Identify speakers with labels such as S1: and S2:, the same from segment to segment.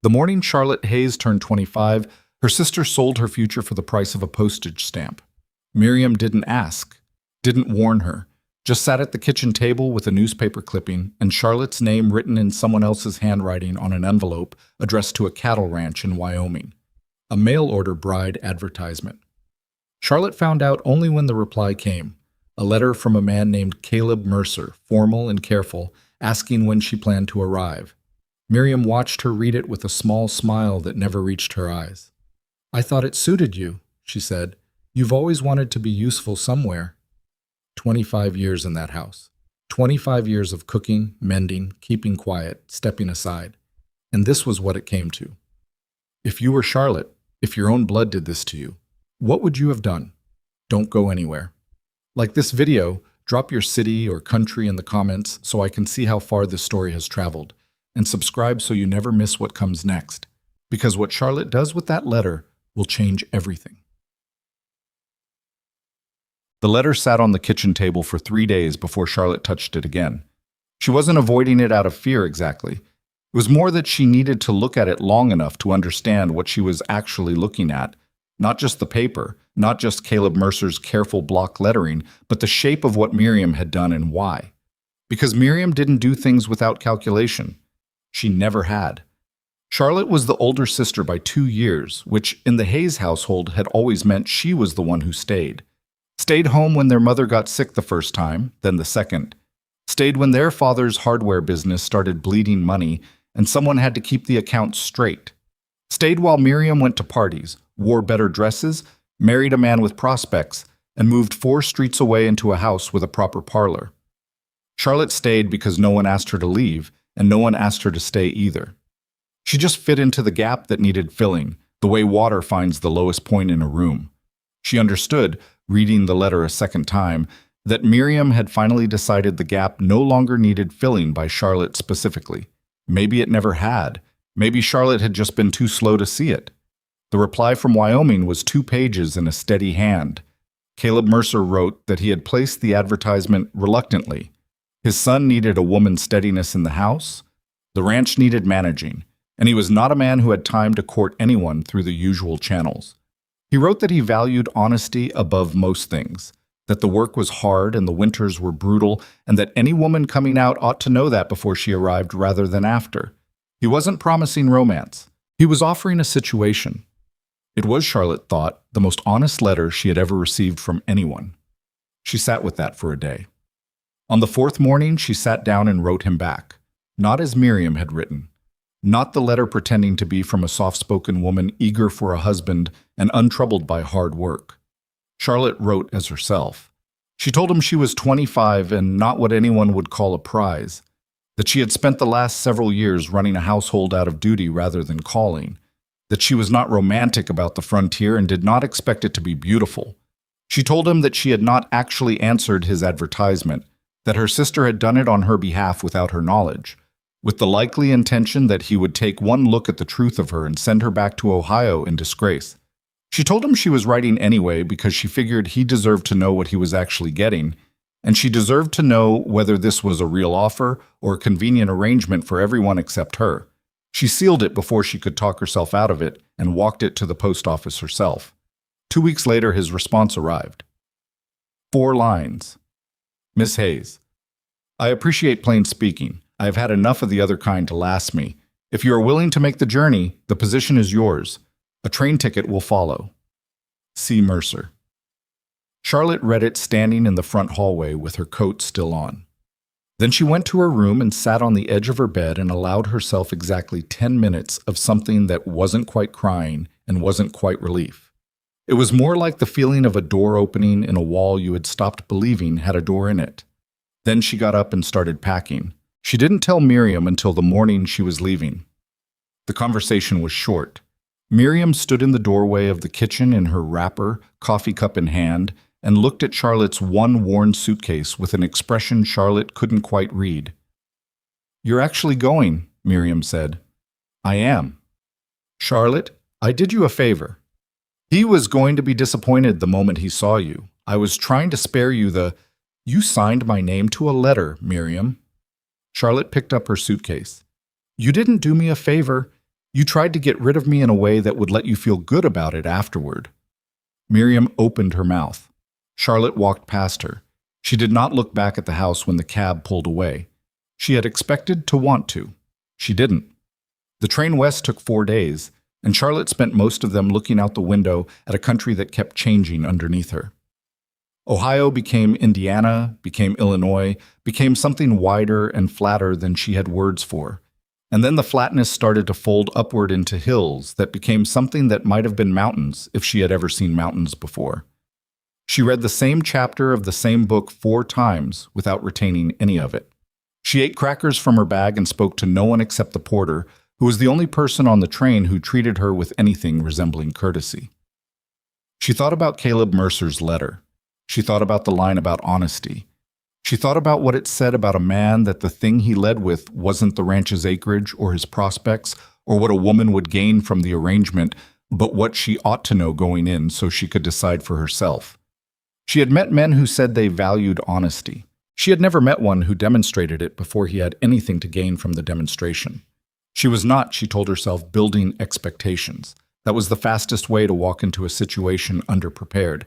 S1: The morning Charlotte Hayes turned 25, her sister sold her future for the price of a postage stamp. Miriam didn't ask, didn't warn her, just sat at the kitchen table with a newspaper clipping and Charlotte's name written in someone else's handwriting on an envelope addressed to a cattle ranch in Wyoming. A mail-order bride advertisement. Charlotte found out only when the reply came, a letter from a man named Caleb Mercer, formal and careful, asking when she planned to arrive. Miriam watched her read it with a small smile that never reached her eyes. "I thought it suited you," she said. "You've always wanted to be useful somewhere." 25 years in that house. 25 years of cooking, mending, keeping quiet, stepping aside. And this was what it came to. If you were Charlotte, if your own blood did this to you, what would you have done? Don't go anywhere. Like this video, drop your city or country in the comments so I can see how far this story has traveled, and subscribe so you never miss what comes next, because what Charlotte does with that letter will change everything. The letter sat on the kitchen table for 3 days before Charlotte touched it again. She wasn't avoiding it out of fear exactly. It was more that she needed to look at it long enough to understand what she was actually looking at. Not just the paper, not just Caleb Mercer's careful block lettering, but the shape of what Miriam had done and why. Because Miriam didn't do things without calculation. She never had. Charlotte was the older sister by 2 years, which in the Hayes household had always meant she was the one who stayed. Stayed home when their mother got sick the first time, then the second. Stayed when their father's hardware business started bleeding money and someone had to keep the accounts straight. Stayed while Miriam went to parties, wore better dresses, married a man with prospects, and moved 4 streets away into a house with a proper parlor. Charlotte stayed because no one asked her to leave, and no one asked her to stay either. She just fit into the gap that needed filling, the way water finds the lowest point in a room. She understood, reading the letter a second time, that Miriam had finally decided the gap no longer needed filling by Charlotte specifically. Maybe it never had. Maybe Charlotte had just been too slow to see it. The reply from Wyoming was 2 pages in a steady hand. Caleb Mercer wrote that he had placed the advertisement reluctantly. His son needed a woman's steadiness in the house. The ranch needed managing, and he was not a man who had time to court anyone through the usual channels. He wrote that he valued honesty above most things, that the work was hard and the winters were brutal, and that any woman coming out ought to know that before she arrived rather than after. He wasn't promising romance. He was offering a situation. It was, Charlotte thought, the most honest letter she had ever received from anyone. She sat with that for a day. On the 4th morning, she sat down and wrote him back, not as Miriam had written, not the letter pretending to be from a soft-spoken woman eager for a husband and untroubled by hard work. Charlotte wrote as herself. She told him she was 25 and not what anyone would call a prize, that she had spent the last several years running a household out of duty rather than calling, that she was not romantic about the frontier and did not expect it to be beautiful. She told him that she had not actually answered his advertisement, that her sister had done it on her behalf without her knowledge, with the likely intention that he would take one look at the truth of her and send her back to Ohio in disgrace. She told him she was writing anyway because she figured he deserved to know what he was actually getting, and she deserved to know whether this was a real offer or a convenient arrangement for everyone except her. She sealed it before she could talk herself out of it and walked it to the post office herself. 2 weeks later, his response arrived. 4 lines. Miss Hayes, I appreciate plain speaking. I have had enough of the other kind to last me. If you are willing to make the journey, the position is yours. A train ticket will follow. C. Mercer. Charlotte read it standing in the front hallway with her coat still on. Then she went to her room and sat on the edge of her bed and allowed herself exactly 10 minutes of something that wasn't quite crying and wasn't quite relief. It was more like the feeling of a door opening in a wall you had stopped believing had a door in it. Then she got up and started packing. She didn't tell Miriam until the morning she was leaving. The conversation was short. Miriam stood in the doorway of the kitchen in her wrapper, coffee cup in hand, and looked at Charlotte's one worn suitcase with an expression Charlotte couldn't quite read. "You're actually going," Miriam said. "I am." "Charlotte, I did you a favor. He was going to be disappointed the moment he saw you. I was trying to spare you the— You signed my name to a letter, Miriam." Charlotte picked up her suitcase. "You didn't do me a favor. You tried to get rid of me in a way that would let you feel good about it afterward. Miriam opened her mouth. Charlotte walked past her. She did not look back at the house when the cab pulled away. She had expected to want to. She didn't. The train west took 4 days, and Charlotte spent most of them looking out the window at a country that kept changing underneath her. Ohio became Indiana, became Illinois, became something wider and flatter than she had words for. And then the flatness started to fold upward into hills that became something that might have been mountains if she had ever seen mountains before. She read the same chapter of the same book 4 times without retaining any of it. She ate crackers from her bag and spoke to no one except the porter, who was the only person on the train who treated her with anything resembling courtesy. She thought about Caleb Mercer's letter. She thought about the line about honesty. She thought about what it said about a man, that the thing he led with wasn't the ranch's acreage or his prospects or what a woman would gain from the arrangement, but what she ought to know going in so she could decide for herself. She had met men who said they valued honesty. She had never met one who demonstrated it before he had anything to gain from the demonstration. She was not, she told herself, building expectations. That was the fastest way to walk into a situation underprepared.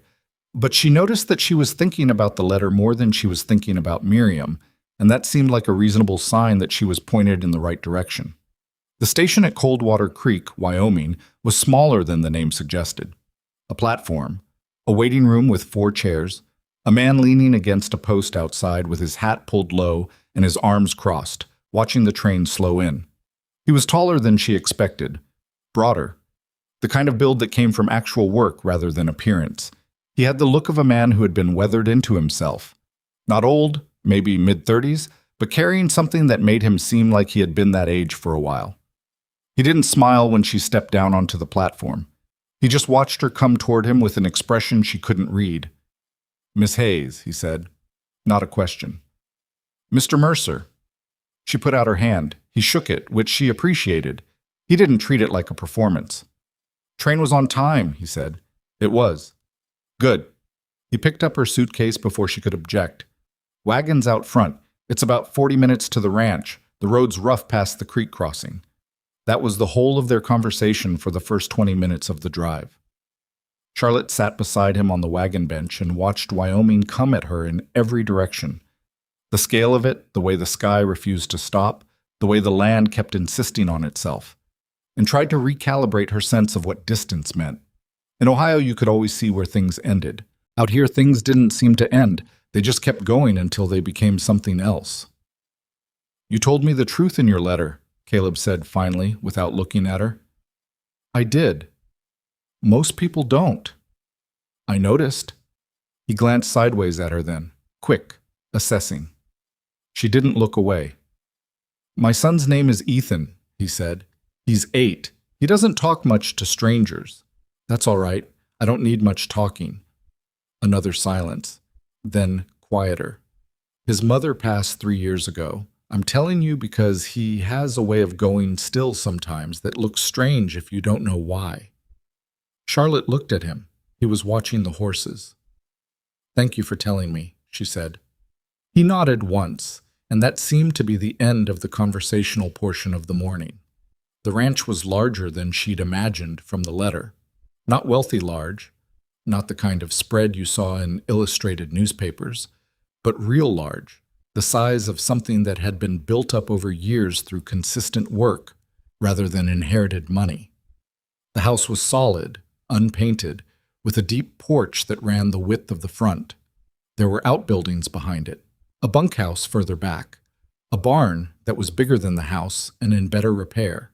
S1: But she noticed that she was thinking about the letter more than she was thinking about Miriam, and that seemed like a reasonable sign that she was pointed in the right direction. The station at Coldwater Creek, Wyoming, was smaller than the name suggested. A platform, a waiting room with 4 chairs, a man leaning against a post outside with his hat pulled low and his arms crossed, watching the train slow in. He was taller than she expected, broader, the kind of build that came from actual work rather than appearance. He had the look of a man who had been weathered into himself. Not old, maybe mid-30s, but carrying something that made him seem like he had been that age for a while. He didn't smile when she stepped down onto the platform. He just watched her come toward him with an expression she couldn't read. "Miss Hayes," he said. Not a question. "Mr. Mercer." She put out her hand. He shook it, which she appreciated. He didn't treat it like a performance. "Train was on time," he said. "It was." "Good." He picked up her suitcase before she could object. "Wagon's out front. It's about 40 minutes to the ranch. The road's rough past the creek crossing." That was the whole of their conversation for the first 20 minutes of the drive. Charlotte sat beside him on the wagon bench and watched Wyoming come at her in every direction. The scale of it, the way the sky refused to stop, the way the land kept insisting on itself, and tried to recalibrate her sense of what distance meant. In Ohio, you could always see where things ended. Out here, things didn't seem to end. They just kept going until they became something else. "You told me the truth in your letter," Caleb said finally, without looking at her. "I did. Most people don't." "I noticed." He glanced sideways at her then, quick, assessing. She didn't look away. "My son's name is Ethan," he said. "He's 8. He doesn't talk much to strangers." "That's all right. I don't need much talking." Another silence. Then quieter. "His mother passed 3 years ago. I'm telling you because he has a way of going still sometimes that looks strange if you don't know why." Charlotte looked at him. He was watching the horses. "Thank you for telling me," she said. He nodded once, and that seemed to be the end of the conversational portion of the morning. The ranch was larger than she'd imagined from the letter. Not wealthy large, not the kind of spread you saw in illustrated newspapers, but real large, the size of something that had been built up over years through consistent work rather than inherited money. The house was solid, unpainted, with a deep porch that ran the width of the front. There were outbuildings behind it, a bunkhouse further back, a barn that was bigger than the house and in better repair.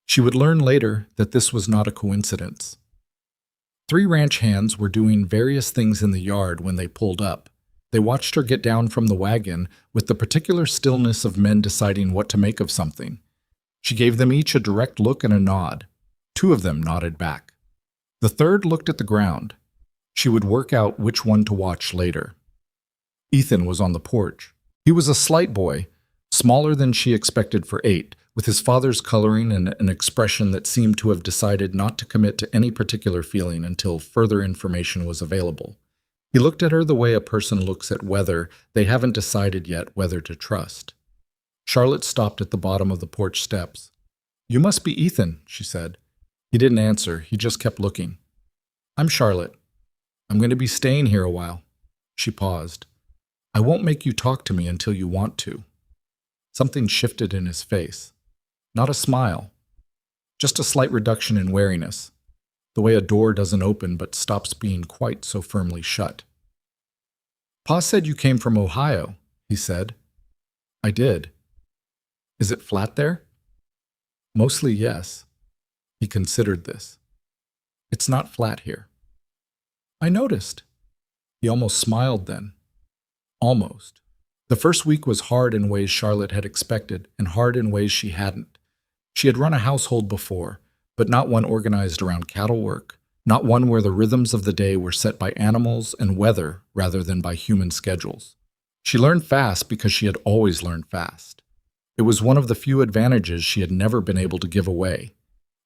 S1: She would learn later that this was not a coincidence. 3 ranch hands were doing various things in the yard when they pulled up. They watched her get down from the wagon with the particular stillness of men deciding what to make of something. She gave them each a direct look and a nod. 2 of them nodded back. The third looked at the ground. She would work out which one to watch later. Ethan was on the porch. He was a slight boy, smaller than she expected for 8, with his father's coloring and an expression that seemed to have decided not to commit to any particular feeling until further information was available. He looked at her the way a person looks at whether they haven't decided yet whether to trust. Charlotte stopped at the bottom of the porch steps. "You must be Ethan," she said. He didn't answer. He just kept looking. "I'm Charlotte. I'm going to be staying here a while." She paused. "I won't make you talk to me until you want to." Something shifted in his face. Not a smile. Just a slight reduction in wariness. The way a door doesn't open but stops being quite so firmly shut. "Pa said you came from Ohio," he said. "I did." "Is it flat there?" "Mostly, yes." He considered this. "It's not flat here." "I noticed." He almost smiled then. Almost. The first week was hard in ways Charlotte had expected, and hard in ways she hadn't. She had run a household before, but not one organized around cattle work, not one where the rhythms of the day were set by animals and weather rather than by human schedules. She learned fast because she had always learned fast. It was one of the few advantages she had never been able to give away.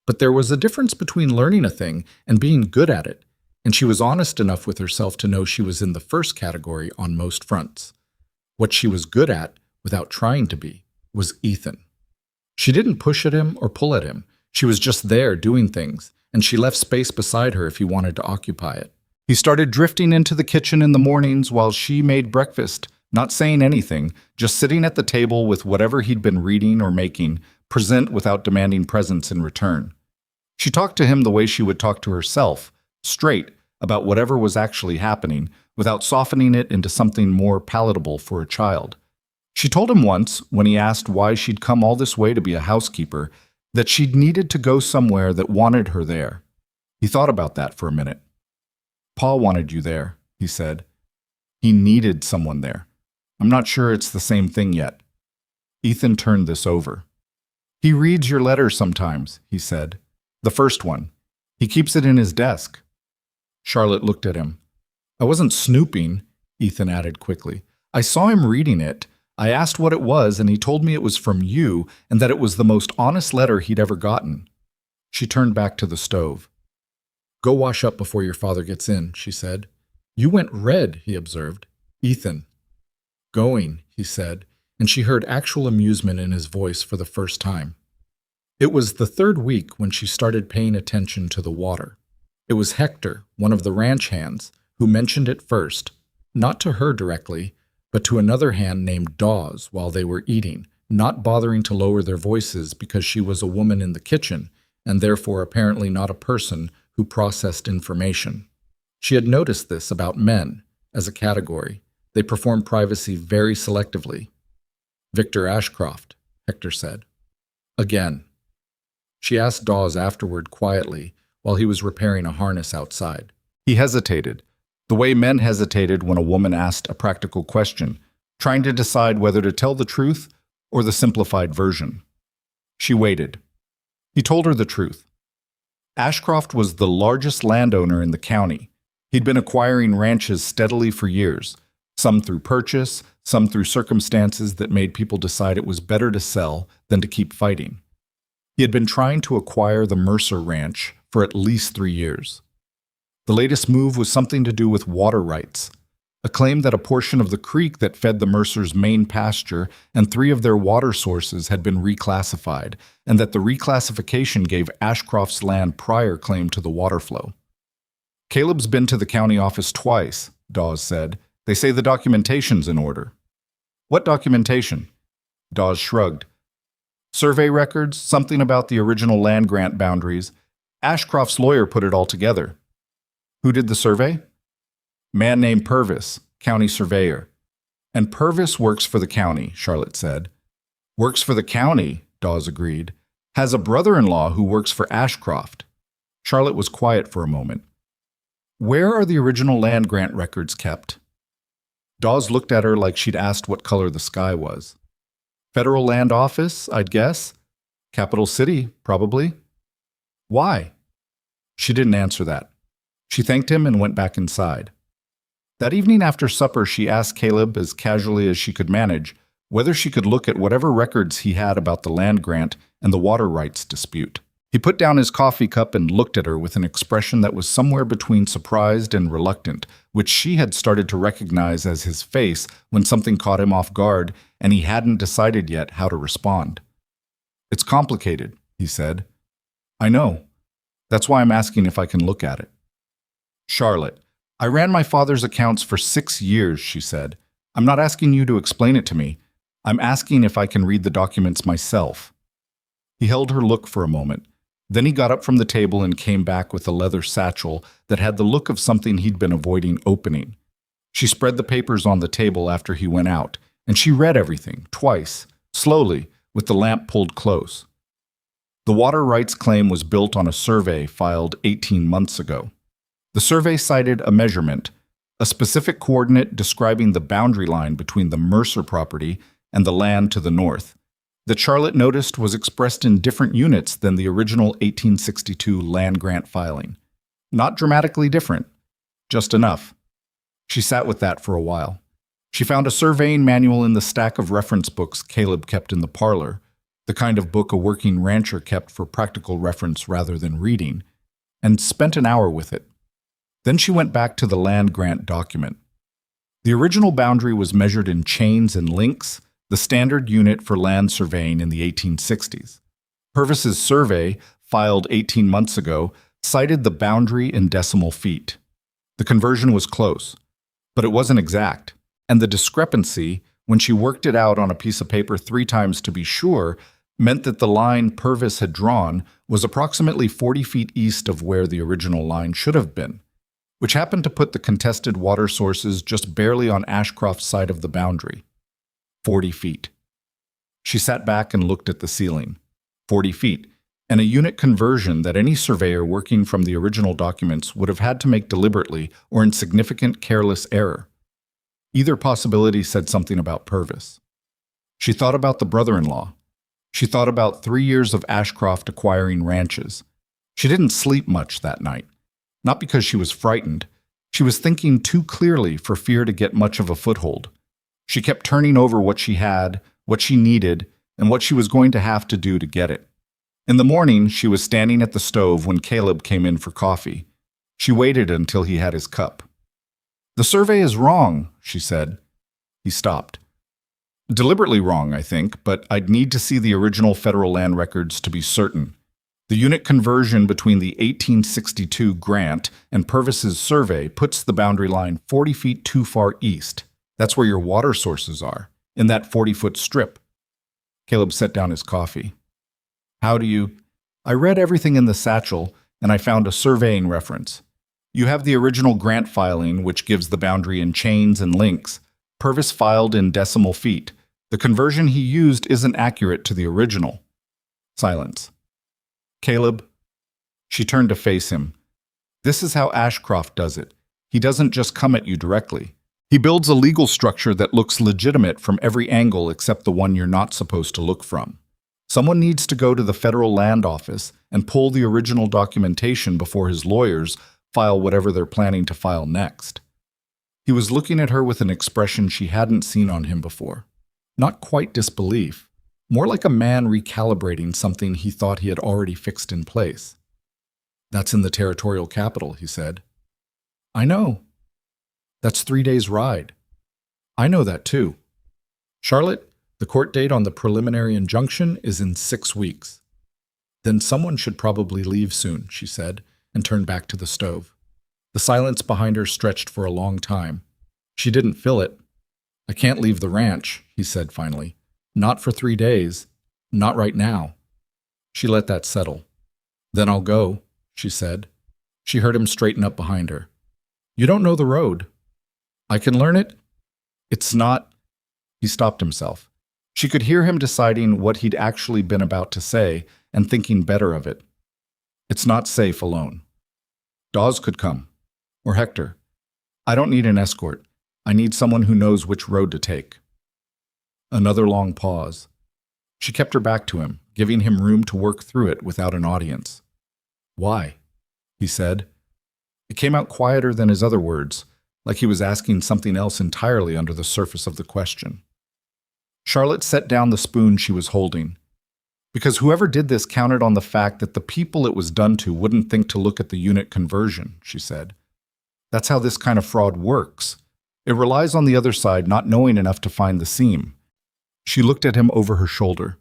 S1: But there was a difference between learning a thing and being good at it, and she was honest enough with herself to know she was in the first category on most fronts. What she was good at, without trying to be, was Ethan. She didn't push at him or pull at him. She was just there doing things, and she left space beside her if he wanted to occupy it. He started drifting into the kitchen in the mornings while she made breakfast, not saying anything, just sitting at the table with whatever he'd been reading or making, present without demanding presence in return. She talked to him the way she would talk to herself, straight, about whatever was actually happening, without softening it into something more palatable for a child. She told him once, when he asked why she'd come all this way to be a housekeeper, that she'd needed to go somewhere that wanted her there. He thought about that for a minute. "Pa wanted you there," he said. "He needed someone there. I'm not sure it's the same thing yet." Ethan turned this over. "He reads your letters sometimes," he said. "The first one. He keeps it in his desk." Charlotte looked at him. "I wasn't snooping," Ethan added quickly. "I saw him reading it. I asked what it was, and he told me it was from you, and that it was the most honest letter he'd ever gotten." She turned back to the stove. "Go wash up before your father gets in," she said. "You went red," he observed. "Ethan." "Going," he said, and she heard actual amusement in his voice for the first time. It was the third week when she started paying attention to the water. It was Hector, one of the ranch hands, who mentioned it first, not to her directly, but to another hand named Dawes while they were eating, not bothering to lower their voices because she was a woman in the kitchen, and therefore apparently not a person who processed information. She had noticed this about men, as a category. They perform privacy very selectively. "Victor Ashcroft," Hector said. Again. She asked Dawes afterward quietly while he was repairing a harness outside. He hesitated, the way men hesitated when a woman asked a practical question, trying to decide whether to tell the truth or the simplified version. She waited. He told her the truth. Ashcroft was the largest landowner in the county. He'd been acquiring ranches steadily for years, some through purchase, some through circumstances that made people decide it was better to sell than to keep fighting. He had been trying to acquire the Mercer ranch for at least 3 years. The latest move was something to do with water rights, a claim that a portion of the creek that fed the Mercer's main pasture and 3 of their water sources had been reclassified, and that the reclassification gave Ashcroft's land prior claim to the water flow. "Caleb's been to the county office twice," Dawes said. "They say the documentation's in order." "What documentation?" Dawes shrugged. "Survey records, something about the original land grant boundaries. Ashcroft's lawyer put it all together." "Who did the survey?" "Man named Purvis, county surveyor." "And Purvis works for the county," Charlotte said. "Works for the county," Dawes agreed. "Has a brother-in-law who works for Ashcroft." Charlotte was quiet for a moment. "Where are the original land grant records kept?" Dawes looked at her like she'd asked what color the sky was. "Federal Land Office, I'd guess. Capital City, probably." "Why?" She didn't answer that. She thanked him and went back inside. That evening after supper, she asked Caleb, as casually as she could manage, whether she could look at whatever records he had about the land grant and the water rights dispute. He put down his coffee cup and looked at her with an expression that was somewhere between surprised and reluctant, which she had started to recognize as his face when something caught him off guard and he hadn't decided yet how to respond. "It's complicated," he said. I know. That's why I'm asking if I can look at it. Charlotte, I ran my father's accounts for 6 years, she said. I'm not asking you to explain it to me. I'm asking if I can read the documents myself. He held her look for a moment. Then he got up from the table and came back with a leather satchel that had the look of something he'd been avoiding opening. She spread the papers on the table after he went out, and she read everything, twice, slowly, with the lamp pulled close. The water rights claim was built on a survey filed 18 months ago. The survey cited a measurement, a specific coordinate describing the boundary line between the Mercer property and the land to the north, that Charlotte noticed was expressed in different units than the original 1862 land grant filing. Not dramatically different, just enough. She sat with that for a while. She found a surveying manual in the stack of reference books Caleb kept in the parlor, the kind of book a working rancher kept for practical reference rather than reading, and spent an hour with it. Then she went back to the land grant document. The original boundary was measured in chains and links, the standard unit for land surveying in the 1860s. Purvis's survey, filed 18 months ago, cited the boundary in decimal feet. The conversion was close, but it wasn't exact, and the discrepancy, when she worked it out on a piece of paper 3 times to be sure, meant that the line Purvis had drawn was approximately 40 feet east of where the original line should have been, which happened to put the contested water sources just barely on Ashcroft's side of the boundary. 40 feet. She sat back and looked at the ceiling. 40 feet, and a unit conversion that any surveyor working from the original documents would have had to make deliberately or in significant careless error. Either possibility said something about Purvis. She thought about the brother-in-law. She thought about 3 years of Ashcroft acquiring ranches. She didn't sleep much that night. Not because she was frightened. She was thinking too clearly for fear to get much of a foothold. She kept turning over what she had, what she needed, and what she was going to have to do to get it. In the morning, she was standing at the stove when Caleb came in for coffee. She waited until he had his cup. "The survey is wrong," she said. He stopped. "Deliberately wrong, I think, but I'd need to see the original federal land records to be certain. The unit conversion between the 1862 grant and Purvis's survey puts the boundary line 40 feet too far east. That's where your water sources are, in that 40-foot strip." Caleb set down his coffee. "How do you—" "I read everything in the satchel, and I found a surveying reference. You have the original grant filing, which gives the boundary in chains and links. Purvis filed in decimal feet. The conversion he used isn't accurate to the original." Silence. "Caleb." She turned to face him. "This is how Ashcroft does it. He doesn't just come at you directly. He builds a legal structure that looks legitimate from every angle except the one you're not supposed to look from. Someone needs to go to the federal land office and pull the original documentation before his lawyers file whatever they're planning to file next." He was looking at her with an expression she hadn't seen on him before. Not quite disbelief, more like a man recalibrating something he thought he had already fixed in place. "That's in the territorial capital," he said. "I know. That's 3 days' ride." "I know that too." "Charlotte, the court date on the preliminary injunction is in 6 weeks. "Then someone should probably leave soon," she said, and turned back to the stove. The silence behind her stretched for a long time. She didn't fill it. "I can't leave the ranch," he said finally. "Not for 3 days. Not right now." She let that settle. "Then I'll go," she said. She heard him straighten up behind her. "You don't know the road." "I can learn it." "It's not—" He stopped himself. She could hear him deciding what he'd actually been about to say and thinking better of it. "It's not safe alone. Dawes could come. Or Hector. I don't need an escort. I need someone who knows which road to take." Another long pause. She kept her back to him, giving him room to work through it without an audience. "Why?" he said. It came out quieter than his other words, like he was asking something else entirely under the surface of the question. Charlotte set down the spoon she was holding. "Because whoever did this counted on the fact that the people it was done to wouldn't think to look at the unit conversion," she said. "That's how this kind of fraud works. It relies on the other side not knowing enough to find the seam." She looked at him over her shoulder.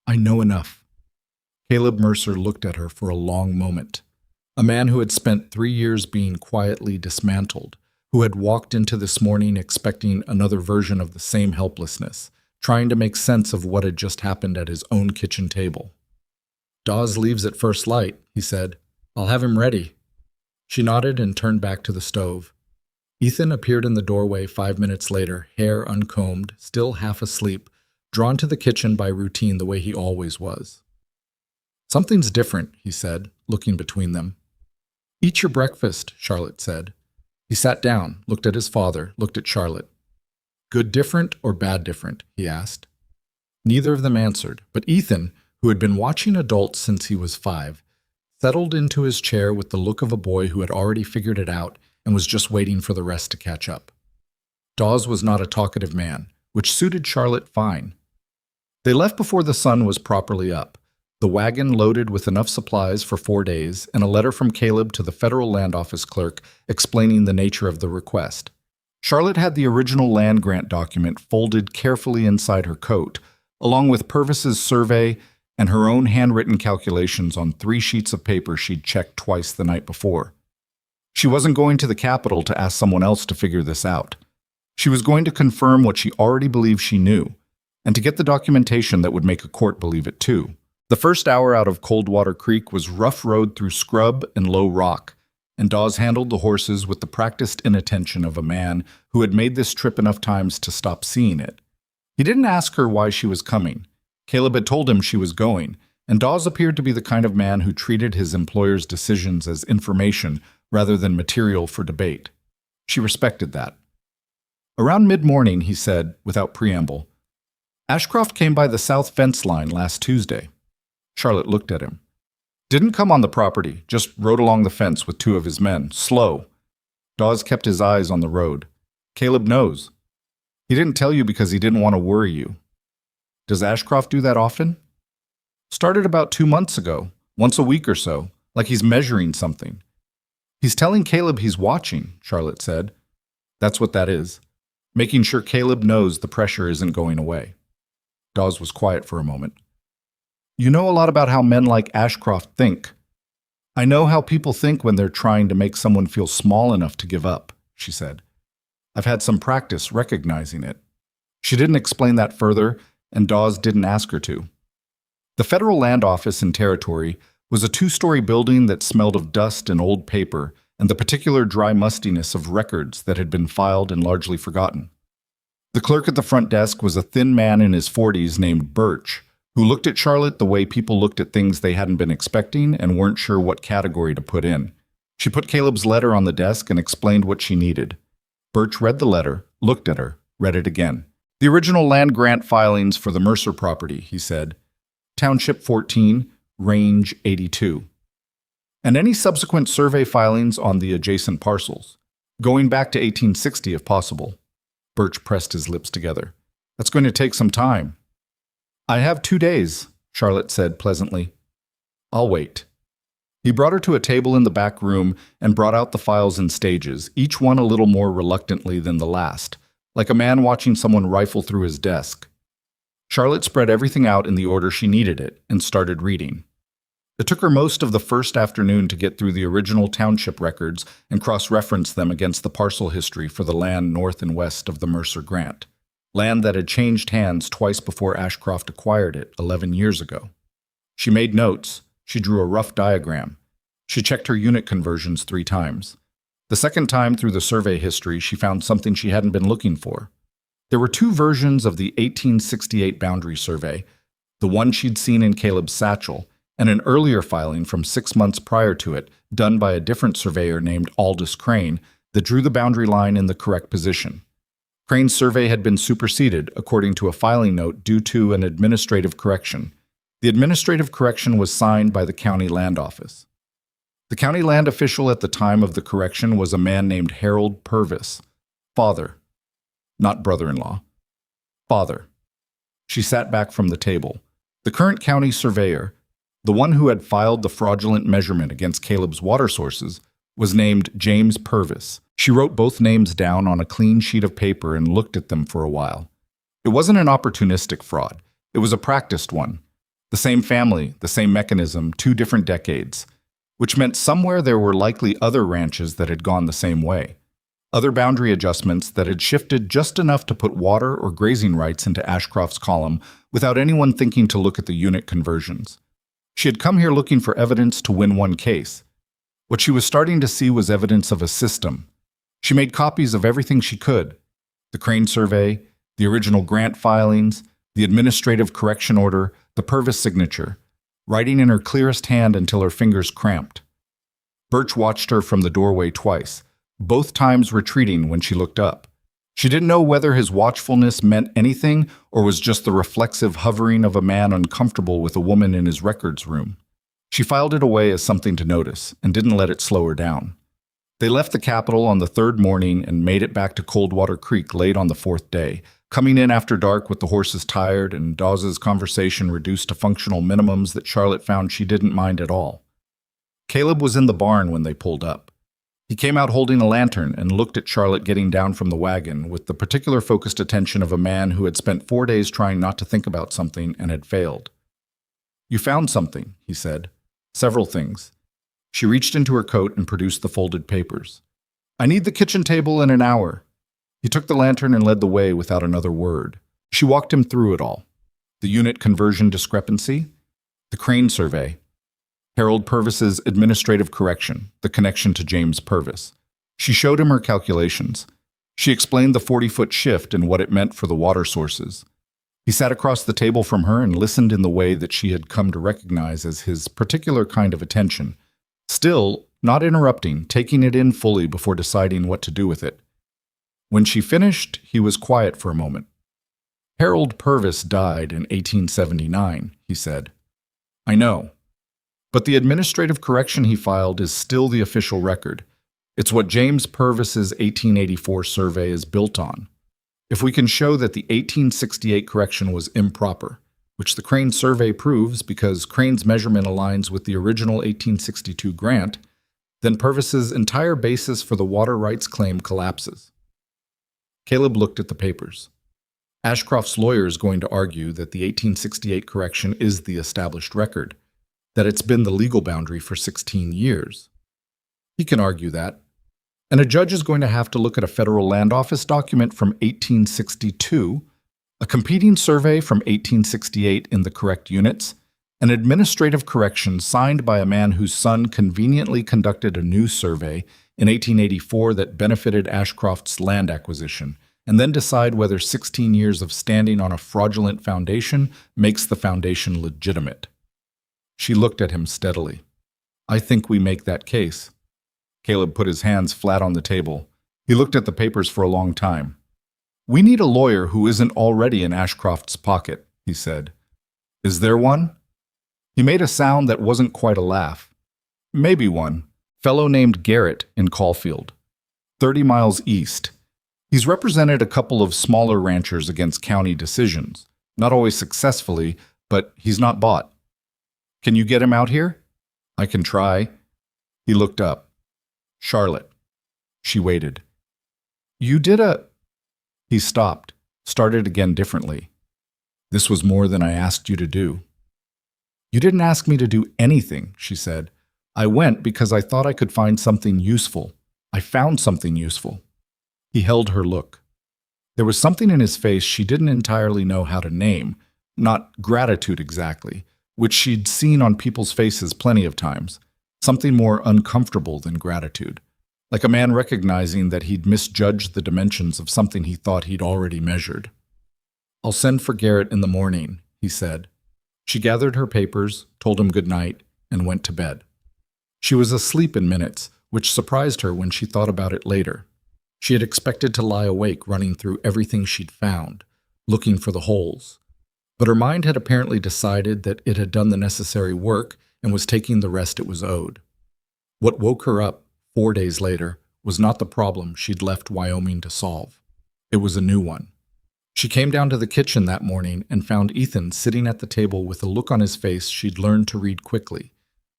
S1: "I know enough." Caleb Mercer looked at her for a long moment. A man who had spent 3 years being quietly dismantled, who had walked into this morning expecting another version of the same helplessness, trying to make sense of what had just happened at his own kitchen table. "Dawes leaves at first light," he said. "I'll have him ready." She nodded and turned back to the stove. Ethan appeared in the doorway 5 minutes later, hair uncombed, still half asleep, drawn to the kitchen by routine the way he always was. "Something's different," he said, looking between them. "Eat your breakfast," Charlotte said. He sat down, looked at his father, looked at Charlotte. "Good different or bad different?" he asked. Neither of them answered, but Ethan, who had been watching adults since he was 5, settled into his chair with the look of a boy who had already figured it out and was just waiting for the rest to catch up. Dawes was not a talkative man, which suited Charlotte fine. They left before the sun was properly up, the wagon loaded with enough supplies for 4 days, and a letter from Caleb to the federal land office clerk explaining the nature of the request. Charlotte had the original land grant document folded carefully inside her coat, along with Purvis's survey and her own handwritten calculations on 3 sheets of paper she'd checked twice the night before. She wasn't going to the Capitol to ask someone else to figure this out. She was going to confirm what she already believed she knew, and to get the documentation that would make a court believe it too. The first hour out of Coldwater Creek was rough road through scrub and low rock, and Dawes handled the horses with the practiced inattention of a man who had made this trip enough times to stop seeing it. He didn't ask her why she was coming. Caleb had told him she was going, and Dawes appeared to be the kind of man who treated his employer's decisions as information rather than material for debate. She respected that. Around mid-morning, he said, without preamble, "Ashcroft came by the south fence line last Tuesday." Charlotte looked at him. "Didn't come on the property, just rode along the fence with 2 of his men, slow." Dawes kept his eyes on the road. "Caleb knows. He didn't tell you because he didn't want to worry you." "Does Ashcroft do that often?" "Started about 2 months ago, once a week or so, like he's measuring something." "He's telling Caleb he's watching," Charlotte said. "That's what that is. Making sure Caleb knows the pressure isn't going away." Dawes was quiet for a moment. "You know a lot about how men like Ashcroft think." "I know how people think when they're trying to make someone feel small enough to give up," she said. "I've had some practice recognizing it." She didn't explain that further, and Dawes didn't ask her to. The federal land office and territory was a 2-story building that smelled of dust and old paper and the particular dry mustiness of records that had been filed and largely forgotten. The clerk at the front desk was a thin man in his 40s named Birch, who looked at Charlotte the way people looked at things they hadn't been expecting and weren't sure what category to put in. She put Caleb's letter on the desk and explained what she needed. Birch read the letter, looked at her, read it again. "The original land grant filings for the Mercer property," he said. "Township 14, Range 82. And any subsequent survey filings on the adjacent parcels, going back to 1860 if possible." Birch pressed his lips together. "That's going to take some time." "I have 2 days, Charlotte said pleasantly. "I'll wait." He brought her to a table in the back room and brought out the files in stages, each one a little more reluctantly than the last, like a man watching someone rifle through his desk. Charlotte spread everything out in the order she needed it and started reading. It took her most of the first afternoon to get through the original township records and cross-reference them against the parcel history for the land north and west of the Mercer grant, land that had changed hands twice before Ashcroft acquired it 11 years ago. She made notes. She drew a rough diagram. She checked her unit conversions 3 times. The second time through the survey history, she found something she hadn't been looking for. There were 2 versions of the 1868 boundary survey, the one she'd seen in Caleb's satchel, and an earlier filing from 6 months prior to it, done by a different surveyor named Aldous Crane, that drew the boundary line in the correct position. Crane's survey had been superseded, according to a filing note, due to an administrative correction. The administrative correction was signed by the county land office. The county land official at the time of the correction was a man named Harold Purvis, father, not brother-in-law, father. She sat back from the table. The current county surveyor, the one who had filed the fraudulent measurement against Caleb's water sources, was named James Purvis. She wrote both names down on a clean sheet of paper and looked at them for a while. It wasn't an opportunistic fraud. It was a practiced one. The same family, the same mechanism, 2 different decades, which meant somewhere there were likely other ranches that had gone the same way. Other boundary adjustments that had shifted just enough to put water or grazing rights into Ashcroft's column without anyone thinking to look at the unit conversions. She had come here looking for evidence to win one case. What she was starting to see was evidence of a system. She made copies of everything she could: the Crane survey, the original grant filings, the administrative correction order, the Purvis signature, writing in her clearest hand until her fingers cramped. Birch watched her from the doorway twice, both times retreating when she looked up. She didn't know whether his watchfulness meant anything or was just the reflexive hovering of a man uncomfortable with a woman in his records room. She filed it away as something to notice and didn't let it slow her down. They left the Capitol on the third morning and made it back to Coldwater Creek late on the fourth day, coming in after dark with the horses tired and Dawes's conversation reduced to functional minimums that Charlotte found she didn't mind at all. Caleb was in the barn when they pulled up. He came out holding a lantern and looked at Charlotte getting down from the wagon with the particular focused attention of a man who had spent 4 days trying not to think about something and had failed. "You found something," he said. "Several things." She reached into her coat and produced the folded papers. "I need the kitchen table in an hour." He took the lantern and led the way without another word. She walked him through it all. The unit conversion discrepancy, the Crane survey, Harold Purvis's administrative correction, the connection to James Purvis. She showed him her calculations. She explained the 40-foot shift and what it meant for the water sources. He sat across the table from her and listened in the way that she had come to recognize as his particular kind of attention, still not interrupting, taking it in fully before deciding what to do with it. When she finished, he was quiet for a moment. "Harold Purvis died in 1879, he said. "I know. But the administrative correction he filed is still the official record. It's what James Purvis's 1884 survey is built on. If we can show that the 1868 correction was improper, which the Crane survey proves because Crane's measurement aligns with the original 1862 grant, then Purvis's entire basis for the water rights claim collapses." Caleb looked at the papers. Ashcroft's lawyer is going to argue that the 1868 correction is the established record, that it's been the legal boundary for 16 years. He can argue that. And a judge is going to have to look at a federal land office document from 1862, a competing survey from 1868 in the correct units, an administrative correction signed by a man whose son conveniently conducted a new survey in 1884 that benefited Ashcroft's land acquisition, and then decide whether 16 years of standing on a fraudulent foundation makes the foundation legitimate. She looked at him steadily. "I think we make that case." Caleb put his hands flat on the table. He looked at the papers for a long time. "We need a lawyer who isn't already in Ashcroft's pocket," he said. "Is there one?" He made a sound that wasn't quite a laugh. "Maybe one. Fellow named Garrett in Caulfield, 30 miles east. He's represented a couple of smaller ranchers against county decisions. Not always successfully, but he's not bought. Can you get him out here?" "I can try." He looked up. "Charlotte." She waited. "You did a—" He stopped, started again differently. "This was more than I asked you to do." "You didn't ask me to do anything," she said. "I went because I thought I could find something useful. I found something useful." He held her look. There was something in his face she didn't entirely know how to name, not gratitude exactly, which she'd seen on people's faces plenty of times, something more uncomfortable than gratitude, like a man recognizing that he'd misjudged the dimensions of something he thought he'd already measured. "I'll send for Garrett in the morning," he said. She gathered her papers, told him good night, and went to bed. She was asleep in minutes, which surprised her when she thought about it later. She had expected to lie awake running through everything she'd found, looking for the holes. But her mind had apparently decided that it had done the necessary work and was taking the rest it was owed. What woke her up 4 days later was not the problem she'd left Wyoming to solve. It was a new one. She came down to the kitchen that morning and found Ethan sitting at the table with a look on his face she'd learned to read quickly,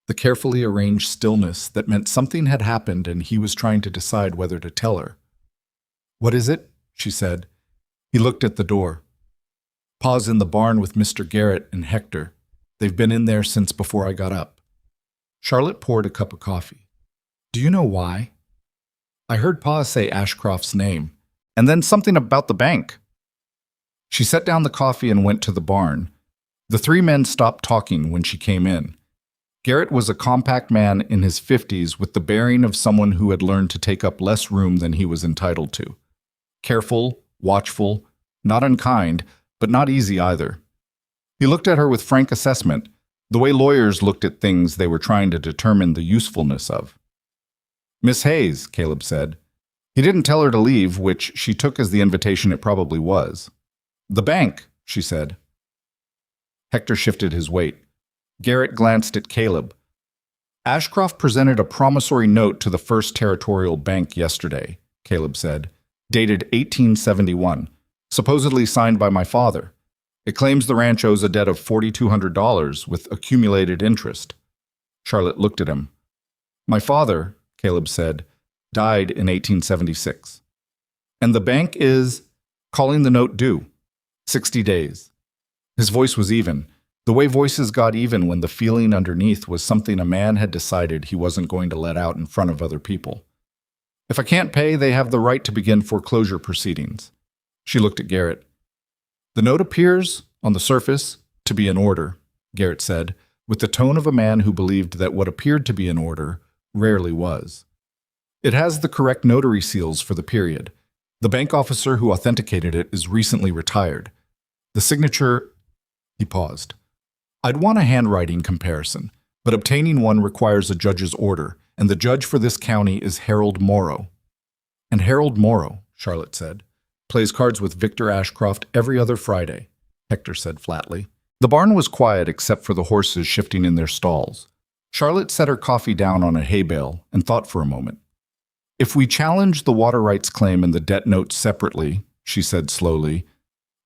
S1: the carefully arranged stillness that meant something had happened and he was trying to decide whether to tell her. "What is it?" she said. He looked at the door. "Pa's in the barn with Mr. Garrett and Hector. They've been in there since before I got up. Charlotte poured a cup of coffee. Do you know why? I heard Pa say Ashcroft's name, and then something about the bank. She set down the coffee and went to the barn. The three men stopped talking when she came in. Garrett was a compact man in his 50s with the bearing of someone who had learned to take up less room than he was entitled to. Careful, watchful, not unkind, but not easy either. He looked at her with frank assessment, the way lawyers looked at things they were trying to determine the usefulness of. Miss Hayes, Caleb said. He didn't tell her to leave, which she took as the invitation it probably was. The bank, she said. Hector shifted his weight. Garrett glanced at Caleb. Ashcroft presented a promissory note to the First Territorial Bank yesterday, Caleb said, dated 1871, supposedly signed by my father. It claims the ranch owes a debt of $4,200 with accumulated interest. Charlotte looked at him. My father, Caleb said, died in 1876. And the bank is calling the note due. 60 days. His voice was even, the way voices got even when the feeling underneath was something a man had decided he wasn't going to let out in front of other people. If I can't pay, they have the right to begin foreclosure proceedings. She looked at Garrett. The note appears, on the surface, to be in order, Garrett said, with the tone of a man who believed that what appeared to be in order rarely was. It has the correct notary seals for the period. The bank officer who authenticated it is recently retired. The signature... He paused. I'd want a handwriting comparison, but obtaining one requires a judge's order, and the judge for this county is Harold Morrow. And Harold Morrow, Charlotte said, plays cards with Victor Ashcroft every other Friday, Hector said flatly. The barn was quiet except for the horses shifting in their stalls. Charlotte set her coffee down on a hay bale and thought for a moment. If we challenge the water rights claim and the debt note separately, she said slowly,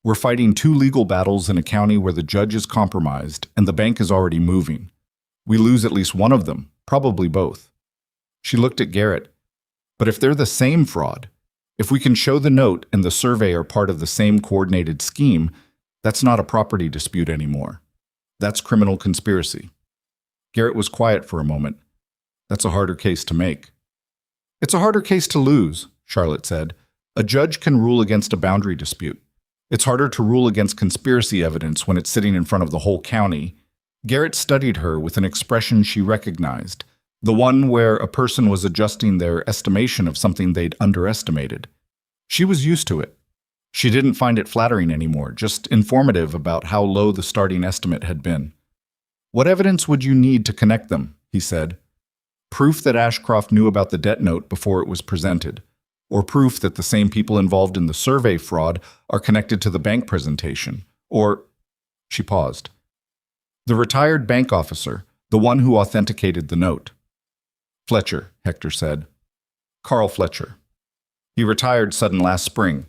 S1: we're fighting two legal battles in a county where the judge is compromised and the bank is already moving. We lose at least one of them, probably both. She looked at Garrett. But if they're the same fraud, if we can show the note and the survey are part of the same coordinated scheme, that's not a property dispute anymore. That's criminal conspiracy. Garrett was quiet for a moment. That's a harder case to make. It's a harder case to lose, Charlotte said. A judge can rule against a boundary dispute. It's harder to rule against conspiracy evidence when it's sitting in front of the whole county. Garrett studied her with an expression she recognized, the one where a person was adjusting their estimation of something they'd underestimated. She was used to it. She didn't find it flattering anymore, just informative about how low the starting estimate had been. What evidence would you need to connect them? He said. Proof that Ashcroft knew about the debt note before it was presented, or proof that the same people involved in the survey fraud are connected to the bank presentation, or... She paused. The retired bank officer, the one who authenticated the note. Fletcher, Hector said. Carl Fletcher. He retired sudden last spring.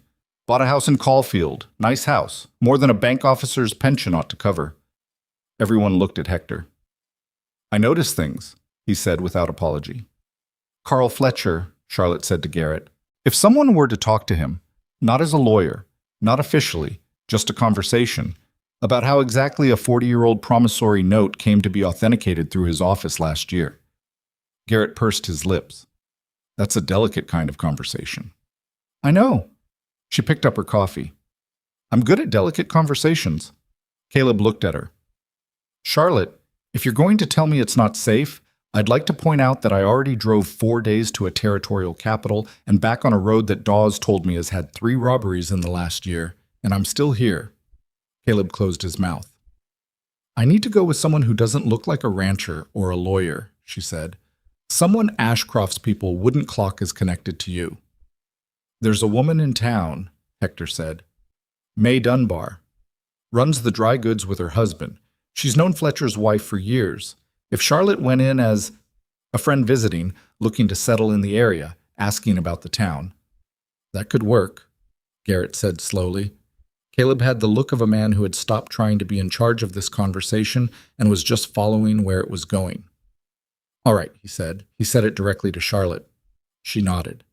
S1: Bought a house in Caulfield. Nice house. More than a bank officer's pension ought to cover. Everyone looked at Hector. I notice things, he said without apology. Carl Fletcher, Charlotte said to Garrett. If someone were to talk to him, not as a lawyer, not officially, just a conversation, about how exactly a 40-year-old promissory note came to be authenticated through his office last year. Garrett pursed his lips. That's a delicate kind of conversation. I know. She picked up her coffee. I'm good at delicate conversations. Caleb looked at her. Charlotte, if you're going to tell me it's not safe, I'd like to point out that I already drove 4 days to a territorial capital and back on a road that Dawes told me has had 3 robberies in the last year, and I'm still here. Caleb closed his mouth. I need to go with someone who doesn't look like a rancher or a lawyer, she said. Someone Ashcroft's people wouldn't clock as connected to you. There's a woman in town, Hector said. May Dunbar. Runs the dry goods with her husband. She's known Fletcher's wife for years. If Charlotte went in as a friend visiting, looking to settle in the area, asking about the town. That could work, Garrett said slowly. Caleb had the look of a man who had stopped trying to be in charge of this conversation and was just following where it was going. All right, he said. He said it directly to Charlotte. She nodded.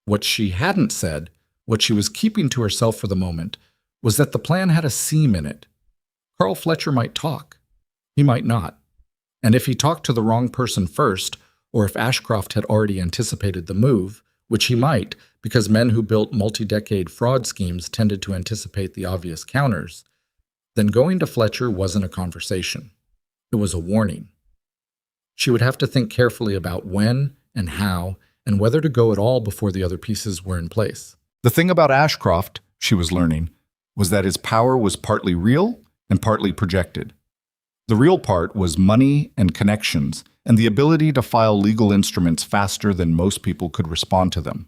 S1: What she hadn't said, what she was keeping to herself for the moment, was that the plan had a seam in it. Carl Fletcher might talk. He might not. And if he talked to the wrong person first, or if Ashcroft had already anticipated the move, which he might, because men who built multi-decade fraud schemes tended to anticipate the obvious counters, then going to Fletcher wasn't a conversation. It was a warning. She would have to think carefully about when and how and whether to go at all before the other pieces were in place. The thing about Ashcroft, she was learning, was that his power was partly real and partly projected. The real part was money and connections, and the ability to file legal instruments faster than most people could respond to them.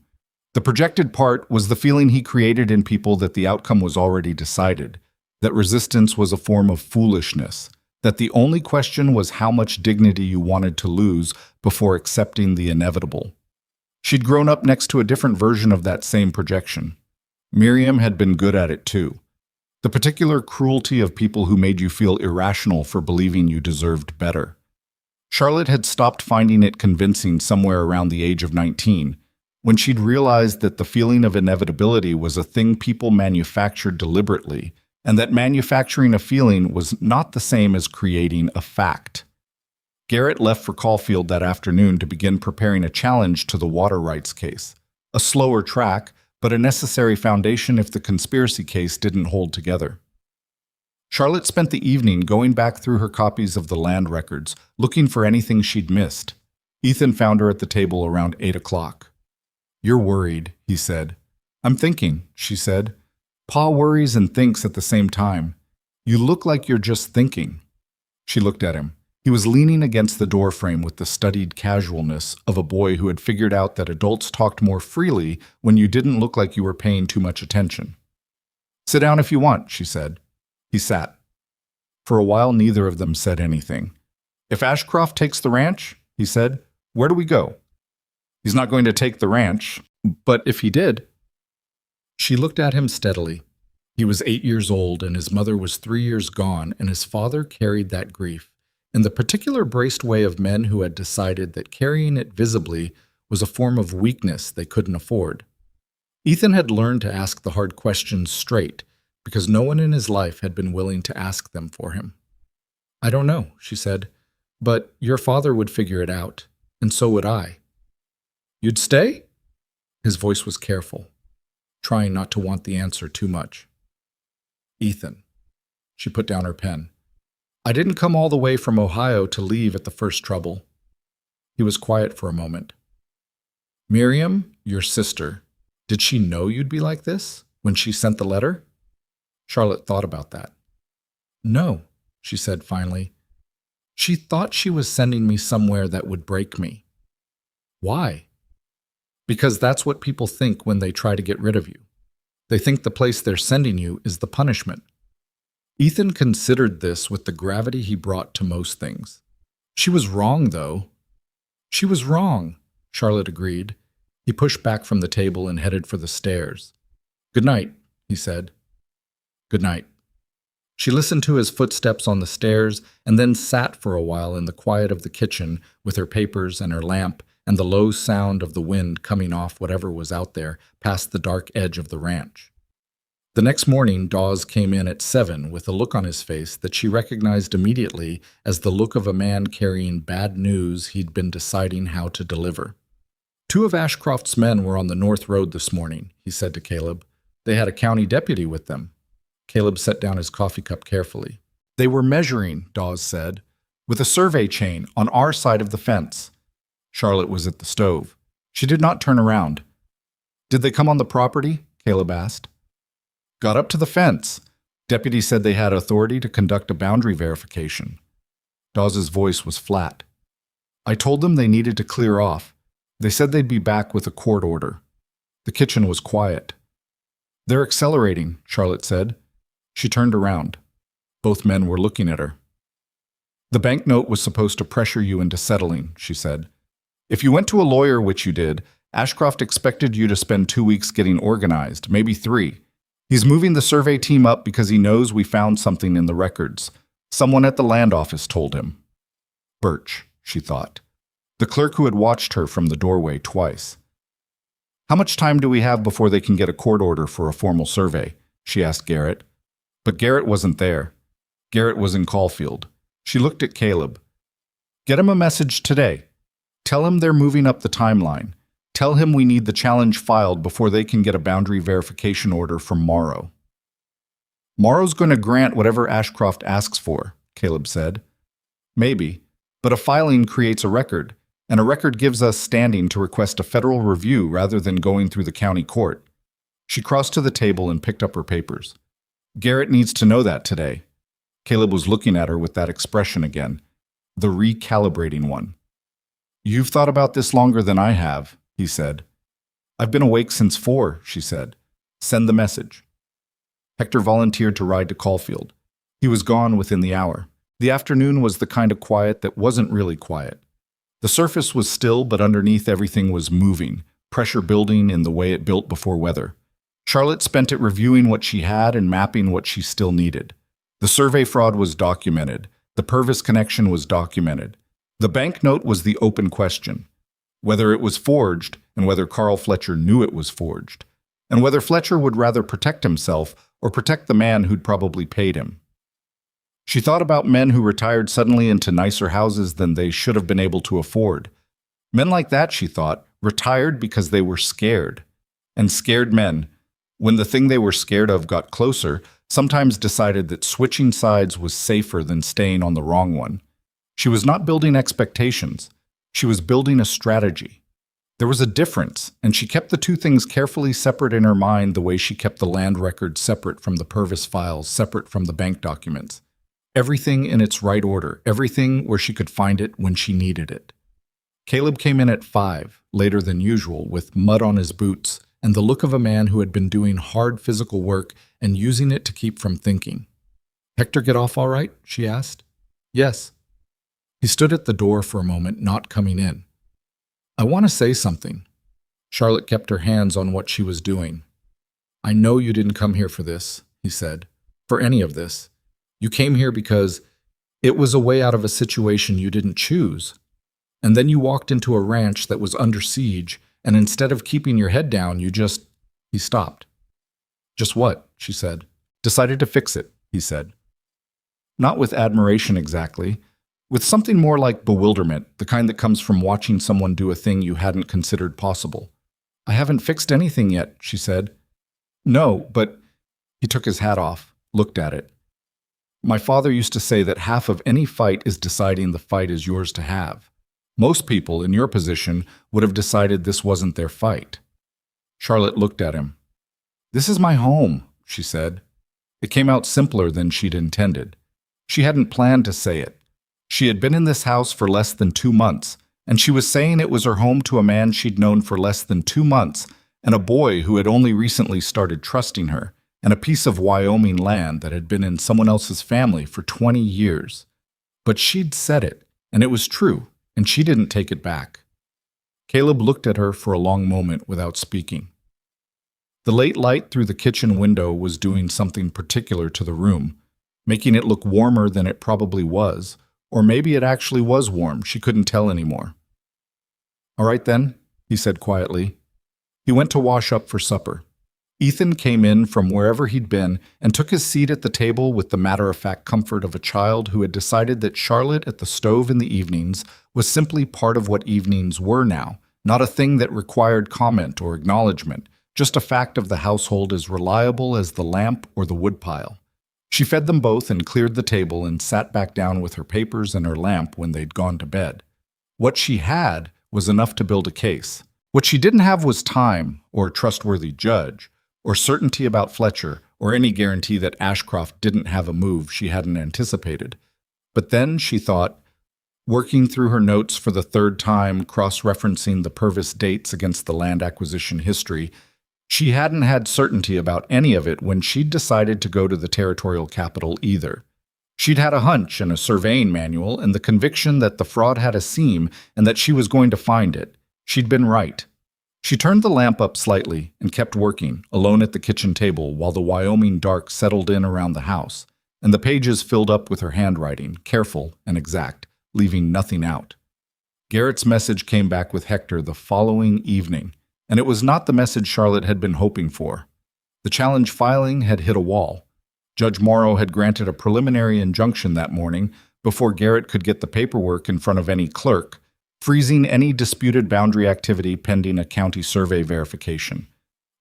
S1: The projected part was the feeling he created in people that the outcome was already decided, that resistance was a form of foolishness, that the only question was how much dignity you wanted to lose before accepting the inevitable. She'd grown up next to a different version of that same projection. Miriam had been good at it too. The particular cruelty of people who made you feel irrational for believing you deserved better. Charlotte had stopped finding it convincing somewhere around the age of 19, when she'd realized that the feeling of inevitability was a thing people manufactured deliberately, and that manufacturing a feeling was not the same as creating a fact. Garrett left for Caulfield that afternoon to begin preparing a challenge to the water rights case. A slower track, but a necessary foundation if the conspiracy case didn't hold together. Charlotte spent the evening going back through her copies of the land records, looking for anything she'd missed. Ethan found her at the table around 8 o'clock. "You're worried," he said. "I'm thinking," she said. "Pa worries and thinks at the same time. You look like you're just thinking." She looked at him. He was leaning against the doorframe with the studied casualness of a boy who had figured out that adults talked more freely when you didn't look like you were paying too much attention. "Sit down if you want," she said. He sat. For a while, neither of them said anything. "If Ashcroft takes the ranch," he said, "where do we go?" "He's not going to take the ranch, but if he did..." She looked at him steadily. He was 8 years old, and his mother was 3 years gone, and his father carried that grief, in the particular braced way of men who had decided that carrying it visibly was a form of weakness they couldn't afford. Ethan had learned to ask the hard questions straight, because no one in his life had been willing to ask them for him. "I don't know," she said, "but your father would figure it out, and so would I." "You'd stay?" His voice was careful, trying not to want the answer too much. "Ethan." She put down her pen. "I didn't come all the way from Ohio to leave at the first trouble." He was quiet for a moment. "Miriam, your sister, did she know you'd be like this when she sent the letter?" Charlotte thought about that. "No," she said finally. "She thought she was sending me somewhere that would break me." "Why?" "Because that's what people think when they try to get rid of you. They think the place they're sending you is the punishment." Ethan considered this with the gravity he brought to most things. "She was wrong, though." "She was wrong," Charlotte agreed. He pushed back from the table and headed for the stairs. "Good night," he said. "Good night." She listened to his footsteps on the stairs and then sat for a while in the quiet of the kitchen with her papers and her lamp and the low sound of the wind coming off whatever was out there past the dark edge of the ranch. The next morning, Dawes came in at 7 with a look on his face that she recognized immediately as the look of a man carrying bad news he'd been deciding how to deliver. "2 of Ashcroft's men were on the North Road this morning," he said to Caleb. "They had a county deputy with them." Caleb set down his coffee cup carefully. "They were measuring," Dawes said, "with a survey chain on our side of the fence." Charlotte was at the stove. She did not turn around. "Did they come on the property?" Caleb asked. "Got up to the fence. Deputy said they had authority to conduct a boundary verification." Dawes's voice was flat. "I told them they needed to clear off. They said they'd be back with a court order." The kitchen was quiet. "They're accelerating," Charlotte said. She turned around. Both men were looking at her. "The banknote was supposed to pressure you into settling," she said. "If you went to a lawyer, which you did, Ashcroft expected you to spend 2 weeks getting organized, maybe 3. He's moving the survey team up because he knows we found something in the records. Someone at the land office told him." Birch, she thought. The clerk who had watched her from the doorway twice. "How much time do we have before they can get a court order for a formal survey?" she asked Garrett. But Garrett wasn't there. Garrett was in Caulfield. She looked at Caleb. Get him a message today. Tell him they're moving up the timeline. Tell him we need the challenge filed before they can get a boundary verification order from Morrow. Morrow's going to grant whatever Ashcroft asks for, Caleb said. Maybe, but a filing creates a record, and a record gives us standing to request a federal review rather than going through the county court. She crossed to the table and picked up her papers. Garrett needs to know that today. Caleb was looking at her with that expression again, the recalibrating one. You've thought about this longer than I have, he said. I've been awake since 4, she said. Send the message. Hector volunteered to ride to Caulfield. He was gone within the hour. The afternoon was the kind of quiet that wasn't really quiet. The surface was still, but underneath everything was moving, pressure building in the way it built before weather. Charlotte spent it reviewing what she had and mapping what she still needed. The survey fraud was documented. The Purvis connection was documented. The banknote was the open question. Whether it was forged, and whether Carl Fletcher knew it was forged, and whether Fletcher would rather protect himself or protect the man who'd probably paid him. She thought about men who retired suddenly into nicer houses than they should have been able to afford. Men like that, she thought, retired because they were scared. And scared men, when the thing they were scared of got closer, sometimes decided that switching sides was safer than staying on the wrong one. She was not building expectations. She was building a strategy. There was a difference, and she kept the two things carefully separate in her mind the way she kept the land records separate from the Purvis files, separate from the bank documents. Everything in its right order, everything where she could find it when she needed it. Caleb came in at 5, later than usual, with mud on his boots and the look of a man who had been doing hard physical work and using it to keep from thinking. Hector get off all right? She asked. Yes. He stood at the door for a moment, not coming in. I want to say something. Charlotte kept her hands on what she was doing. I know you didn't come here for this, he said, for any of this. You came here because it was a way out of a situation you didn't choose. And then you walked into a ranch that was under siege, and instead of keeping your head down, you just... He stopped. Just what? She said. Decided to fix it, he said. Not with admiration exactly, with something more like bewilderment, the kind that comes from watching someone do a thing you hadn't considered possible. I haven't fixed anything yet, she said. No, but... He took his hat off, looked at it. My father used to say that half of any fight is deciding the fight is yours to have. Most people in your position would have decided this wasn't their fight. Charlotte looked at him. This is my home, she said. It came out simpler than she'd intended. She hadn't planned to say it. She had been in this house for less than 2 months, and she was saying it was her home to a man she'd known for less than 2 months, and a boy who had only recently started trusting her, and a piece of Wyoming land that had been in someone else's family for 20 years. But she'd said it, and it was true, and she didn't take it back. Caleb looked at her for a long moment without speaking. The late light through the kitchen window was doing something particular to the room, making it look warmer than it probably was, or maybe it actually was warm, she couldn't tell anymore. All right then, he said quietly. He went to wash up for supper. Ethan came in from wherever he'd been and took his seat at the table with the matter-of-fact comfort of a child who had decided that Charlotte at the stove in the evenings was simply part of what evenings were now, not a thing that required comment or acknowledgement, just a fact of the household as reliable as the lamp or the woodpile. She fed them both and cleared the table and sat back down with her papers and her lamp when they'd gone to bed. What she had was enough to build a case. What she didn't have was time, or a trustworthy judge, or certainty about Fletcher, or any guarantee that Ashcroft didn't have a move she hadn't anticipated. But then, she thought, working through her notes for the 3rd time, cross-referencing the Purvis dates against the land acquisition history, she hadn't had certainty about any of it when she'd decided to go to the territorial capital either. She'd had a hunch and a surveying manual and the conviction that the fraud had a seam and that she was going to find it. She'd been right. She turned the lamp up slightly and kept working, alone at the kitchen table, while the Wyoming dark settled in around the house, and the pages filled up with her handwriting, careful and exact, leaving nothing out. Garrett's message came back with Hector the following evening, and it was not the message Charlotte had been hoping for. The challenge filing had hit a wall. Judge Morrow had granted a preliminary injunction that morning, before Garrett could get the paperwork in front of any clerk, freezing any disputed boundary activity pending a county survey verification,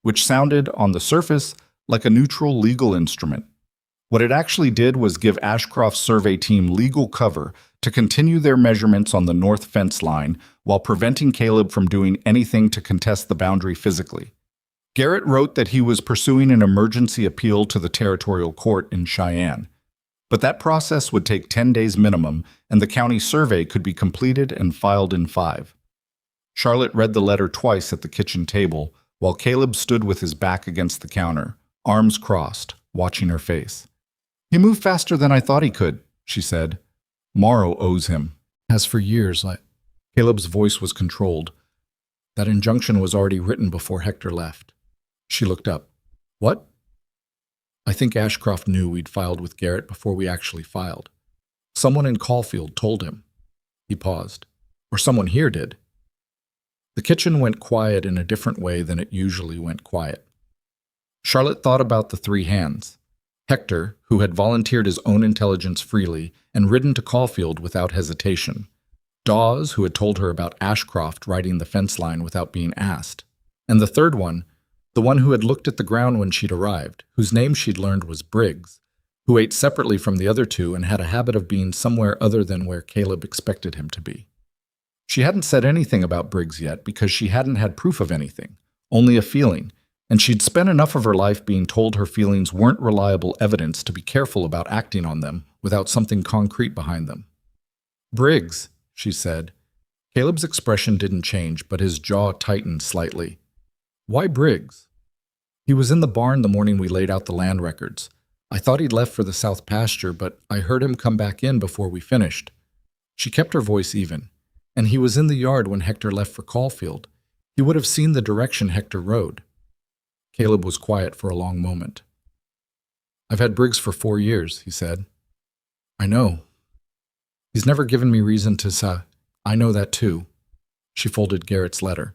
S1: which sounded, on the surface, like a neutral legal instrument. What it actually did was give Ashcroft's survey team legal cover to continue their measurements on the north fence line while preventing Caleb from doing anything to contest the boundary physically. Garrett wrote that he was pursuing an emergency appeal to the territorial court in Cheyenne, but that process would take 10 days minimum, and the county survey could be completed and filed in 5. Charlotte read the letter twice at the kitchen table, while Caleb stood with his back against the counter, arms crossed, watching her face. "He moved faster than I thought he could," she said. "Morrow owes him. Has for years." Caleb's voice was controlled. That injunction was already written before Hector left. She looked up. "What?" "I think Ashcroft knew we'd filed with Garrett before we actually filed. Someone in Caulfield told him." He paused. "Or someone here did." The kitchen went quiet in a different way than it usually went quiet. Charlotte thought about the 3 hands. Hector, who had volunteered his own intelligence freely and ridden to Caulfield without hesitation. Dawes, who had told her about Ashcroft riding the fence line without being asked. And the third one, the one who had looked at the ground when she'd arrived, whose name she'd learned was Briggs, who ate separately from the other 2 and had a habit of being somewhere other than where Caleb expected him to be. She hadn't said anything about Briggs yet because she hadn't had proof of anything, only a feeling, and she'd spent enough of her life being told her feelings weren't reliable evidence to be careful about acting on them without something concrete behind them. "Briggs," she said. Caleb's expression didn't change, but his jaw tightened slightly. "Why Briggs?" "He was in the barn the morning we laid out the land records. I thought he'd left for the south pasture, but I heard him come back in before we finished." She kept her voice even. "And he was in the yard when Hector left for Caulfield. He would have seen the direction Hector rode." Caleb was quiet for a long moment. "I've had Briggs for 4 years, he said. "I know. He's never given me reason to say, I know that too." She folded Garrett's letter.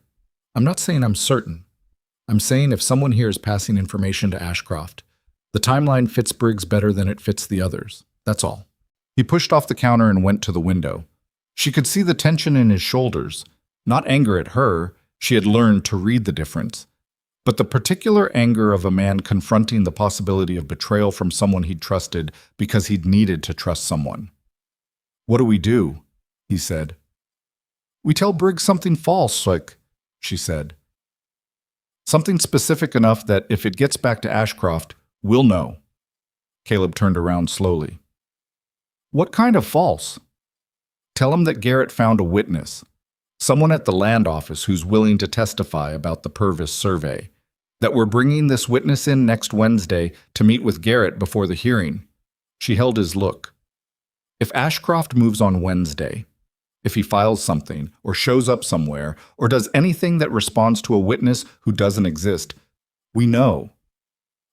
S1: "I'm not saying I'm certain. I'm saying if someone here is passing information to Ashcroft, the timeline fits Briggs better than it fits the others. That's all." He pushed off the counter and went to the window. She could see the tension in his shoulders. Not anger at her, she had learned to read the difference, but the particular anger of a man confronting the possibility of betrayal from someone he'd trusted because he'd needed to trust someone. "What do we do?" he said. "We tell Briggs something false, she said. "Something specific enough that if it gets back to Ashcroft, we'll know." Caleb turned around slowly. "What kind of false?" "Tell him that Garrett found a witness, someone at the land office who's willing to testify about the Purvis survey, that we're bringing this witness in next Wednesday to meet with Garrett before the hearing." She held his look. "If Ashcroft moves on Wednesday, if he files something, or shows up somewhere, or does anything that responds to a witness who doesn't exist, we know."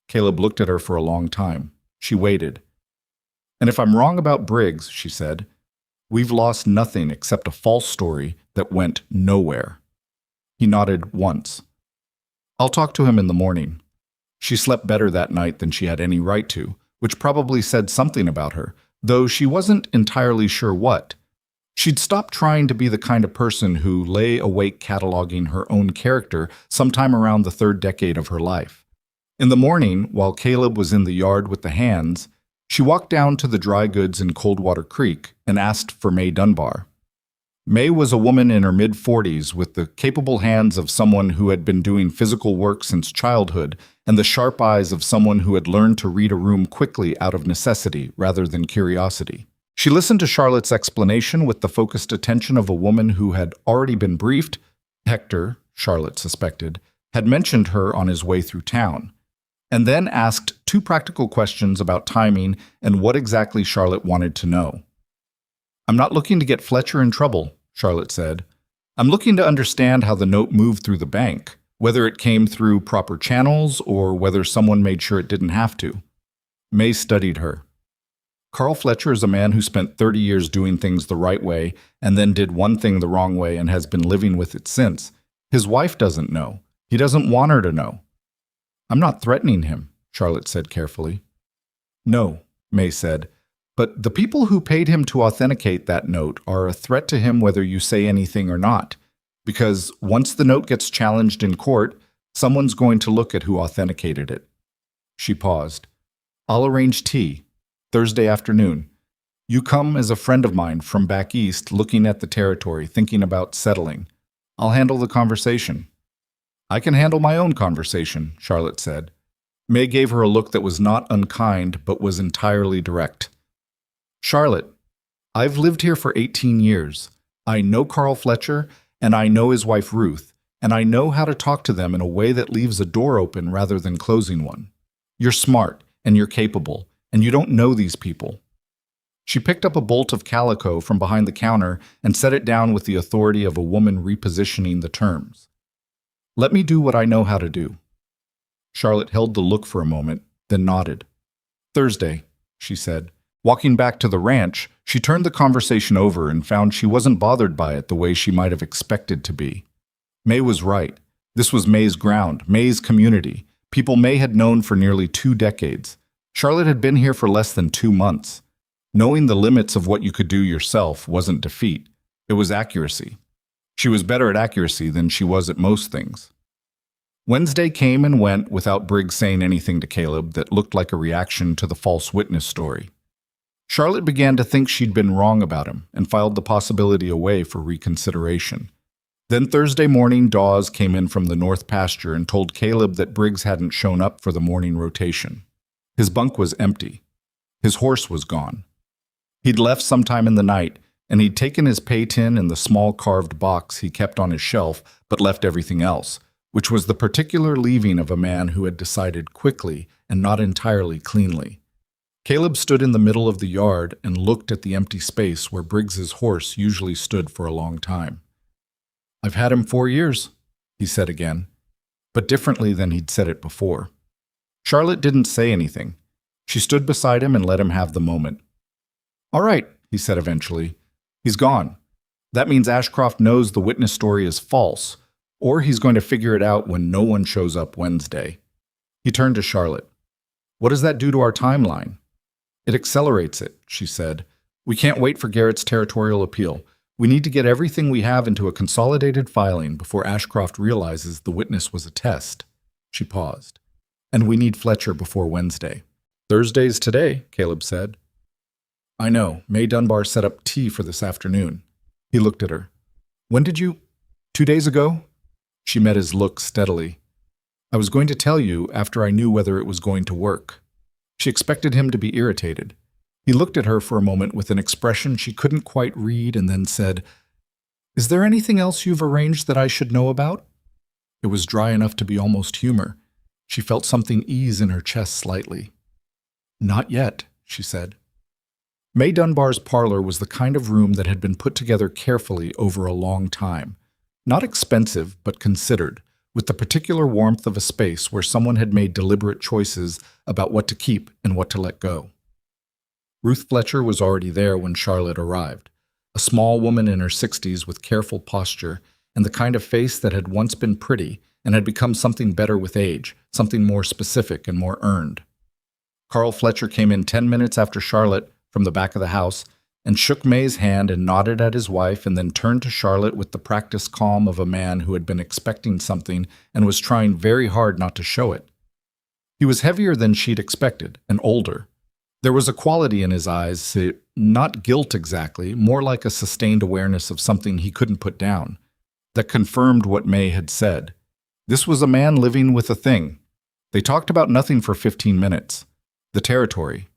S1: Caleb looked at her for a long time. She waited. "And if I'm wrong about Briggs," she said, "we've lost nothing except a false story that went nowhere." He nodded once. "I'll talk to him in the morning." She slept better that night than she had any right to, which probably said something about her, though she wasn't entirely sure what. She'd stopped trying to be the kind of person who lay awake cataloging her own character sometime around the 3rd decade of her life. In the morning, while Caleb was in the yard with the hands, she walked down to the dry goods in Coldwater Creek and asked for May Dunbar. May was a woman in her mid-40s with the capable hands of someone who had been doing physical work since childhood and the sharp eyes of someone who had learned to read a room quickly out of necessity rather than curiosity. She listened to Charlotte's explanation with the focused attention of a woman who had already been briefed. Hector, Charlotte suspected, had mentioned her on his way through town, and then asked 2 practical questions about timing and what exactly Charlotte wanted to know. "I'm not looking to get Fletcher in trouble," Charlotte said. "I'm looking to understand how the note moved through the bank, whether it came through proper channels or whether someone made sure it didn't have to." May studied her. "Carl Fletcher is a man who spent 30 years doing things the right way and then did one thing the wrong way and has been living with it since. His wife doesn't know. He doesn't want her to know." "I'm not threatening him," Charlotte said carefully. "No," May said, But the people who paid him to authenticate that note are a threat to him whether you say anything or not, because once the note gets challenged in court, someone's going to look at who authenticated it. She paused. I'll arrange tea. Thursday afternoon. You come as a friend of mine from back east looking at the territory, thinking about settling. I'll handle the conversation. I can handle my own conversation, Charlotte said. May gave her a look that was not unkind, but was entirely direct. Charlotte, I've lived here for 18 years. I know Carl Fletcher, and I know his wife Ruth, and I know how to talk to them in a way that leaves a door open rather than closing one. You're smart, and you're capable, and you don't know these people. She picked up a bolt of calico from behind the counter and set it down with the authority of a woman repositioning the terms. Let me do what I know how to do. Charlotte held the look for a moment, then nodded. Thursday, she said. Walking back to the ranch, she turned the conversation over and found she wasn't bothered by it the way she might have expected to be. May was right. This was May's ground, May's community, people May had known for nearly 2 decades. Charlotte had been here for less than 2 months. Knowing the limits of what you could do yourself wasn't defeat. It was accuracy. She was better at accuracy than she was at most things. Wednesday came and went without Briggs saying anything to Caleb that looked like a reaction to the false witness story. Charlotte began to think she'd been wrong about him and filed the possibility away for reconsideration. Then Thursday morning, Dawes came in from the north pasture and told Caleb that Briggs hadn't shown up for the morning rotation. His bunk was empty. His horse was gone. He'd left sometime in the night, and he'd taken his pay tin and the small carved box he kept on his shelf, but left everything else, which was the particular leaving of a man who had decided quickly and not entirely cleanly. Caleb stood in the middle of the yard and looked at the empty space where Briggs's horse usually stood for a long time. I've had him 4 years, he said again, but differently than he'd said it before. Charlotte didn't say anything. She stood beside him and let him have the moment. All right, he said eventually. He's gone. That means Ashcroft knows the witness story is false, or he's going to figure it out when no one shows up Wednesday. He turned to Charlotte. What does that do to our timeline? It accelerates it, she said. We can't wait for Garrett's territorial appeal. We need to get everything we have into a consolidated filing before Ashcroft realizes the witness was a test. She paused. And we need Fletcher before Wednesday. Thursday's today, Caleb said. I know. May Dunbar set up tea for this afternoon. He looked at her. When did you? 2 days ago? She met his look steadily. I was going to tell you after I knew whether it was going to work. She expected him to be irritated. He looked at her for a moment with an expression she couldn't quite read and then said, Is there anything else you've arranged that I should know about? It was dry enough to be almost humor. She felt something ease in her chest slightly. Not yet, she said. May Dunbar's parlor was the kind of room that had been put together carefully over a long time. Not expensive, but considered, with the particular warmth of a space where someone had made deliberate choices about what to keep and what to let go. Ruth Fletcher was already there when Charlotte arrived, a small woman in her 60s with careful posture and the kind of face that had once been pretty and had become something better with age, something more specific and more earned. Carl Fletcher came in 10 minutes after Charlotte from the back of the house and shook May's hand and nodded at his wife and then turned to Charlotte with the practiced calm of a man who had been expecting something and was trying very hard not to show it. He was heavier than she'd expected and older. There was a quality in his eyes, not guilt exactly, more like a sustained awareness of something he couldn't put down, that confirmed what May had said. This was a man living with a thing. They talked about nothing for 15 minutes. The territory,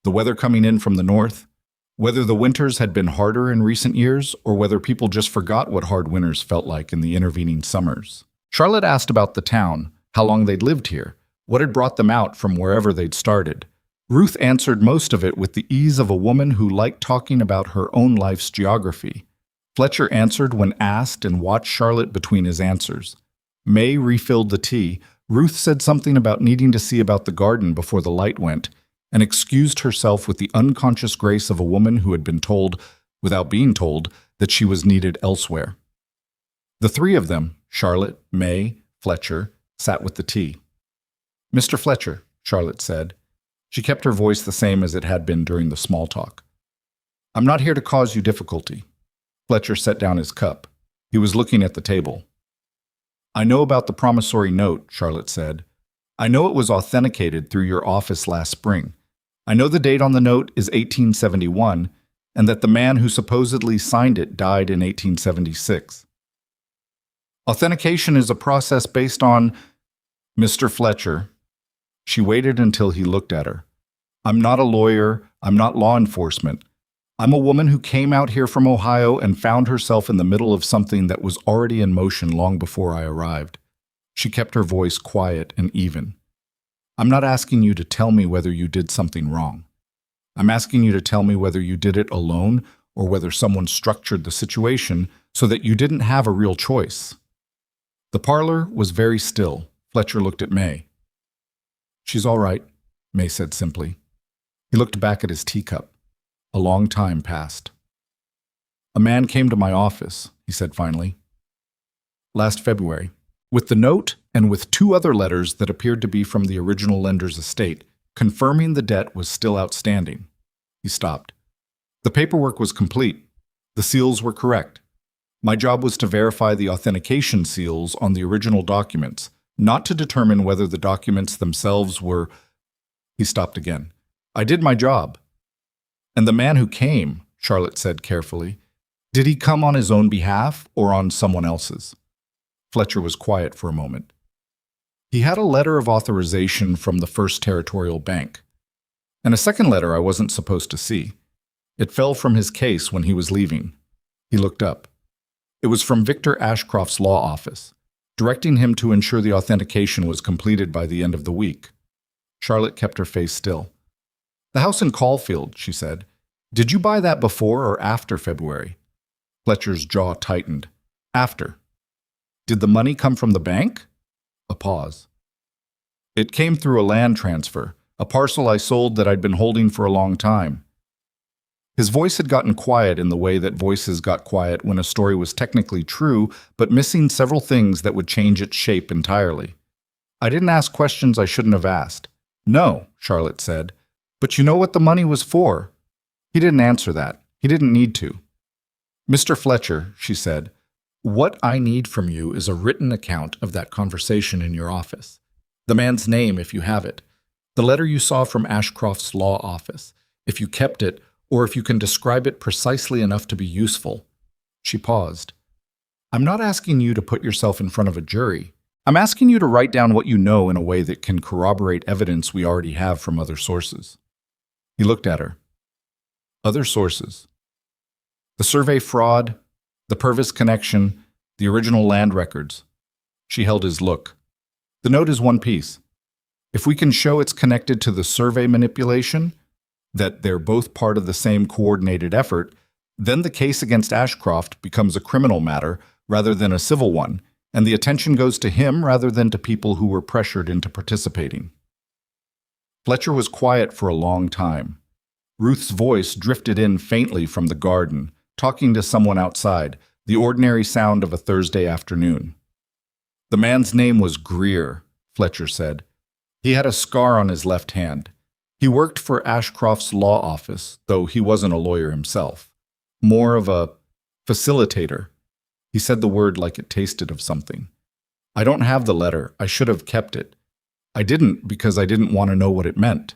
S1: the weather coming in from the north, whether the winters had been harder in recent years or whether people just forgot what hard winters felt like in the intervening summers. Charlotte asked about the town, how long they'd lived here, what had brought them out from wherever they'd started. Ruth answered most of it with the ease of a woman who liked talking about her own life's geography. Fletcher answered when asked and watched Charlotte between his answers. May refilled the tea. Ruth said something about needing to see about the garden before the light went, and excused herself with the unconscious grace of a woman who had been told, without being told, that she was needed elsewhere. The three of them, Charlotte, May, Fletcher, sat with the tea. Mr. Fletcher, Charlotte said. She kept her voice the same as it had been during the small talk. "I'm not here to cause you difficulty." Fletcher set down his cup. He was looking at the table. "I know about the promissory note," Charlotte said. "I know it was authenticated through your office last spring. I know the date on the note is 1871, and that the man who supposedly signed it died in 1876. Authentication is a process based on Mr. Fletcher." She waited until he looked at her. "I'm not a lawyer. I'm not law enforcement. I'm a woman who came out here from Ohio and found herself in the middle of something that was already in motion long before I arrived." She kept her voice quiet and even. "I'm not asking you to tell me whether you did something wrong. I'm asking you to tell me whether you did it alone or whether someone structured the situation so that you didn't have a real choice." The parlor was very still. Fletcher looked at May. "She's all right," May said simply. He looked back at his teacup. A long time passed. "A man came to my office," he said finally, "last February, with the note and with 2 other letters that appeared to be from the original lender's estate, confirming the debt was still outstanding." He stopped. "The paperwork was complete. The seals were correct. My job was to verify the authentication seals on the original documents, not to determine whether the documents themselves were—" He stopped again. "I did my job." "And the man who came," Charlotte said carefully, "did he come on his own behalf or on someone else's?" Fletcher was quiet for a moment. "He had a letter of authorization from the First Territorial Bank, and a second letter I wasn't supposed to see. It fell from his case when he was leaving." He looked up. "It was from Victor Ashcroft's law office, directing him to ensure the authentication was completed by the end of the week." Charlotte kept her face still. "The house in Caulfield," she said. "Did you buy that before or after February?" Fletcher's jaw tightened. "After." "Did the money come from the bank?" A pause. "It came through a land transfer, a parcel I sold that I'd been holding for a long time." His voice had gotten quiet in the way that voices got quiet when a story was technically true, but missing several things that would change its shape entirely. "I didn't ask questions I shouldn't have asked." "No," Charlotte said. "But you know what the money was for?" He didn't answer that. He didn't need to. "Mr. Fletcher," she said, "what I need from you is a written account of that conversation in your office. The man's name, if you have it. The letter you saw from Ashcroft's law office, if you kept it, or if you can describe it precisely enough to be useful." She paused. "I'm not asking you to put yourself in front of a jury. I'm asking you to write down what you know in a way that can corroborate evidence we already have from other sources." He looked at her. "Other sources?" "The survey fraud, the Purvis connection, the original land records." She held his look. "The note is one piece. If we can show it's connected to the survey manipulation, that they're both part of the same coordinated effort, then the case against Ashcroft becomes a criminal matter rather than a civil one, and the attention goes to him rather than to people who were pressured into participating." Fletcher was quiet for a long time. Ruth's voice drifted in faintly from the garden, talking to someone outside, the ordinary sound of a Thursday afternoon. "The man's name was Greer," Fletcher said. "He had a scar on his left hand. He worked for Ashcroft's law office, though he wasn't a lawyer himself. More of a facilitator." He said the word like it tasted of something. "I don't have the letter. I should have kept it. I didn't because I didn't want to know what it meant."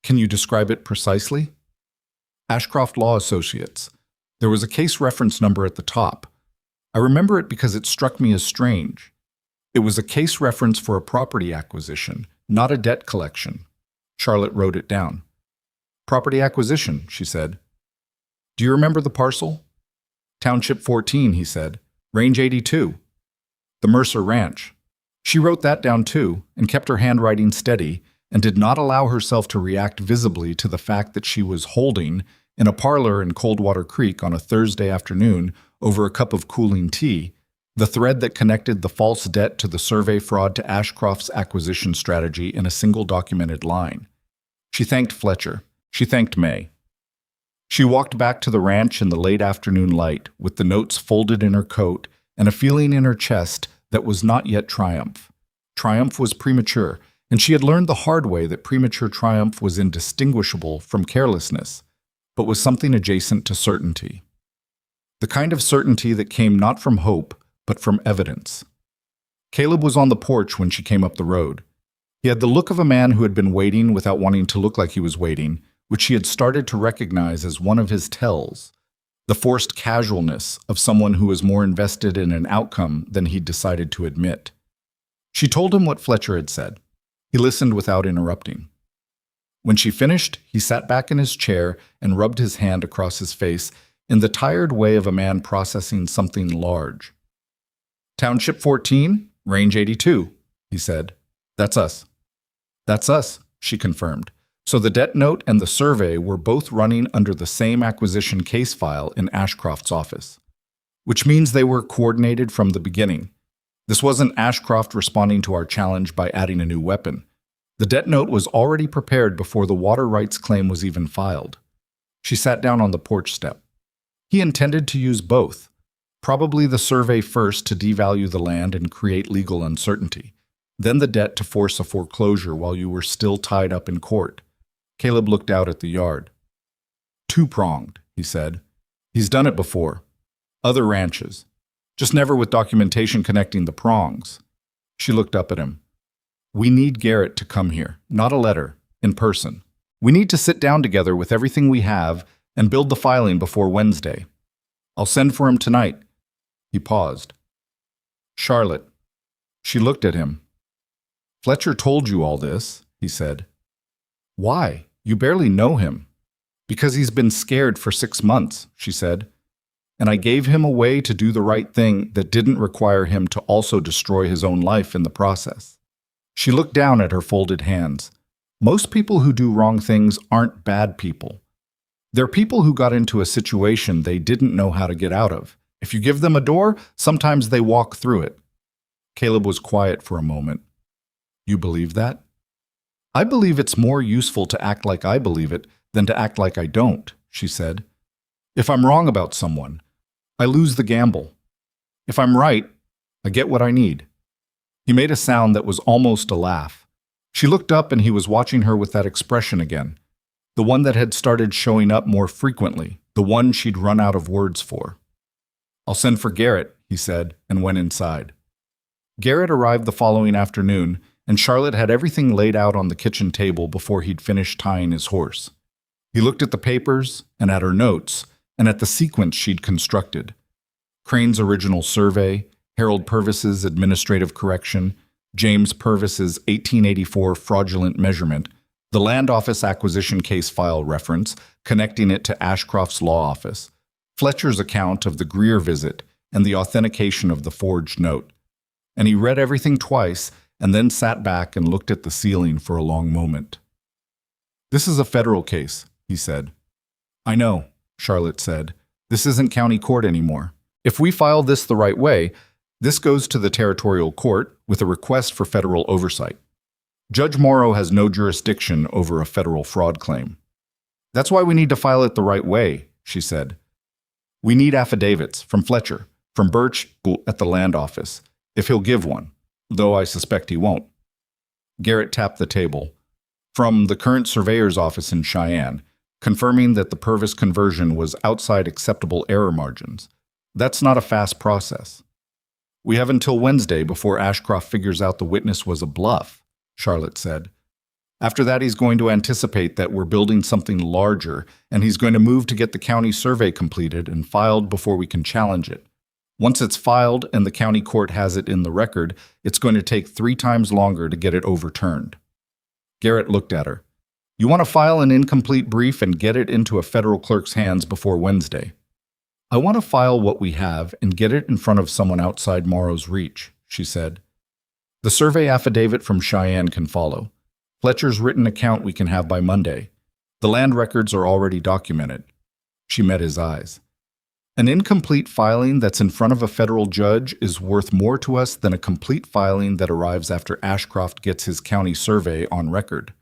S1: "Can you describe it precisely?" "Ashcroft Law Associates. There was a case reference number at the top. I remember it because it struck me as strange. It was a case reference for a property acquisition, not a debt collection." Charlotte wrote it down. "Property acquisition," she said. "Do you remember the parcel?" "Township 14, he said. Range 82. The Mercer Ranch." She wrote that down too, and kept her handwriting steady, and did not allow herself to react visibly to the fact that she was holding, in a parlor in Coldwater Creek on a Thursday afternoon over a cup of cooling tea, the thread that connected the false debt to the survey fraud to Ashcroft's acquisition strategy in a single documented line. She thanked Fletcher. She thanked May. She walked back to the ranch in the late afternoon light, with the notes folded in her coat and a feeling in her chest that was not yet triumph. Triumph was premature. and she had learned the hard way that premature triumph was indistinguishable from carelessness, but was something adjacent to certainty. The kind of certainty that came not from hope, but from evidence. Caleb was on the porch when she came up the road. He had the look of a man who had been waiting without wanting to look like he was waiting, which she had started to recognize as one of his tells, the forced casualness of someone who was more invested in an outcome than he'd decided to admit. She told him what Fletcher had said. He listened without interrupting. When she finished, he sat back in his chair and rubbed his hand across his face in the tired way of a man processing something large. "Township 14, Range 82, he said. "That's us." "That's us," she confirmed. So the debt note and the survey were both running under the same acquisition case file in Ashcroft's office, which means they were coordinated from the beginning. This wasn't Ashcroft responding to our challenge by adding a new weapon. The debt note was already prepared before the water rights claim was even filed. She sat down on the porch step. He intended to use both, probably the survey first to devalue the land and create legal uncertainty, then the debt to force a foreclosure while you were still tied up in court. Caleb looked out at the yard. "Two-pronged," he said. "He's done it before. Other ranches. Just never with documentation connecting the prongs." She looked up at him. "We need Garrett to come here, not a letter, in person. We need to sit down together with everything we have and build the filing before Wednesday. I'll send for him tonight." He paused. "Charlotte." She looked at him. "Fletcher told you all this," he said. "Why? You barely know him." "Because he's been scared for 6 months," she said. "And I gave him a way to do the right thing that didn't require him to also destroy his own life in the process." She looked down at her folded hands. Most people who do wrong things aren't bad people. They're people who got into a situation they didn't know how to get out of. If you give them a door, sometimes they walk through it. Caleb was quiet for a moment. "You believe that?" "I believe it's more useful to act like I believe it than to act like I don't," she said. "If I'm wrong about someone, I lose the gamble. If I'm right, I get what I need." He made a sound that was almost a laugh. She looked up and he was watching her with that expression again, the one that had started showing up more frequently, the one she'd run out of words for. "I'll send for Garrett," he said, and went inside. Garrett arrived the following afternoon, and Charlotte had everything laid out on the kitchen table before he'd finished tying his horse. He looked at the papers, and at her notes, and at the sequence she'd constructed. Crane's original survey, Harold Purvis's administrative correction, James Purvis's 1884 fraudulent measurement, the land office acquisition case file reference, connecting it to Ashcroft's law office, Fletcher's account of the Greer visit, and the authentication of the forged note. And he read everything twice, and then sat back and looked at the ceiling for a long moment. "This is a federal case," he said. "I know," Charlotte said. "This isn't county court anymore. If we file this the right way, this goes to the territorial court with a request for federal oversight. Judge Morrow has no jurisdiction over a federal fraud claim." "That's why we need to file it the right way," she said. "We need affidavits from Fletcher, from Birch at the land office, if he'll give one, though I suspect he won't." Garrett tapped the table. "From the current surveyor's office in Cheyenne, confirming that the Purvis conversion was outside acceptable error margins. That's not a fast process." "We have until Wednesday before Ashcroft figures out the witness was a bluff," Charlotte said. "After that, he's going to anticipate that we're building something larger, and he's going to move to get the county survey completed and filed before we can challenge it. Once it's filed and the county court has it in the record, it's going to take 3 times longer to get it overturned." Garrett looked at her. "You want to file an incomplete brief and get it into a federal clerk's hands before Wednesday." "I want to file what we have and get it in front of someone outside Morrow's reach," she said. "The survey affidavit from Cheyenne can follow. Fletcher's written account we can have by Monday. The land records are already documented." She met his eyes. "An incomplete filing that's in front of a federal judge is worth more to us than a complete filing that arrives after Ashcroft gets his county survey on record."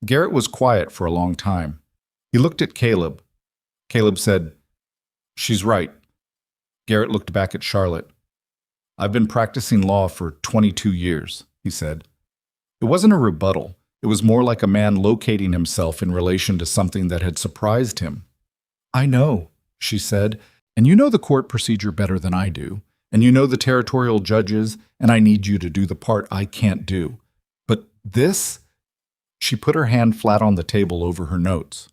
S1: Garrett was quiet for a long time. He looked at Caleb. Caleb said, "She's right." Garrett looked back at Charlotte. "I've been practicing law for 22 years, he said. It wasn't a rebuttal. It was more like a man locating himself in relation to something that had surprised him. "I know," she said, "and you know the court procedure better than I do, and you know the territorial judges, and I need you to do the part I can't do. But this," she put her hand flat on the table over her notes,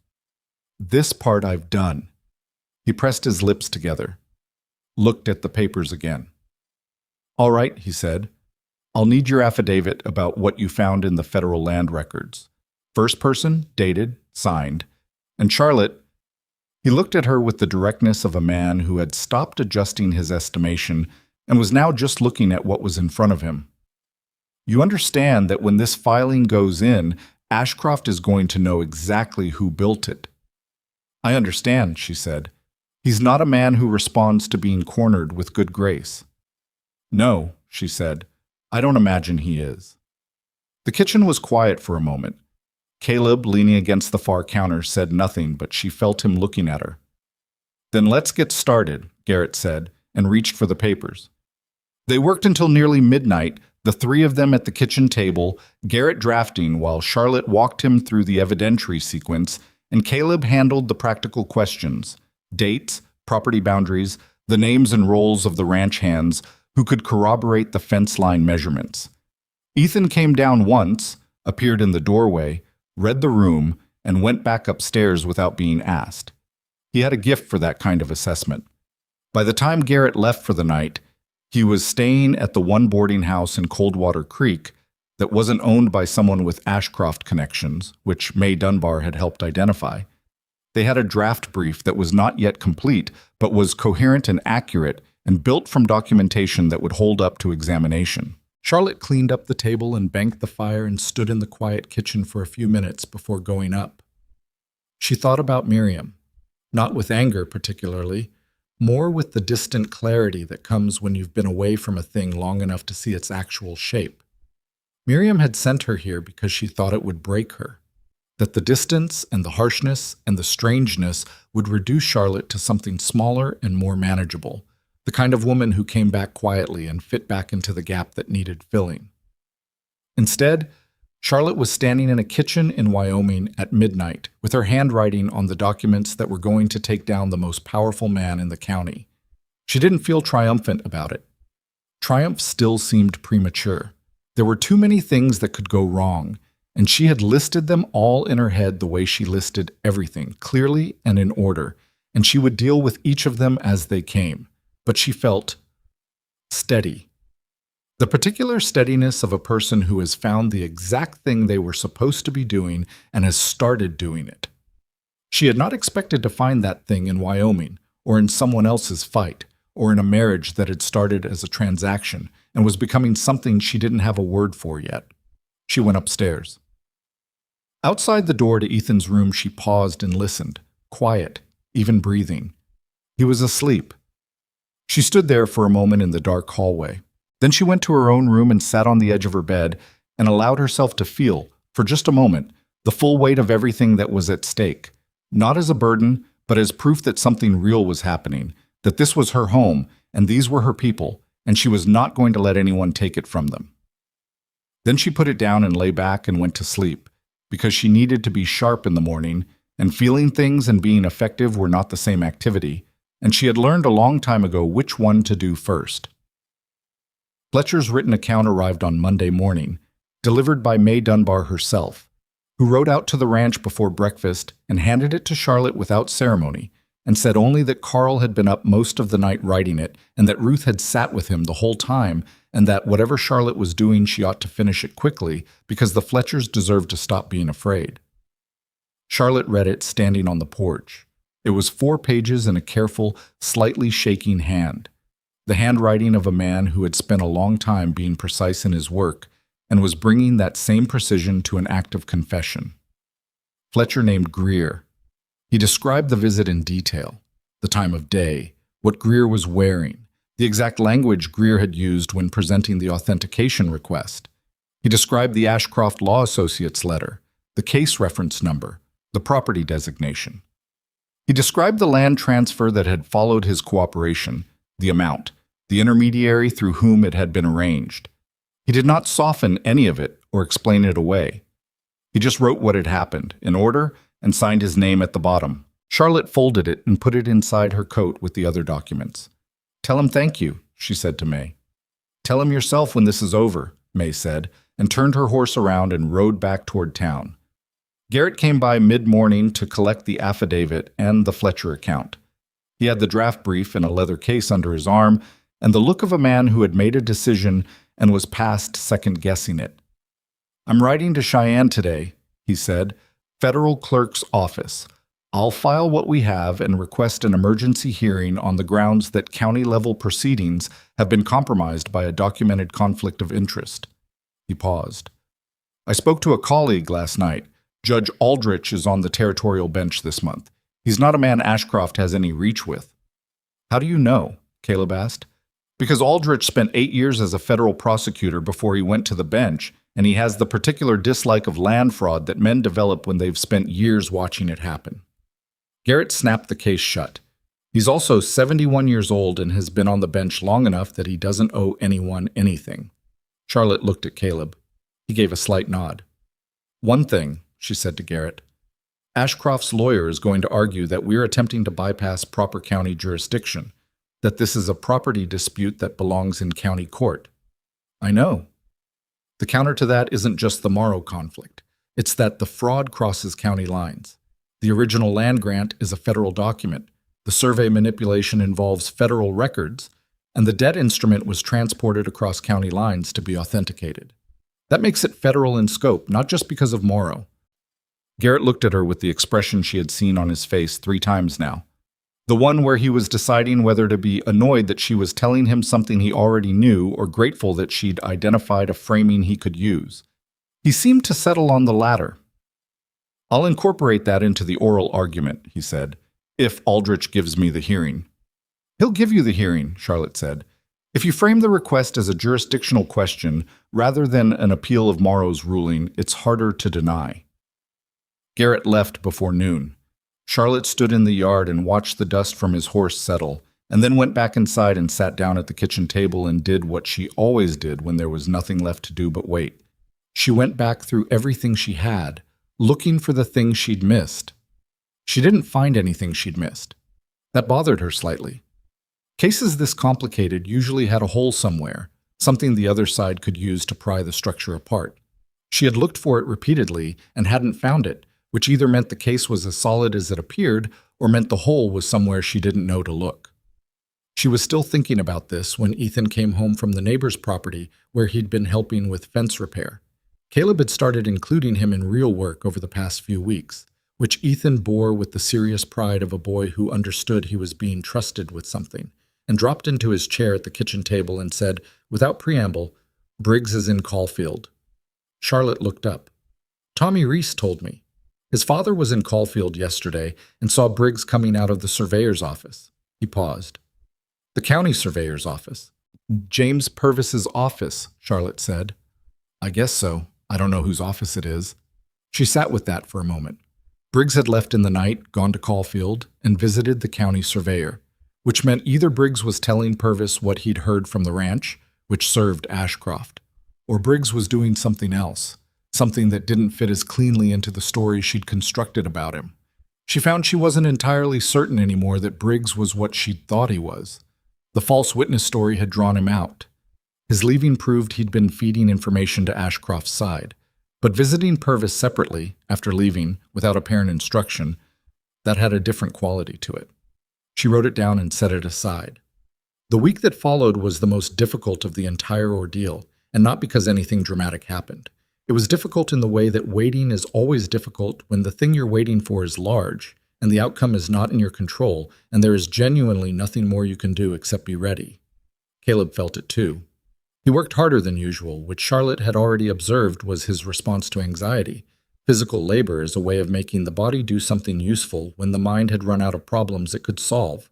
S1: "this part I've done." He pressed his lips together, looked at the papers again. "All right," he said. "I'll need your affidavit about what you found in the federal land records. First person, dated, signed. And Charlotte," he looked at her with the directness of a man who had stopped adjusting his estimation and was now just looking at what was in front of him. "You understand that when this filing goes in, Ashcroft is going to know exactly who built it." "I understand," she said. "He's not a man who responds to being cornered with good grace." "No," she said. "I don't imagine he is." The kitchen was quiet for a moment. Caleb, leaning against the far counter, said nothing, but she felt him looking at her. "Then let's get started," Garrett said, and reached for the papers. They worked until nearly midnight, the three of them at the kitchen table, Garrett drafting while Charlotte walked him through the evidentiary sequence, and Caleb handled the practical questions: dates, property boundaries, the names and roles of the ranch hands who could corroborate the fence line measurements. Ethan came down once, appeared in the doorway, read the room, and went back upstairs without being asked. He had a gift for that kind of assessment. By the time Garrett left for the night, he was staying at the one boarding house in Coldwater Creek that wasn't owned by someone with Ashcroft connections, which Mae Dunbar had helped identify. They had a draft brief that was not yet complete, but was coherent and accurate and built from documentation that would hold up to examination. Charlotte cleaned up the table and banked the fire and stood in the quiet kitchen for a few minutes before going up. She thought about Miriam, not with anger particularly, more with the distant clarity that comes when you've been away from a thing long enough to see its actual shape. Miriam had sent her here because she thought it would break her, that the distance and the harshness and the strangeness would reduce Charlotte to something smaller and more manageable, the kind of woman who came back quietly and fit back into the gap that needed filling. Instead, Charlotte was standing in a kitchen in Wyoming at midnight with her handwriting on the documents that were going to take down the most powerful man in the county. She didn't feel triumphant about it. Triumph still seemed premature. There were too many things that could go wrong, and she had listed them all in her head the way she listed everything, clearly and in order, and she would deal with each of them as they came. But she felt steady. The particular steadiness of a person who has found the exact thing they were supposed to be doing and has started doing it. She had not expected to find that thing in Wyoming, or in someone else's fight, or in a marriage that had started as a transaction and was becoming something she didn't have a word for yet. She went upstairs. Outside the door to Ethan's room, she paused and listened, quiet, even breathing. He was asleep. She stood there for a moment in the dark hallway. Then she went to her own room and sat on the edge of her bed and allowed herself to feel, for just a moment, the full weight of everything that was at stake, not as a burden, but as proof that something real was happening, that this was her home and these were her people, and she was not going to let anyone take it from them. Then she put it down and lay back and went to sleep, because she needed to be sharp in the morning, and feeling things and being effective were not the same activity, and she had learned a long time ago which one to do first. Fletcher's written account arrived on Monday morning, delivered by Mae Dunbar herself, who rode out to the ranch before breakfast and handed it to Charlotte without ceremony, and said only that Carl had been up most of the night writing it, and that Ruth had sat with him the whole time, and that whatever Charlotte was doing, she ought to finish it quickly, because the Fletchers deserved to stop being afraid. Charlotte read it standing on the porch. It was 4 pages in a careful, slightly shaking hand, the handwriting of a man who had spent a long time being precise in his work and was bringing that same precision to an act of confession. Fletcher named Greer. He described the visit in detail, the time of day, what Greer was wearing, the exact language Greer had used when presenting the authentication request. He described the Ashcroft Law Associates letter, the case reference number, the property designation. He described the land transfer that had followed his cooperation, the amount, the intermediary through whom it had been arranged. He did not soften any of it or explain it away. He just wrote what had happened, in order, and signed his name at the bottom. Charlotte folded it and put it inside her coat with the other documents. "Tell him thank you," she said to May. "Tell him yourself when this is over," May said, and turned her horse around and rode back toward town. Garrett came by mid-morning to collect the affidavit and the Fletcher account. He had the draft brief in a leather case under his arm, and the look of a man who had made a decision and was past second-guessing it. "I'm writing to Cheyenne today," he said. "Federal Clerk's Office. I'll file what we have and request an emergency hearing on the grounds that county-level proceedings have been compromised by a documented conflict of interest." He paused. "I spoke to a colleague last night. Judge Aldrich is on the territorial bench this month. He's not a man Ashcroft has any reach with." "How do you know?" Caleb asked. "Because Aldrich spent 8 years as a federal prosecutor before he went to the bench, and he has the particular dislike of land fraud that men develop when they've spent years watching it happen." Garrett snapped the case shut. He's also 71 years old and has been on the bench long enough that he doesn't owe anyone anything. Charlotte looked at Caleb. He gave a slight nod. "One thing," she said to Garrett. "Ashcroft's lawyer is going to argue that we're attempting to bypass proper county jurisdiction, that this is a property dispute that belongs in county court." "I know." "The counter to that isn't just the Morrow conflict. It's that the fraud crosses county lines. The original land grant is a federal document. The survey manipulation involves federal records, and the debt instrument was transported across county lines to be authenticated. That makes it federal in scope, not just because of Morrow." Garrett looked at her with the expression she had seen on his face 3 times now. The one where he was deciding whether to be annoyed that she was telling him something he already knew or grateful that she'd identified a framing he could use. He seemed to settle on the latter. "I'll incorporate that into the oral argument," he said, "if Aldrich gives me the hearing." "He'll give you the hearing," Charlotte said. "If you frame the request as a jurisdictional question rather than an appeal of Morrow's ruling, it's harder to deny." Garrett left before noon. Charlotte stood in the yard and watched the dust from his horse settle, and then went back inside and sat down at the kitchen table and did what she always did when there was nothing left to do but wait. She went back through everything she had, looking for the thing she'd missed. She didn't find anything she'd missed. That bothered her slightly. Cases this complicated usually had a hole somewhere, something the other side could use to pry the structure apart. She had looked for it repeatedly and hadn't found it, which either meant the case was as solid as it appeared or meant the hole was somewhere she didn't know to look. She was still thinking about this when Ethan came home from the neighbor's property where he'd been helping with fence repair. Caleb had started including him in real work over the past few weeks, which Ethan bore with the serious pride of a boy who understood he was being trusted with something, and dropped into his chair at the kitchen table and said, without preamble, "Briggs is in Caulfield." Charlotte looked up. "Tommy Reese told me. His father was in Caulfield yesterday and saw Briggs coming out of the surveyor's office." He paused. "The county surveyor's office." "James Purvis's office," Charlotte said. "I guess so. I don't know whose office it is." She sat with that for a moment. Briggs had left in the night, gone to Caulfield, and visited the county surveyor, which meant either Briggs was telling Purvis what he'd heard from the ranch, which served Ashcroft, or Briggs was doing something else, something that didn't fit as cleanly into the story she'd constructed about him. She found she wasn't entirely certain anymore that Briggs was what she'd thought he was. The false witness story had drawn him out. His leaving proved he'd been feeding information to Ashcroft's side, but visiting Purvis separately, after leaving, without apparent instruction, that had a different quality to it. She wrote it down and set it aside. The week that followed was the most difficult of the entire ordeal, and not because anything dramatic happened. It was difficult in the way that waiting is always difficult when the thing you're waiting for is large, and the outcome is not in your control, and there is genuinely nothing more you can do except be ready. Caleb felt it too. He worked harder than usual, which Charlotte had already observed was his response to anxiety. Physical labor is a way of making the body do something useful when the mind had run out of problems it could solve.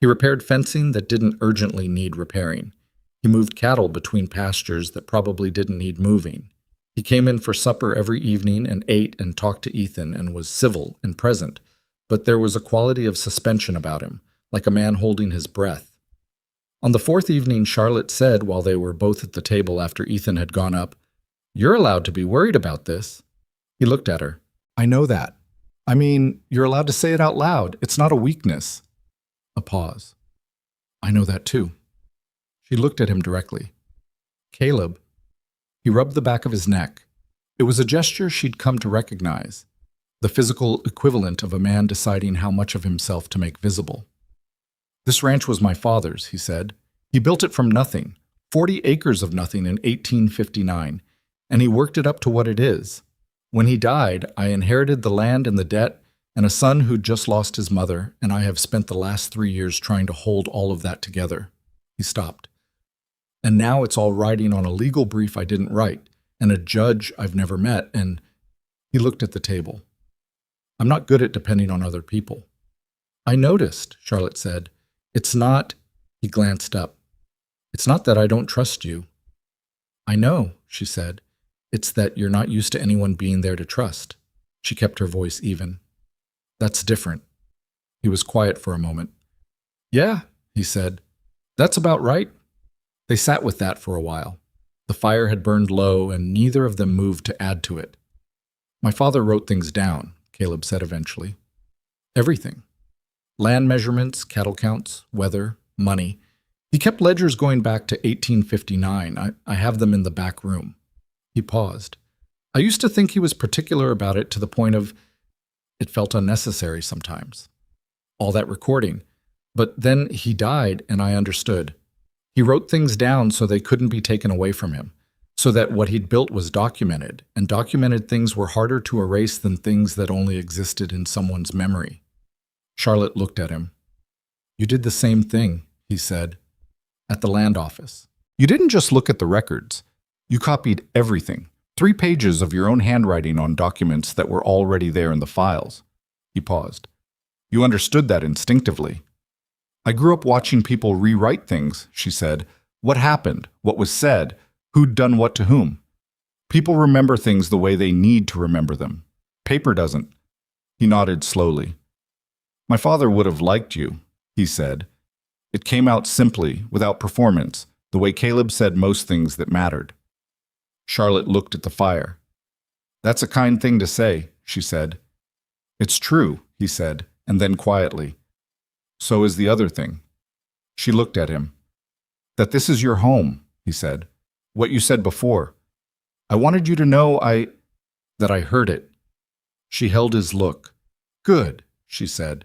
S1: He repaired fencing that didn't urgently need repairing. He moved cattle between pastures that probably didn't need moving. He came in for supper every evening and ate and talked to Ethan and was civil and present, but there was a quality of suspension about him, like a man holding his breath. On the 4th evening, Charlotte said, while they were both at the table after Ethan had gone up, You're allowed to be worried about this. He looked at her. I know that. I mean, you're allowed to say it out loud. It's not a weakness. A pause. I know that too. She looked at him directly. Caleb. He rubbed the back of his neck. It was a gesture she'd come to recognize, the physical equivalent of a man deciding how much of himself to make visible. This ranch was my father's, he said. He built it from nothing, 40 acres of nothing in 1859, and he worked it up to what it is. When he died, I inherited the land and the debt, and a son who'd just lost his mother, and I have spent the last 3 years trying to hold all of that together. He stopped. And now it's all riding on a legal brief I didn't write, and a judge I've never met, and he looked at the table. I'm not good at depending on other people. I noticed, Charlotte said. It's not, he glanced up. It's not that I don't trust you. I know, she said. It's that you're not used to anyone being there to trust. She kept her voice even. That's different. He was quiet for a moment. Yeah, he said. That's about right. They sat with that for a while. The fire had burned low, and neither of them moved to add to it. My father wrote things down, Caleb said eventually. Everything. Land measurements, cattle counts, weather, money. He kept ledgers going back to 1859. I have them in the back room. He paused. I used to think he was particular about it to the point of it felt unnecessary sometimes. All that recording. But then he died, and I understood. He wrote things down so they couldn't be taken away from him, so that what he'd built was documented, and documented things were harder to erase than things that only existed in someone's memory. Charlotte looked at him. You did the same thing, he said, at the land office. You didn't just look at the records. You copied everything, 3 pages of your own handwriting on documents that were already there in the files. He paused. You understood that instinctively. I grew up watching people rewrite things, she said. What happened, what was said, who'd done what to whom. People remember things the way they need to remember them. Paper doesn't. He nodded slowly. My father would have liked you, he said. It came out simply, without performance, the way Caleb said most things that mattered. Charlotte looked at the fire. That's a kind thing to say, she said. It's true, he said, and then quietly. So is the other thing. She looked at him. That this is your home, he said. What you said before. I wanted you to know that I heard it. She held his look. Good, she said.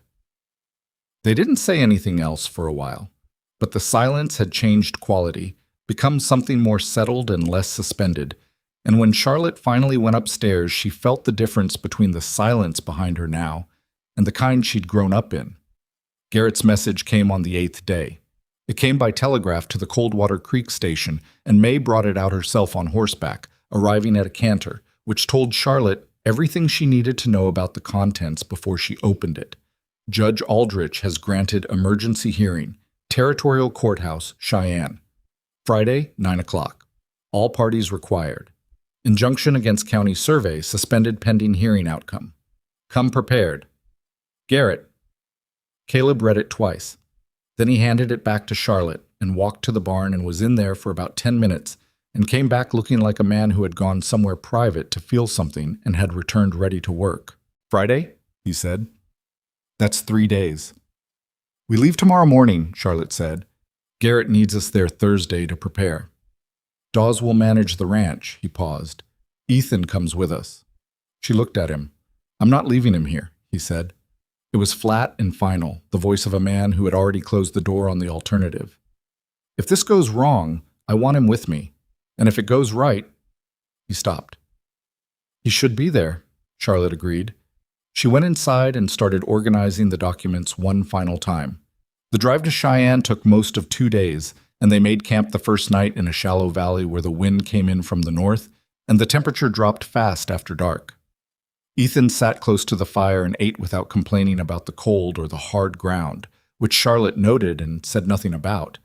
S1: They didn't say anything else for a while, but the silence had changed quality, become something more settled and less suspended, and when Charlotte finally went upstairs, she felt the difference between the silence behind her now and the kind she'd grown up in. Garrett's message came on the 8th day. It came by telegraph to the Coldwater Creek station, and May brought it out herself on horseback, arriving at a canter, which told Charlotte everything she needed to know about the contents before she opened it. Judge Aldrich has granted emergency hearing, Territorial Courthouse, Cheyenne. Friday, 9 o'clock. All parties required. Injunction against county survey suspended pending hearing outcome. Come prepared. Garrett. Caleb read it twice. Then he handed it back to Charlotte and walked to the barn and was in there for about 10 minutes and came back looking like a man who had gone somewhere private to feel something and had returned ready to work. Friday, he said. That's 3 days. We leave tomorrow morning, Charlotte said. Garrett needs us there Thursday to prepare. Dawes will manage the ranch, he paused. Ethan comes with us. She looked at him. I'm not leaving him here, he said. It was flat and final, the voice of a man who had already closed the door on the alternative. If this goes wrong, I want him with me. And if it goes right, he stopped. He should be there, Charlotte agreed. She went inside and started organizing the documents one final time. The drive to Cheyenne took most of 2 days, and they made camp the first night in a shallow valley where the wind came in from the north, and the temperature dropped fast after dark. Ethan sat close to the fire and ate without complaining about the cold or the hard ground, which Charlotte noted and said nothing about.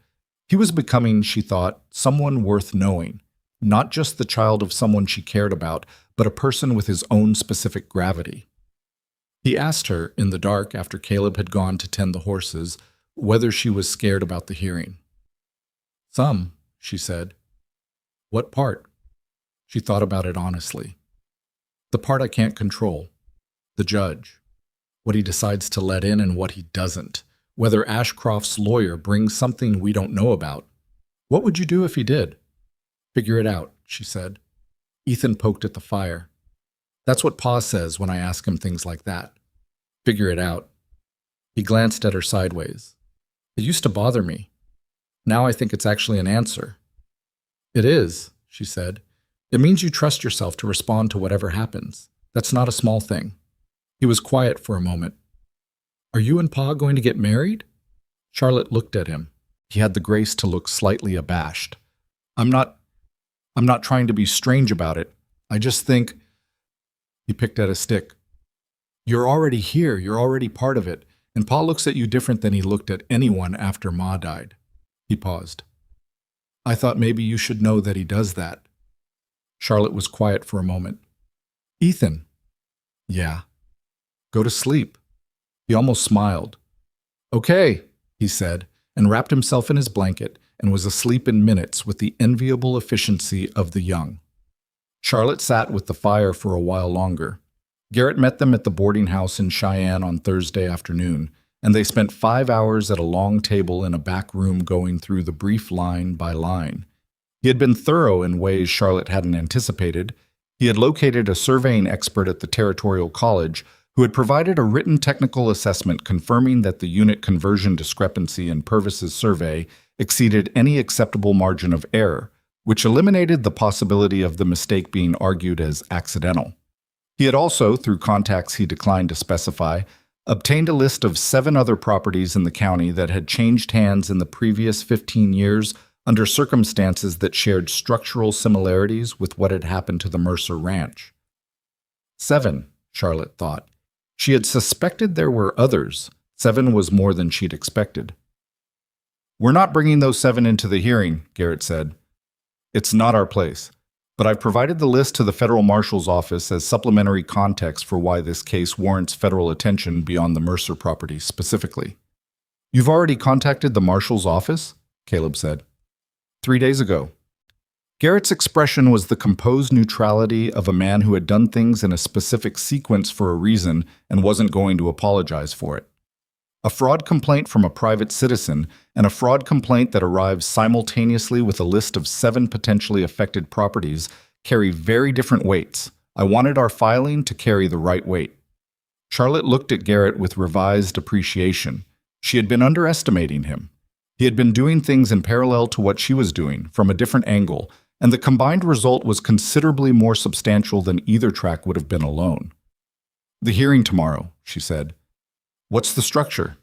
S1: He was becoming, she thought, someone worth knowing, not just the child of someone she cared about, but a person with his own specific gravity. He asked her, in the dark after Caleb had gone to tend the horses, whether she was scared about the hearing. Some, she said. What part? She thought about it honestly. The part I can't control. The judge. What he decides to let in and what he doesn't. Whether Ashcroft's lawyer brings something we don't know about. What would you do if he did? Figure it out, she said. Ethan poked at the fire. That's what Pa says when I ask him things like that. Figure it out. He glanced at her sideways. It used to bother me. Now I think it's actually an answer. It is, she said. It means you trust yourself to respond to whatever happens. That's not a small thing. He was quiet for a moment. Are you and Pa going to get married? Charlotte looked at him. He had the grace to look slightly abashed. I'm not trying to be strange about it. I just think... He picked at a stick. You're already here. You're already part of it. And Pa looks at you different than he looked at anyone after Ma died. He paused. I thought maybe you should know that he does that. Charlotte was quiet for a moment. Ethan. Yeah. Go to sleep. He almost smiled. Okay, he said, and wrapped himself in his blanket and was asleep in minutes with the enviable efficiency of the young. Charlotte sat with the fire for a while longer. Garrett met them at the boarding house in Cheyenne on Thursday afternoon, and they spent 5 hours at a long table in a back room going through the brief line by line. He had been thorough in ways Charlotte hadn't anticipated. He had located a surveying expert at the Territorial College who had provided a written technical assessment confirming that the unit conversion discrepancy in Purvis's survey exceeded any acceptable margin of error, which eliminated the possibility of the mistake being argued as accidental. He had also, through contacts he declined to specify, obtained a list of 7 other properties in the county that had changed hands in the previous 15 years under circumstances that shared structural similarities with what had happened to the Mercer ranch. 7, Charlotte thought. She had suspected there were others. 7 was more than she'd expected. We're not bringing those 7 into the hearing, Garrett said. It's not our place, but I've provided the list to the federal marshal's office as supplementary context for why this case warrants federal attention beyond the Mercer property specifically. You've already contacted the marshal's office? Caleb said. 3 days ago. Garrett's expression was the composed neutrality of a man who had done things in a specific sequence for a reason and wasn't going to apologize for it. A fraud complaint from a private citizen and a fraud complaint that arrives simultaneously with a list of 7 potentially affected properties carry very different weights. I wanted our filing to carry the right weight. Charlotte looked at Garrett with revised appreciation. She had been underestimating him. He had been doing things in parallel to what she was doing, from a different angle, and the combined result was considerably more substantial than either track would have been alone. The hearing tomorrow, she said. What's the structure?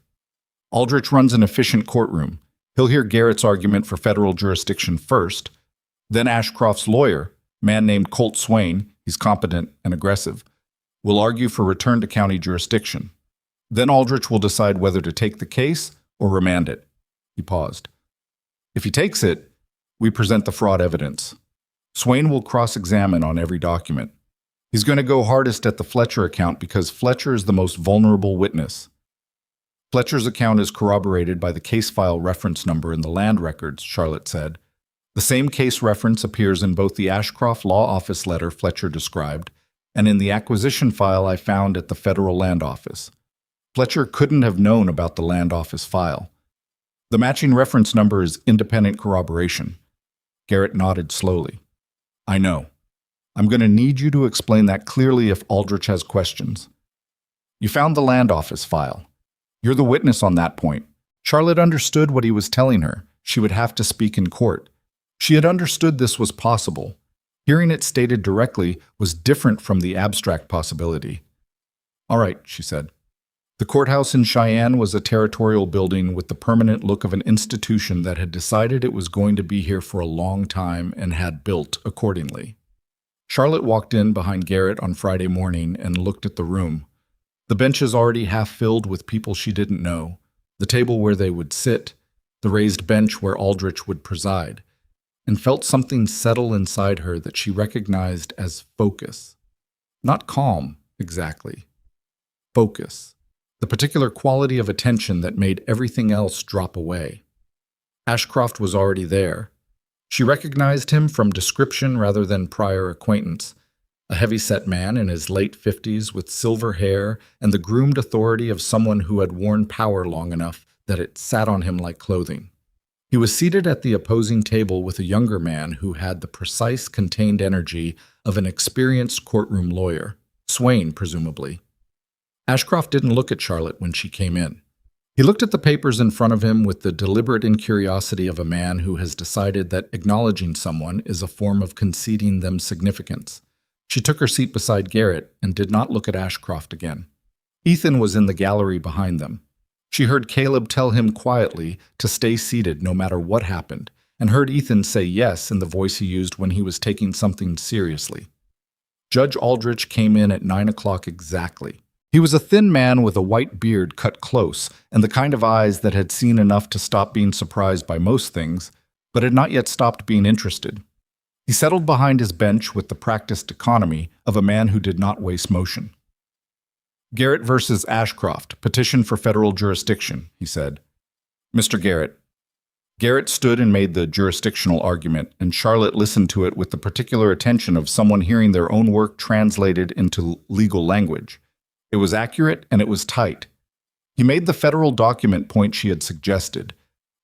S1: Aldrich runs an efficient courtroom. He'll hear Garrett's argument for federal jurisdiction first. Then Ashcroft's lawyer, a man named Colt Swain, he's competent and aggressive, will argue for return to county jurisdiction. Then Aldrich will decide whether to take the case or remand it. He paused. If he takes it, we present the fraud evidence. Swain will cross-examine on every document. He's going to go hardest at the Fletcher account because Fletcher is the most vulnerable witness. Fletcher's account is corroborated by the case file reference number in the land records, Charlotte said. The same case reference appears in both the Ashcroft Law Office letter Fletcher described and in the acquisition file I found at the Federal Land Office. Fletcher couldn't have known about the Land Office file. The matching reference number is independent corroboration. Garrett nodded slowly. I know. I'm going to need you to explain that clearly if Aldrich has questions. You found the Land Office file. You're the witness on that point. Charlotte understood what he was telling her. She would have to speak in court. She had understood this was possible. Hearing it stated directly was different from the abstract possibility. All right, she said. The courthouse in Cheyenne was a territorial building with the permanent look of an institution that had decided it was going to be here for a long time and had built accordingly. Charlotte walked in behind Garrett on Friday morning and looked at the room. The benches already half filled with people she didn't know, the table where they would sit, the raised bench where Aldrich would preside, and felt something settle inside her that she recognized as focus. Not calm, exactly. Focus. The particular quality of attention that made everything else drop away. Ashcroft was already there. She recognized him from description rather than prior acquaintance. A heavy-set man in his late 50s with silver hair and the groomed authority of someone who had worn power long enough that it sat on him like clothing. He was seated at the opposing table with a younger man who had the precise, contained energy of an experienced courtroom lawyer, Swain, presumably. Ashcroft didn't look at Charlotte when she came in. He looked at the papers in front of him with the deliberate incuriosity of a man who has decided that acknowledging someone is a form of conceding them significance. She took her seat beside Garrett and did not look at Ashcroft again. Ethan was in the gallery behind them. She heard Caleb tell him quietly to stay seated no matter what happened, and heard Ethan say yes in the voice he used when he was taking something seriously. Judge Aldrich came in at 9 o'clock exactly. He was a thin man with a white beard cut close and the kind of eyes that had seen enough to stop being surprised by most things, but had not yet stopped being interested. He settled behind his bench with the practiced economy of a man who did not waste motion. Garrett versus Ashcroft, petition for federal jurisdiction, he said. Mr. Garrett. Garrett stood and made the jurisdictional argument, and Charlotte listened to it with the particular attention of someone hearing their own work translated into legal language. It was accurate and it was tight. He made the federal document point she had suggested,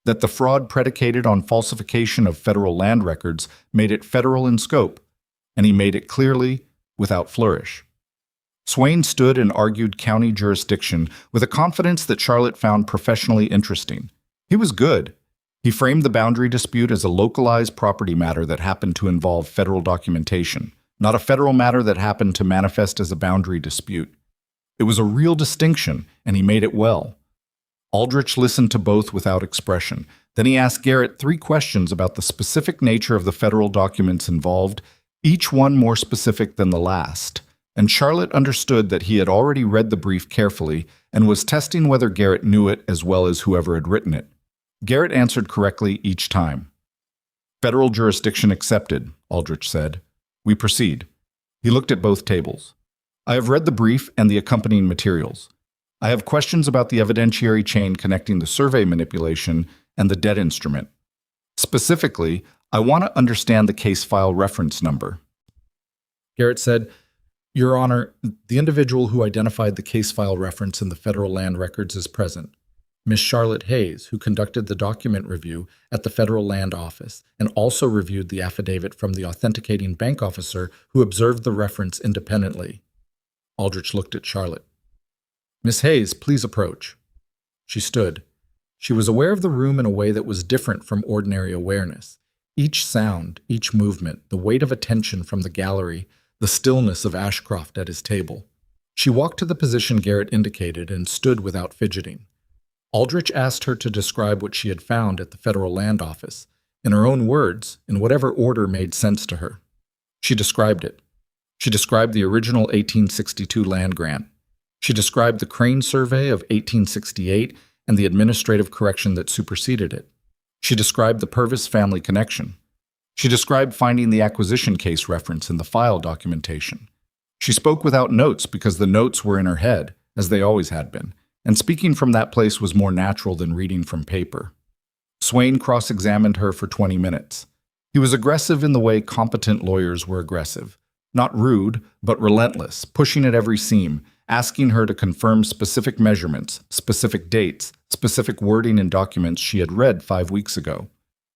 S1: that the fraud predicated on falsification of federal land records made it federal in scope, and he made it clearly, without flourish. Swain stood and argued county jurisdiction with a confidence that Charlotte found professionally interesting. He was good. He framed the boundary dispute as a localized property matter that happened to involve federal documentation, not a federal matter that happened to manifest as a boundary dispute. It was a real distinction, and he made it well. Aldrich listened to both without expression. Then he asked Garrett 3 questions about the specific nature of the federal documents involved, each one more specific than the last. And Charlotte understood that he had already read the brief carefully and was testing whether Garrett knew it as well as whoever had written it. Garrett answered correctly each time. Federal jurisdiction accepted, Aldrich said. We proceed. He looked at both tables. I have read the brief and the accompanying materials. I have questions about the evidentiary chain connecting the survey manipulation and the debt instrument. Specifically, I want to understand the case file reference number. Garrett said, Your Honor, the individual who identified the case file reference in the federal land records is present. Ms. Charlotte Hayes, who conducted the document review at the Federal Land Office and also reviewed the affidavit from the authenticating bank officer who observed the reference independently. Aldrich looked at Charlotte. Miss Hayes, please approach. She stood. She was aware of the room in a way that was different from ordinary awareness. Each sound, each movement, the weight of attention from the gallery, the stillness of Ashcroft at his table. She walked to the position Garrett indicated and stood without fidgeting. Aldrich asked her to describe what she had found at the Federal Land Office, in her own words, in whatever order made sense to her. She described it. She described the original 1862 land grant. She described the Crane survey of 1868 and the administrative correction that superseded it. She described the Purvis family connection. She described finding the acquisition case reference in the file documentation. She spoke without notes because the notes were in her head, as they always had been, and speaking from that place was more natural than reading from paper. Swain cross-examined her for 20 minutes. He was aggressive in the way competent lawyers were aggressive. Not rude, but relentless, pushing at every seam, asking her to confirm specific measurements, specific dates, specific wording in documents she had read 5 weeks ago.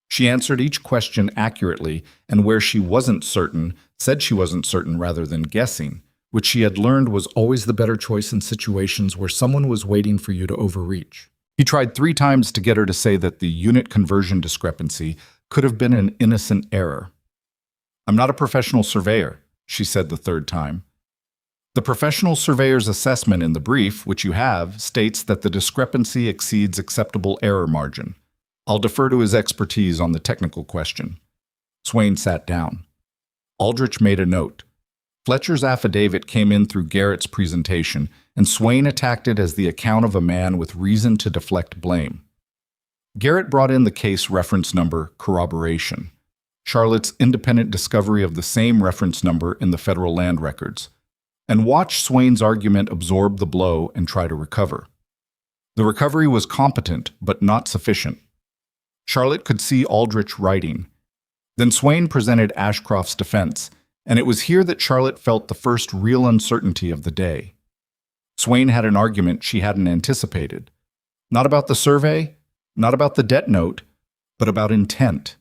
S1: She answered each question accurately, and where she wasn't certain, said she wasn't certain rather than guessing, which she had learned was always the better choice in situations where someone was waiting for you to overreach. He tried 3 times to get her to say that the unit conversion discrepancy could have been an innocent error. I'm not a professional surveyor, she said the 3rd time. The professional surveyor's assessment in the brief, which you have, states that the discrepancy exceeds acceptable error margin. I'll defer to his expertise on the technical question. Swain sat down. Aldrich made a note. Fletcher's affidavit came in through Garrett's presentation, and Swain attacked it as the account of a man with reason to deflect blame. Garrett brought in the case reference number corroboration, Charlotte's independent discovery of the same reference number in the federal land records, and watched Swain's argument absorb the blow and try to recover. The recovery was competent, but not sufficient. Charlotte could see Aldrich writing. Then Swain presented Ashcroft's defense, and it was here that Charlotte felt the first real uncertainty of the day. Swain had an argument she hadn't anticipated. Not about the survey, not about the debt note, but about intent.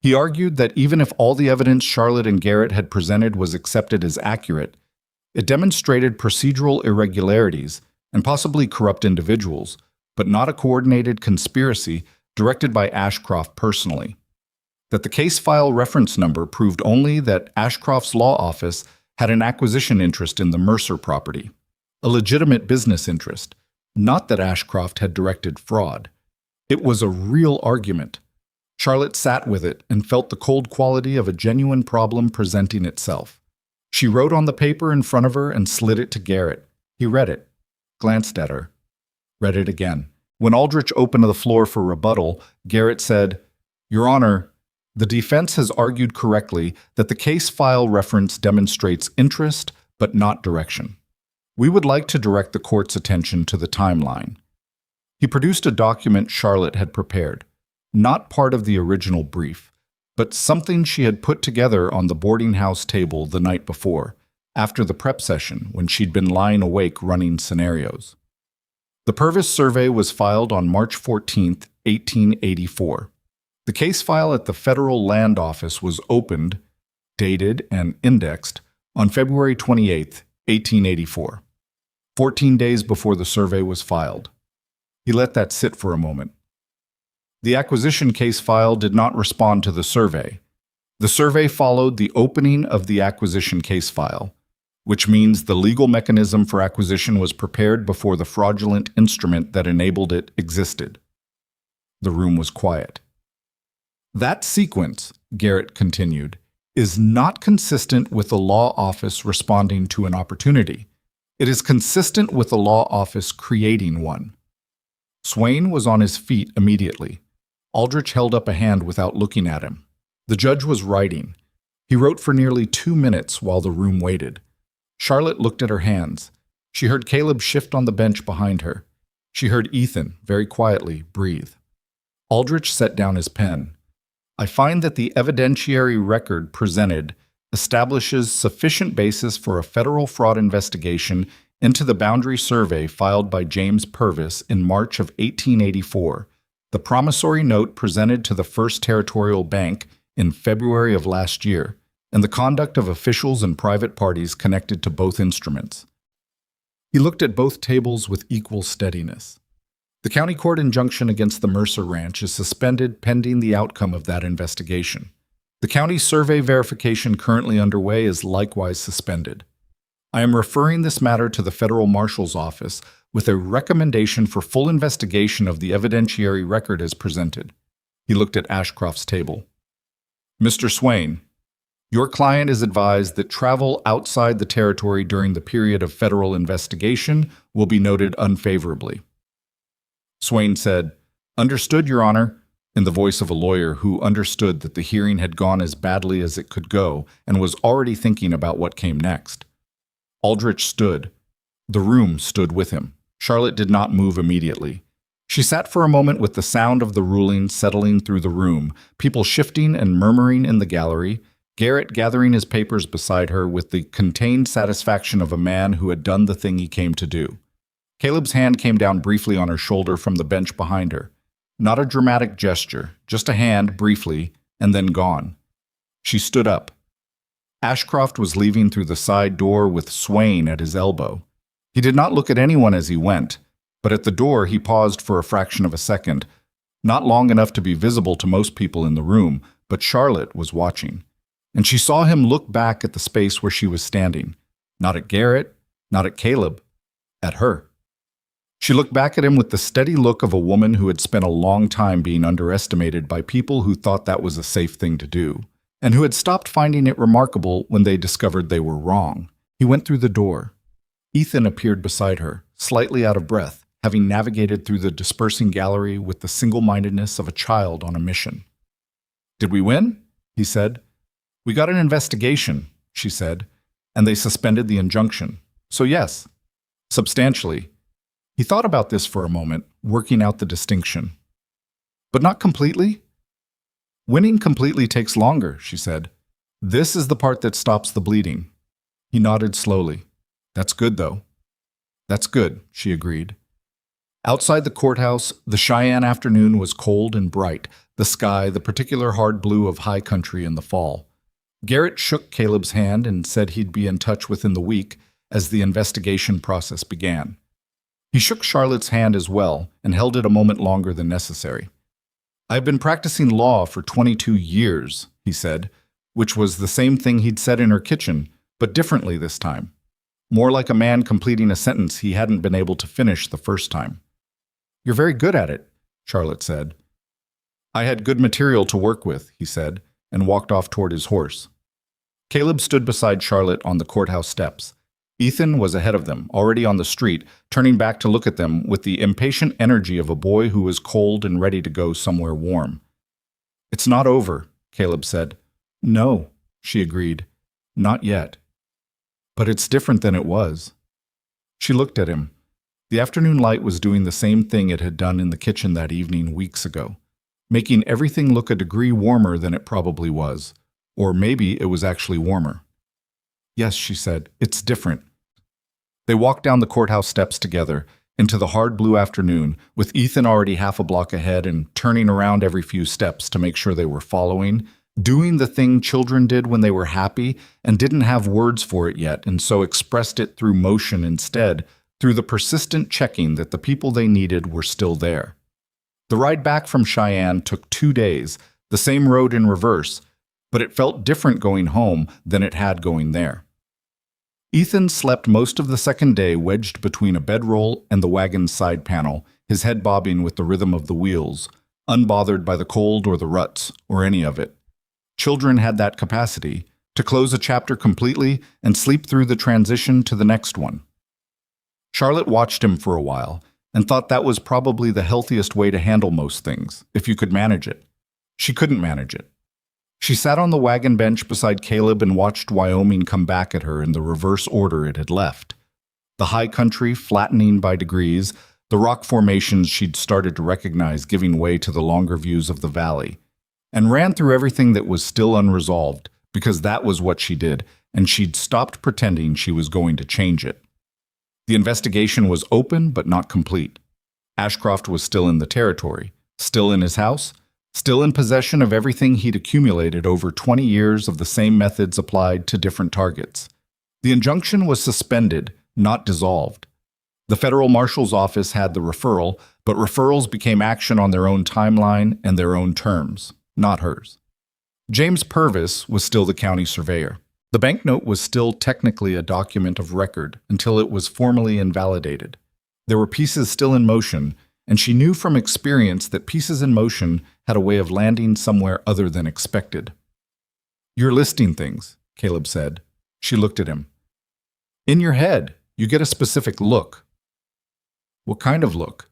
S1: He argued that even if all the evidence Charlotte and Garrett had presented was accepted as accurate, it demonstrated procedural irregularities and possibly corrupt individuals, but not a coordinated conspiracy directed by Ashcroft personally. That the case file reference number proved only that Ashcroft's law office had an acquisition interest in the Mercer property, a legitimate business interest, not that Ashcroft had directed fraud. It was a real argument. Charlotte sat with it and felt the cold quality of a genuine problem presenting itself. She wrote on the paper in front of her and slid it to Garrett. He read it, glanced at her, read it again. When Aldrich opened the floor for rebuttal, Garrett said, "Your Honor, the defense has argued correctly that the case file reference demonstrates interest but not direction. We would like to direct the court's attention to the timeline." He produced a document Charlotte had prepared, not part of the original brief, but something she had put together on the boarding house table the night before, after the prep session when she'd been lying awake running scenarios. The Purvis survey was filed on March 14, 1884. The case file at the Federal Land Office was opened, dated, and indexed on February 28, 1884, 14 days before the survey was filed. He let that sit for a moment. The acquisition case file did not respond to the survey. The survey followed the opening of the acquisition case file, which means the legal mechanism for acquisition was prepared before the fraudulent instrument that enabled it existed. The room was quiet. That sequence, Garrett continued, is not consistent with the law office responding to an opportunity. It is consistent with the law office creating one. Swain was on his feet immediately. Aldrich held up a hand without looking at him. The judge was writing. He wrote for nearly 2 minutes while the room waited. Charlotte looked at her hands. She heard Caleb shift on the bench behind her. She heard Ethan, very quietly, breathe. Aldrich set down his pen. "I find that the evidentiary record presented establishes sufficient basis for a federal fraud investigation into the boundary survey filed by James Purvis in March of 1884, the promissory note presented to the First Territorial Bank in February of last year, and the conduct of officials and private parties connected to both instruments." He looked at both tables with equal steadiness. "The county court injunction against the Mercer Ranch is suspended pending the outcome of that investigation. The county survey verification currently underway is likewise suspended. I am referring this matter to the federal marshal's office with a recommendation for full investigation of the evidentiary record as presented." He looked at Ashcroft's table. "Mr. Swain, your client is advised that travel outside the territory during the period of federal investigation will be noted unfavorably." Swain said, "Understood, Your Honor," in the voice of a lawyer who understood that the hearing had gone as badly as it could go and was already thinking about what came next. Aldrich stood. The room stood with him. Charlotte did not move immediately. She sat for a moment with the sound of the ruling settling through the room, people shifting and murmuring in the gallery, Garrett gathering his papers beside her with the contained satisfaction of a man who had done the thing he came to do. Caleb's hand came down briefly on her shoulder from the bench behind her. Not a dramatic gesture, just a hand briefly, and then gone. She stood up. Ashcroft was leaving through the side door with Swain at his elbow. He did not look at anyone as he went, but at the door he paused for a fraction of a second, not long enough to be visible to most people in the room, but Charlotte was watching. And she saw him look back at the space where she was standing. Not at Garrett, not at Caleb, at her. She looked back at him with the steady look of a woman who had spent a long time being underestimated by people who thought that was a safe thing to do, and who had stopped finding it remarkable when they discovered they were wrong. He went through the door. Ethan appeared beside her, slightly out of breath, having navigated through the dispersing gallery with the single-mindedness of a child on a mission. "Did we win?" he said. "We got an investigation," she said, "and they suspended the injunction. So yes, substantially." He thought about this for a moment, working out the distinction. "But not completely?" Winning completely takes longer, she said. This is the part that stops the bleeding. He nodded slowly. That's good, though. That's good, she agreed. Outside the courthouse, the Cheyenne afternoon was cold and bright, the sky the particular hard blue of high country in the fall. Garrett shook Caleb's hand and said he'd be in touch within the week as the investigation process began. He shook Charlotte's hand as well and held it a moment longer than necessary. I've been practicing law for 22 years, he said, which was the same thing he'd said in her kitchen, but differently this time. More like a man completing a sentence he hadn't been able to finish the first time. You're very good at it, Charlotte said. I had good material to work with, he said, and walked off toward his horse. Caleb stood beside Charlotte on the courthouse steps. Ethan was ahead of them, already on the street, turning back to look at them with the impatient energy of a boy who is cold and ready to go somewhere warm. It's not over, Caleb said. No, she agreed. Not yet. But it's different than it was. She looked at him. The afternoon light was doing the same thing it had done in the kitchen that evening weeks ago, making everything look a degree warmer than it probably was. Or maybe it was actually warmer. Yes, she said, it's different. They walked down the courthouse steps together, into the hard blue afternoon, with Ethan already half a block ahead and turning around every few steps to make sure they were following, doing the thing children did when they were happy and didn't have words for it yet, and so expressed it through motion instead, through the persistent checking that the people they needed were still there. The ride back from Cheyenne took 2 days, the same road in reverse, but it felt different going home than it had going there. Ethan slept most of the second day wedged between a bedroll and the wagon's side panel, his head bobbing with the rhythm of the wheels, unbothered by the cold or the ruts, or any of it. Children had that capacity, to close a chapter completely and sleep through the transition to the next one. Charlotte watched him for a while and thought that was probably the healthiest way to handle most things, if you could manage it. She couldn't manage it. She sat on the wagon bench beside Caleb and watched Wyoming come back at her in the reverse order it had left. The high country flattening by degrees, the rock formations she'd started to recognize giving way to the longer views of the valley, and ran through everything that was still unresolved, because that was what she did, and she'd stopped pretending she was going to change it. The investigation was open but not complete. Ashcroft was still in the territory, still in his house, still in possession of everything he'd accumulated over 20 years of the same methods applied to different targets. The injunction was suspended, not dissolved. The federal marshal's office had the referral, but referrals became action on their own timeline and their own terms, not hers. James Purvis was still the county surveyor. The banknote was still technically a document of record until it was formally invalidated. There were pieces still in motion, and she knew from experience that pieces in motion had a way of landing somewhere other than expected. You're listing things, Caleb said. She looked at him. In your head, you get a specific look. What kind of look?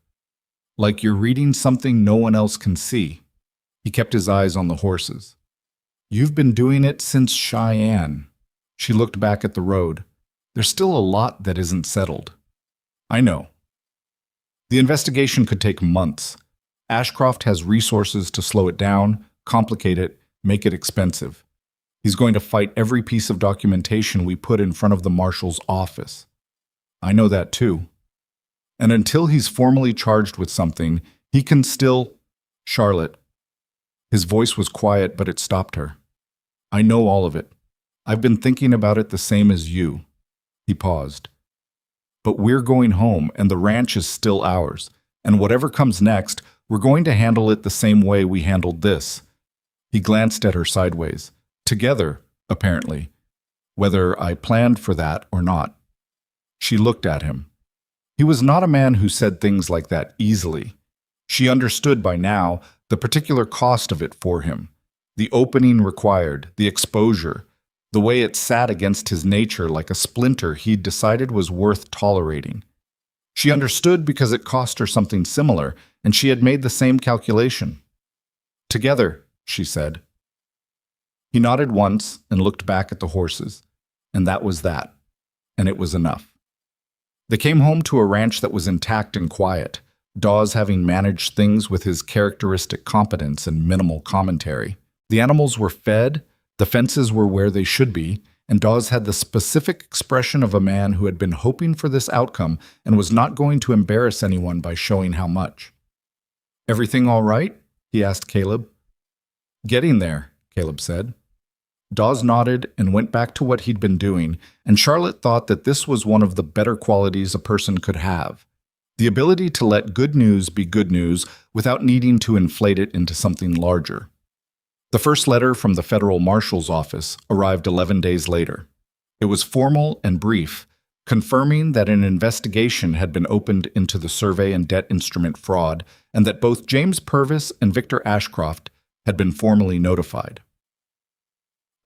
S1: Like you're reading something no one else can see. He kept his eyes on the horses. You've been doing it since Cheyenne. She looked back at the road. There's still a lot that isn't settled. I know. The investigation could take months. Ashcroft has resources to slow it down, complicate it, make it expensive. He's going to fight every piece of documentation we put in front of the marshal's office. I know that too. And until he's formally charged with something, he can still... Charlotte. His voice was quiet, but it stopped her. I know all of it. I've been thinking about it the same as you. He paused. But we're going home, and the ranch is still ours. And whatever comes next, we're going to handle it the same way we handled this. He glanced at her sideways. Together, apparently. Whether I planned for that or not. She looked at him. He was not a man who said things like that easily. She understood by now the particular cost of it for him. The opening required, the exposure, the way it sat against his nature like a splinter he'd decided was worth tolerating. She understood because it cost her something similar, and she had made the same calculation. Together, she said. He nodded once and looked back at the horses, and that was that, and it was enough. They came home to a ranch that was intact and quiet, Dawes having managed things with his characteristic competence and minimal commentary. The animals were fed, the fences were where they should be, and Dawes had the specific expression of a man who had been hoping for this outcome and was not going to embarrass anyone by showing how much. "Everything all right?" he asked Caleb. "Getting there," Caleb said. Dawes nodded and went back to what he'd been doing, and Charlotte thought that this was one of the better qualities a person could have: the ability to let good news be good news without needing to inflate it into something larger. The first letter from the federal marshal's office arrived 11 days later. It was formal and brief, confirming that an investigation had been opened into the survey and debt instrument fraud, and that both James Purvis and Victor Ashcroft had been formally notified.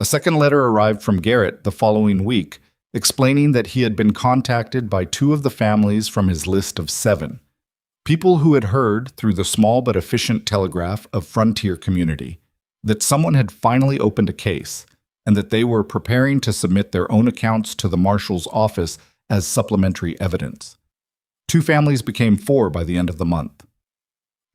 S1: A second letter arrived from Garrett the following week, explaining that he had been contacted by 2 of the families from his list of 7, people who had heard, through the small but efficient telegraph of Frontier Community, that someone had finally opened a case, and that they were preparing to submit their own accounts to the marshal's office as supplementary evidence. 2 families became 4 by the end of the month.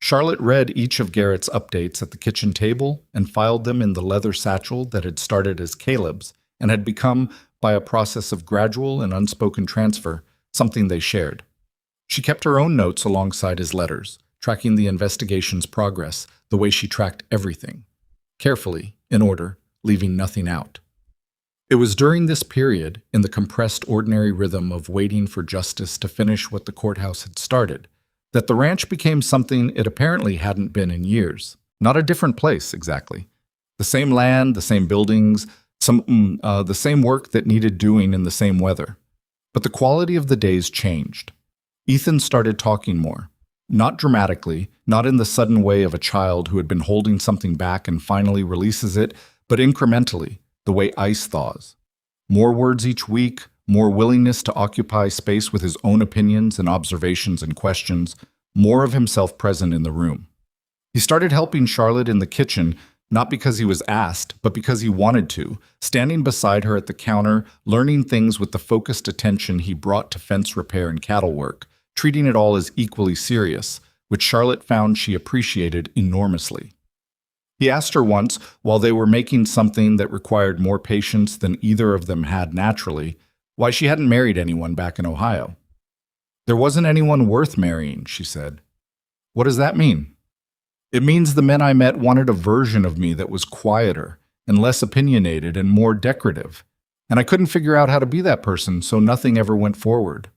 S1: Charlotte read each of Garrett's updates at the kitchen table and filed them in the leather satchel that had started as Caleb's and had become, by a process of gradual and unspoken transfer, something they shared. She kept her own notes alongside his letters, tracking the investigation's progress the way she tracked everything, carefully, in order, leaving nothing out. It was during this period, in the compressed ordinary rhythm of waiting for justice to finish what the courthouse had started, that the ranch became something it apparently hadn't been in years. Not a different place, exactly. The same land, the same buildings, the same work that needed doing in the same weather. But the quality of the days changed. Ethan started talking more. Not dramatically, not in the sudden way of a child who had been holding something back and finally releases it, but incrementally, the way ice thaws. More words each week, more willingness to occupy space with his own opinions and observations and questions, more of himself present in the room. He started helping Charlotte in the kitchen, not because he was asked, but because he wanted to, standing beside her at the counter, learning things with the focused attention he brought to fence repair and cattle work, treating it all as equally serious, which Charlotte found she appreciated enormously. He asked her once, while they were making something that required more patience than either of them had naturally, why she hadn't married anyone back in Ohio. "There wasn't anyone worth marrying," she said. "What does that mean?" "It means the men I met wanted a version of me that was quieter and less opinionated and more decorative, and I couldn't figure out how to be that person, so nothing ever went forward."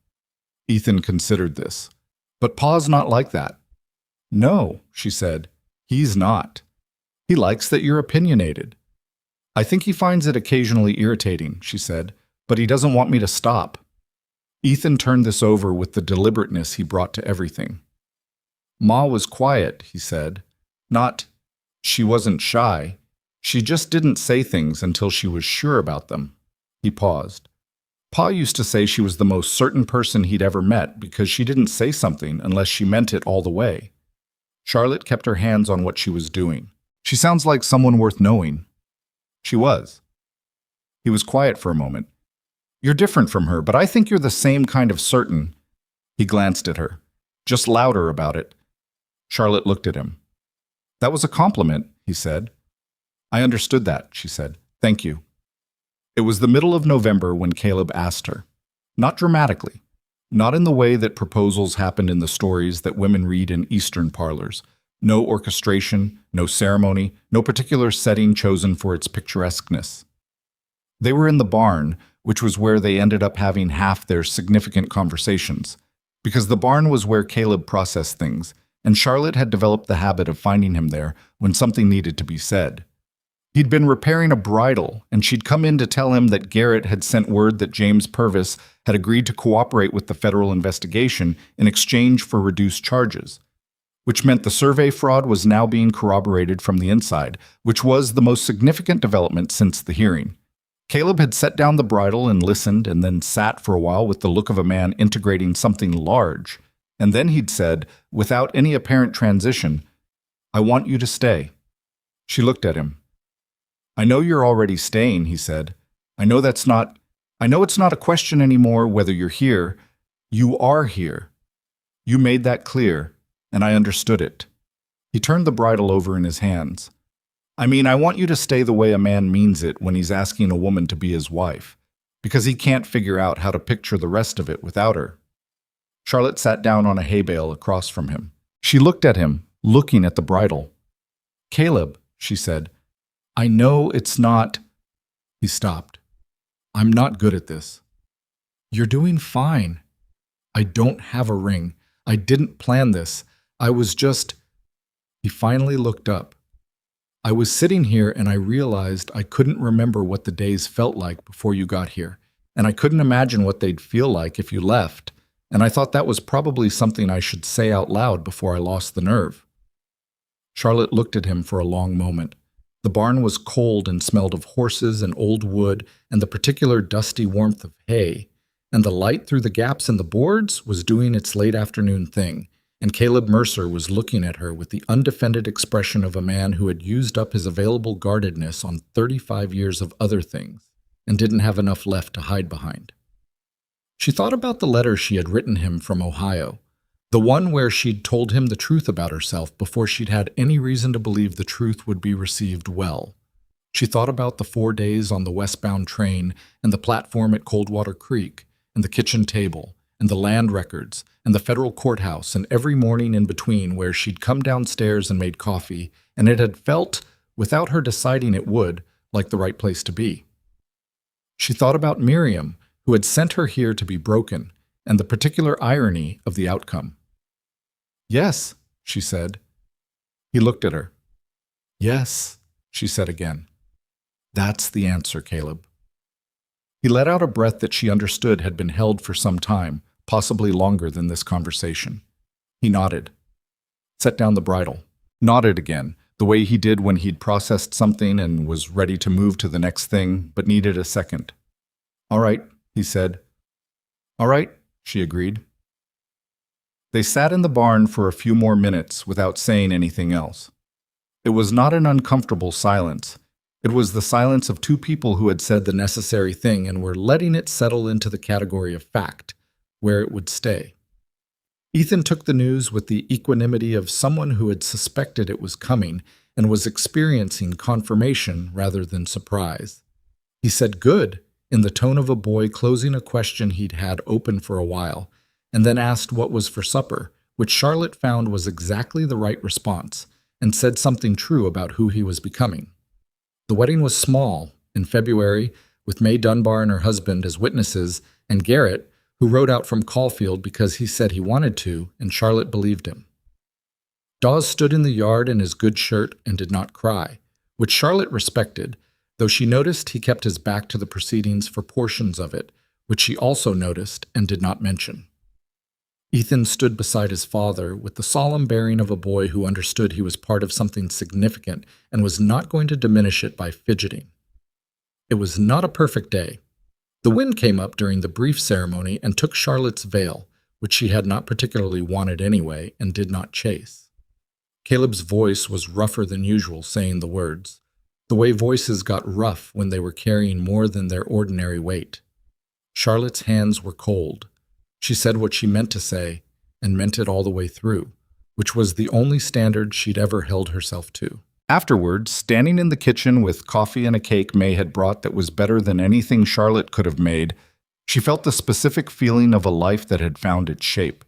S1: Ethan considered this. "But Pa's not like that." "No," she said, "he's not. He likes that you're opinionated." "I think he finds it occasionally irritating," she said, "but he doesn't want me to stop." Ethan turned this over with the deliberateness he brought to everything. "Ma was quiet," he said. She wasn't shy. She just didn't say things until she was sure about them." He paused. "Pa used to say she was the most certain person he'd ever met because she didn't say something unless she meant it all the way." Charlotte kept her hands on what she was doing. "She sounds like someone worth knowing." She was. He was quiet for a moment. "You're different from her, but I think you're the same kind of certain." He glanced at her. "Just louder about it." Charlotte looked at him. "That was a compliment," he said. "I understood that," she said. "Thank you." It was the middle of November when Caleb asked her. Not dramatically. Not in the way that proposals happened in the stories that women read in Eastern parlors. No orchestration, no ceremony, no particular setting chosen for its picturesqueness. They were in the barn, which was where they ended up having half their significant conversations, because the barn was where Caleb processed things, and Charlotte had developed the habit of finding him there when something needed to be said. He'd been repairing a bridle, and she'd come in to tell him that Garrett had sent word that James Purvis had agreed to cooperate with the federal investigation in exchange for reduced charges, which meant the survey fraud was now being corroborated from the inside, which was the most significant development since the hearing. Caleb had set down the bridle and listened, and then sat for a while with the look of a man integrating something large, and then he'd said, without any apparent transition, "I want you to stay." She looked at him. "I know you're already staying," he said. I know it's not a question anymore whether you're here. You are here. You made that clear, and I understood it." He turned the bridle over in his hands. I mean, I want you to stay the way a man means it when he's asking a woman to be his wife, because he can't figure out how to picture the rest of it without her. Charlotte sat down on a hay bale across from him. She looked at him, looking at the bridle. "Caleb," she said, "I know it's not—" He stopped. "I'm not good at this." "You're doing fine." "I don't have a ring. I didn't plan this. I was just—" He finally looked up. "I was sitting here and I realized I couldn't remember what the days felt like before you got here, and I couldn't imagine what they'd feel like if you left, and I thought that was probably something I should say out loud before I lost the nerve." Charlotte looked at him for a long moment. The barn was cold and smelled of horses and old wood and the particular dusty warmth of hay, and the light through the gaps in the boards was doing its late afternoon thing, and Caleb Mercer was looking at her with the undefended expression of a man who had used up his available guardedness on 35 years of other things and didn't have enough left to hide behind. She thought about the letter she had written him from Ohio, the one where she'd told him the truth about herself before she'd had any reason to believe the truth would be received well. She thought about the 4 days on the westbound train and the platform at Coldwater Creek and the kitchen table and the land records and the federal courthouse and every morning in between where she'd come downstairs and made coffee, and it had felt, without her deciding it would, like the right place to be. She thought about Miriam, who had sent her here to be broken, and the particular irony of the outcome. "Yes," she said. He looked at her. "Yes," she said again. "That's the answer, Caleb." He let out a breath that she understood had been held for some time, possibly longer than this conversation. He nodded. Set down the bridle. Nodded again, the way he did when he'd processed something and was ready to move to the next thing, but needed a second. "All right," he said. "All right," she agreed. They sat in the barn for a few more minutes without saying anything else. It was not an uncomfortable silence. It was the silence of two people who had said the necessary thing and were letting it settle into the category of fact, where it would stay. Ethan took the news with the equanimity of someone who had suspected it was coming and was experiencing confirmation rather than surprise. He said "good" in the tone of a boy closing a question he'd had open for a while, and then asked what was for supper, which Charlotte found was exactly the right response, and said something true about who he was becoming. The wedding was small, in February, with May Dunbar and her husband as witnesses, and Garrett, who rode out from Caulfield because he said he wanted to, and Charlotte believed him. Dawes stood in the yard in his good shirt and did not cry, which Charlotte respected, though she noticed he kept his back to the proceedings for portions of it, which she also noticed and did not mention. Ethan stood beside his father with the solemn bearing of a boy who understood he was part of something significant and was not going to diminish it by fidgeting. It was not a perfect day. The wind came up during the brief ceremony and took Charlotte's veil, which she had not particularly wanted anyway and did not chase. Caleb's voice was rougher than usual saying the words, the way voices got rough when they were carrying more than their ordinary weight. Charlotte's hands were cold. She said what she meant to say, and meant it all the way through, which was the only standard she'd ever held herself to. Afterwards, standing in the kitchen with coffee and a cake May had brought that was better than anything Charlotte could have made, she felt the specific feeling of a life that had found its shape.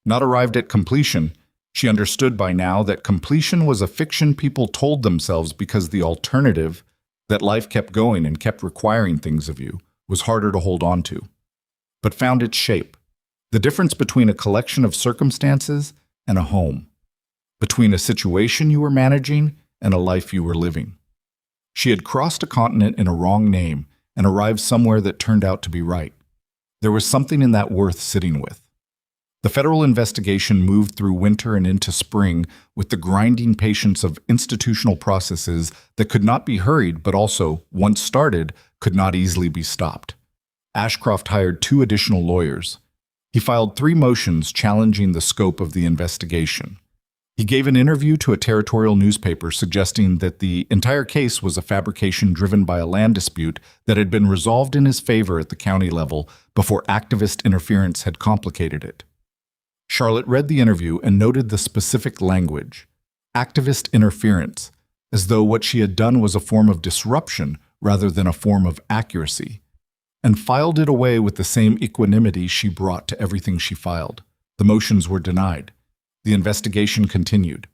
S1: Not arrived at completion, she understood by now that completion was a fiction people told themselves because the alternative, that life kept going and kept requiring things of you, was harder to hold on to. But found its shape, the difference between a collection of circumstances and a home, between a situation you were managing and a life you were living. She had crossed a continent in a wrong name and arrived somewhere that turned out to be right. There was something in that worth sitting with. The federal investigation moved through winter and into spring with the grinding patience of institutional processes that could not be hurried but also, once started, could not easily be stopped. Ashcroft hired 2 additional lawyers. He filed 3 motions challenging the scope of the investigation. He gave an interview to a territorial newspaper suggesting that the entire case was a fabrication driven by a land dispute that had been resolved in his favor at the county level before activist interference had complicated it. Charlotte read the interview and noted the specific language. Activist interference. as though what she had done was a form of disruption rather than a form of accuracy, and filed it away with the same equanimity she brought to everything she filed. The motions were denied. The investigation continued.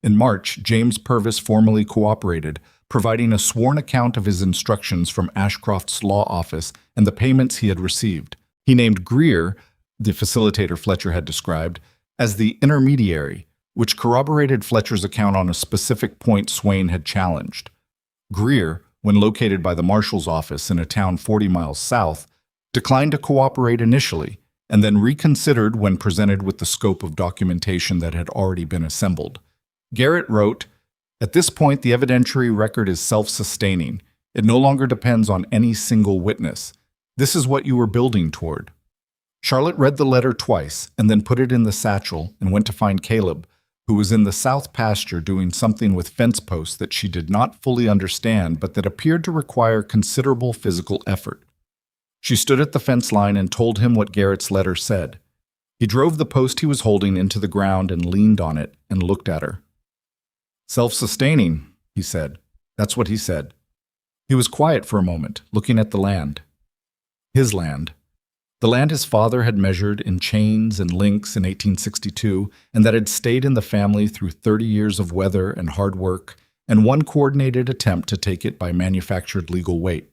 S1: In March, James Purvis formally cooperated, providing a sworn account of his instructions from Ashcroft's law office and the payments he had received. He named Greer, the facilitator Fletcher had described, as the intermediary, which corroborated Fletcher's account on a specific point Swain had challenged. Greer, when located by the marshal's office in a town 40 miles south, declined to cooperate initially, and then reconsidered when presented with the scope of documentation that had already been assembled. Garrett wrote, "At this point, the evidentiary record is self-sustaining. It no longer depends on any single witness. This is what you were building toward." Charlotte read the letter twice and then put it in the satchel and went to find Caleb, who was in the south pasture doing something with fence posts that she did not fully understand but that appeared to require considerable physical effort. She stood at the fence line and told him what Garrett's letter said. He drove the post he was holding into the ground and leaned on it and looked at her. "Self-sustaining," he said. That's what he said. He was quiet for a moment, looking at the land. His land. The land his father had measured in chains and links in 1862, and that had stayed in the family through 30 years of weather and hard work, and one coordinated attempt to take it by manufactured legal weight.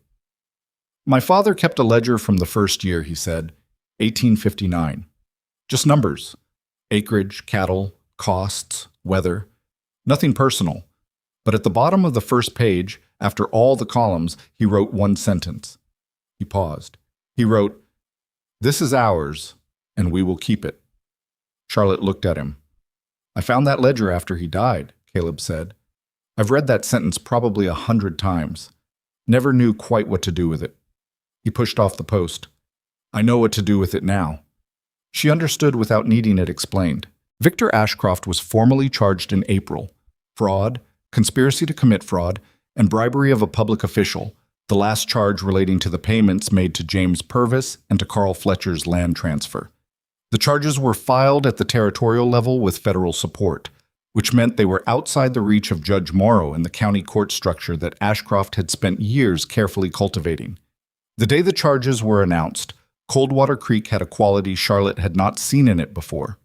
S1: "My father kept a ledger from the first year," he said, 1859. "Just numbers. Acreage, cattle, costs, weather. Nothing personal. But at the bottom of the first page, after all the columns, he wrote one sentence." He paused. He wrote, "This is ours, and we will keep it." Charlotte looked at him. "I found that ledger after he died," Caleb said. "I've read that sentence probably 100 times. Never knew quite what to do with it." He pushed off the post. "I know what to do with it now." She understood without needing it explained. Victor Ashcroft was formally charged in April. Fraud, conspiracy to commit fraud, and bribery of a public official, the last charge relating to the payments made to James Purvis and to Carl Fletcher's land transfer. The charges were filed at the territorial level with federal support, which meant they were outside the reach of Judge Morrow and the county court structure that Ashcroft had spent years carefully cultivating. The day the charges were announced, Coldwater Creek had a quality Charlotte had not seen in it before.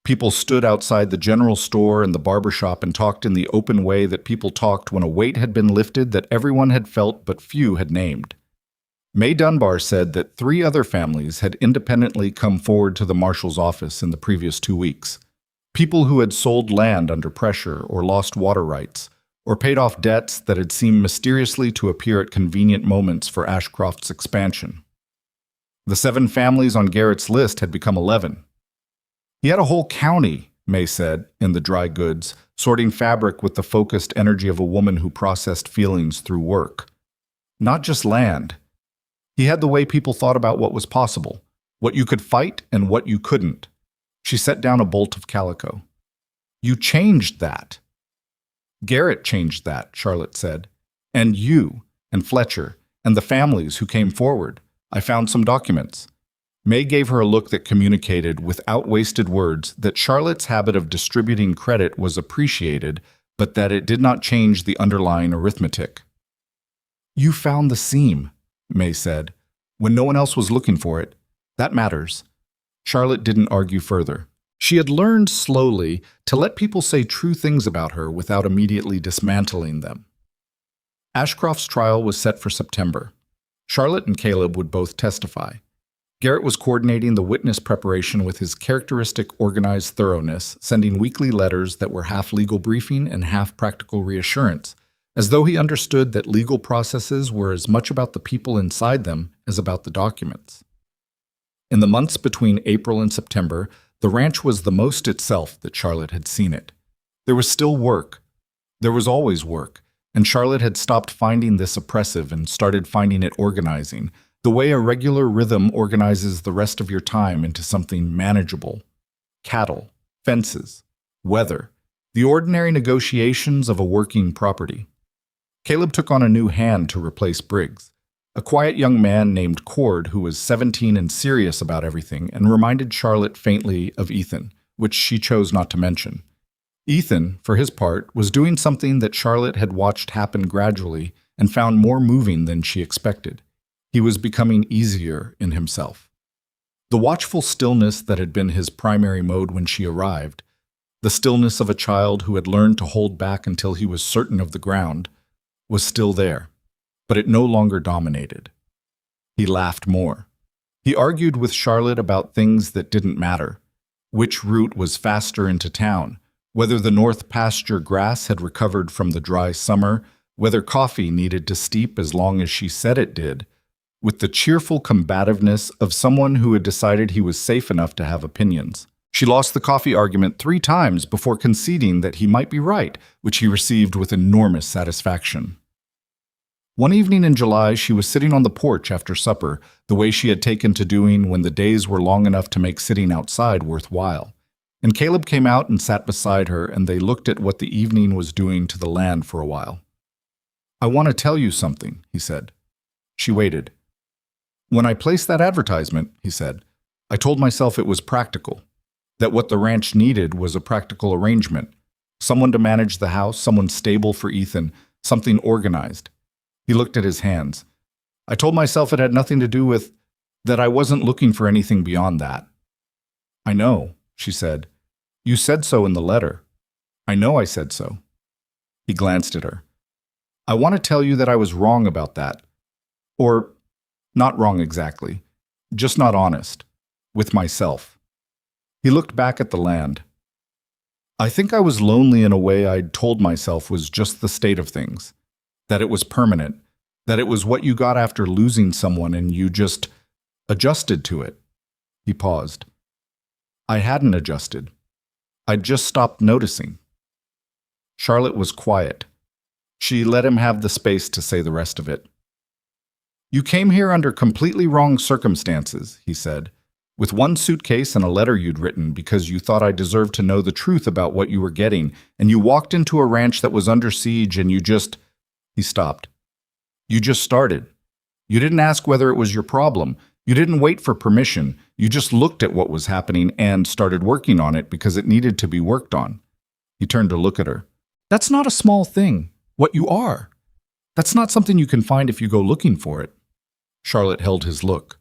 S1: People stood outside the general store and the barber shop and talked in the open way that people talked when a weight had been lifted that everyone had felt but few had named. May Dunbar said that 3 other families had independently come forward to the marshal's office in the previous 2 weeks. People who had sold land under pressure or lost water rights, or paid off debts that had seemed mysteriously to appear at convenient moments for Ashcroft's expansion. The 7 families on Garrett's list had become 11. He had a whole county, May said, in the dry goods, sorting fabric with the focused energy of a woman who processed feelings through work. Not just land. He had the way people thought about what was possible, what you could fight and what you couldn't. She set down a bolt of calico. "You changed that." "Garrett changed that," Charlotte said. "And you, and Fletcher, and the families who came forward. I found some documents." May gave her a look that communicated, without wasted words, that Charlotte's habit of distributing credit was appreciated, but that it did not change the underlying arithmetic. "You found the seam," May said, "when no one else was looking for it. That matters." Charlotte didn't argue further. She had learned slowly to let people say true things about her without immediately dismantling them. Ashcroft's trial was set for September. Charlotte and Caleb would both testify. Garrett was coordinating the witness preparation with his characteristic organized thoroughness, sending weekly letters that were half legal briefing and half practical reassurance, as though he understood that legal processes were as much about the people inside them as about the documents. In the months between April and September, the ranch was the most itself that Charlotte had seen it. There was still work. There was always work, and Charlotte had stopped finding this oppressive and started finding it organizing, the way a regular rhythm organizes the rest of your time into something manageable. Cattle, fences, weather, the ordinary negotiations of a working property. Caleb took on a new hand to replace Briggs, a quiet young man named Cord who was 17 and serious about everything and reminded Charlotte faintly of Ethan, which she chose not to mention. Ethan, for his part, was doing something that Charlotte had watched happen gradually and found more moving than she expected. He was becoming easier in himself. The watchful stillness that had been his primary mode when she arrived, the stillness of a child who had learned to hold back until he was certain of the ground, was still there, but it no longer dominated. He laughed more. He argued with Charlotte about things that didn't matter. Which route was faster into town, whether the north pasture grass had recovered from the dry summer, whether coffee needed to steep as long as she said it did, with the cheerful combativeness of someone who had decided he was safe enough to have opinions. She lost the coffee argument 3 times before conceding that he might be right, which he received with enormous satisfaction. One evening in July, she was sitting on the porch after supper, the way she had taken to doing when the days were long enough to make sitting outside worthwhile. And Caleb came out and sat beside her, and they looked at what the evening was doing to the land for a while. "I want to tell you something," he said. She waited. "When I placed that advertisement," he said, "I told myself it was practical, that what the ranch needed was a practical arrangement, someone to manage the house, someone stable for Ethan, something organized." He looked at his hands. "I told myself it had nothing to do with, that I wasn't looking for anything beyond that." "I know," she said. "You said so in the letter." "I know I said so." He glanced at her. "I want to tell you that I was wrong about that. Or, not wrong exactly, just not honest, with myself." He looked back at the land. "I think I was lonely in a way I'd told myself was just the state of things, that it was permanent, that it was what you got after losing someone and you just adjusted to it." He paused. "I hadn't adjusted. I'd just stopped noticing." Charlotte was quiet. She let him have the space to say the rest of it. "You came here under completely wrong circumstances," he said, "with one suitcase and a letter you'd written because you thought I deserved to know the truth about what you were getting, and you walked into a ranch that was under siege and you just—" He stopped. "You just started. You didn't ask whether it was your problem. You didn't wait for permission. You just looked at what was happening and started working on it because it needed to be worked on." He turned to look at her. "That's not a small thing, what you are. That's not something you can find if you go looking for it." Charlotte held his look.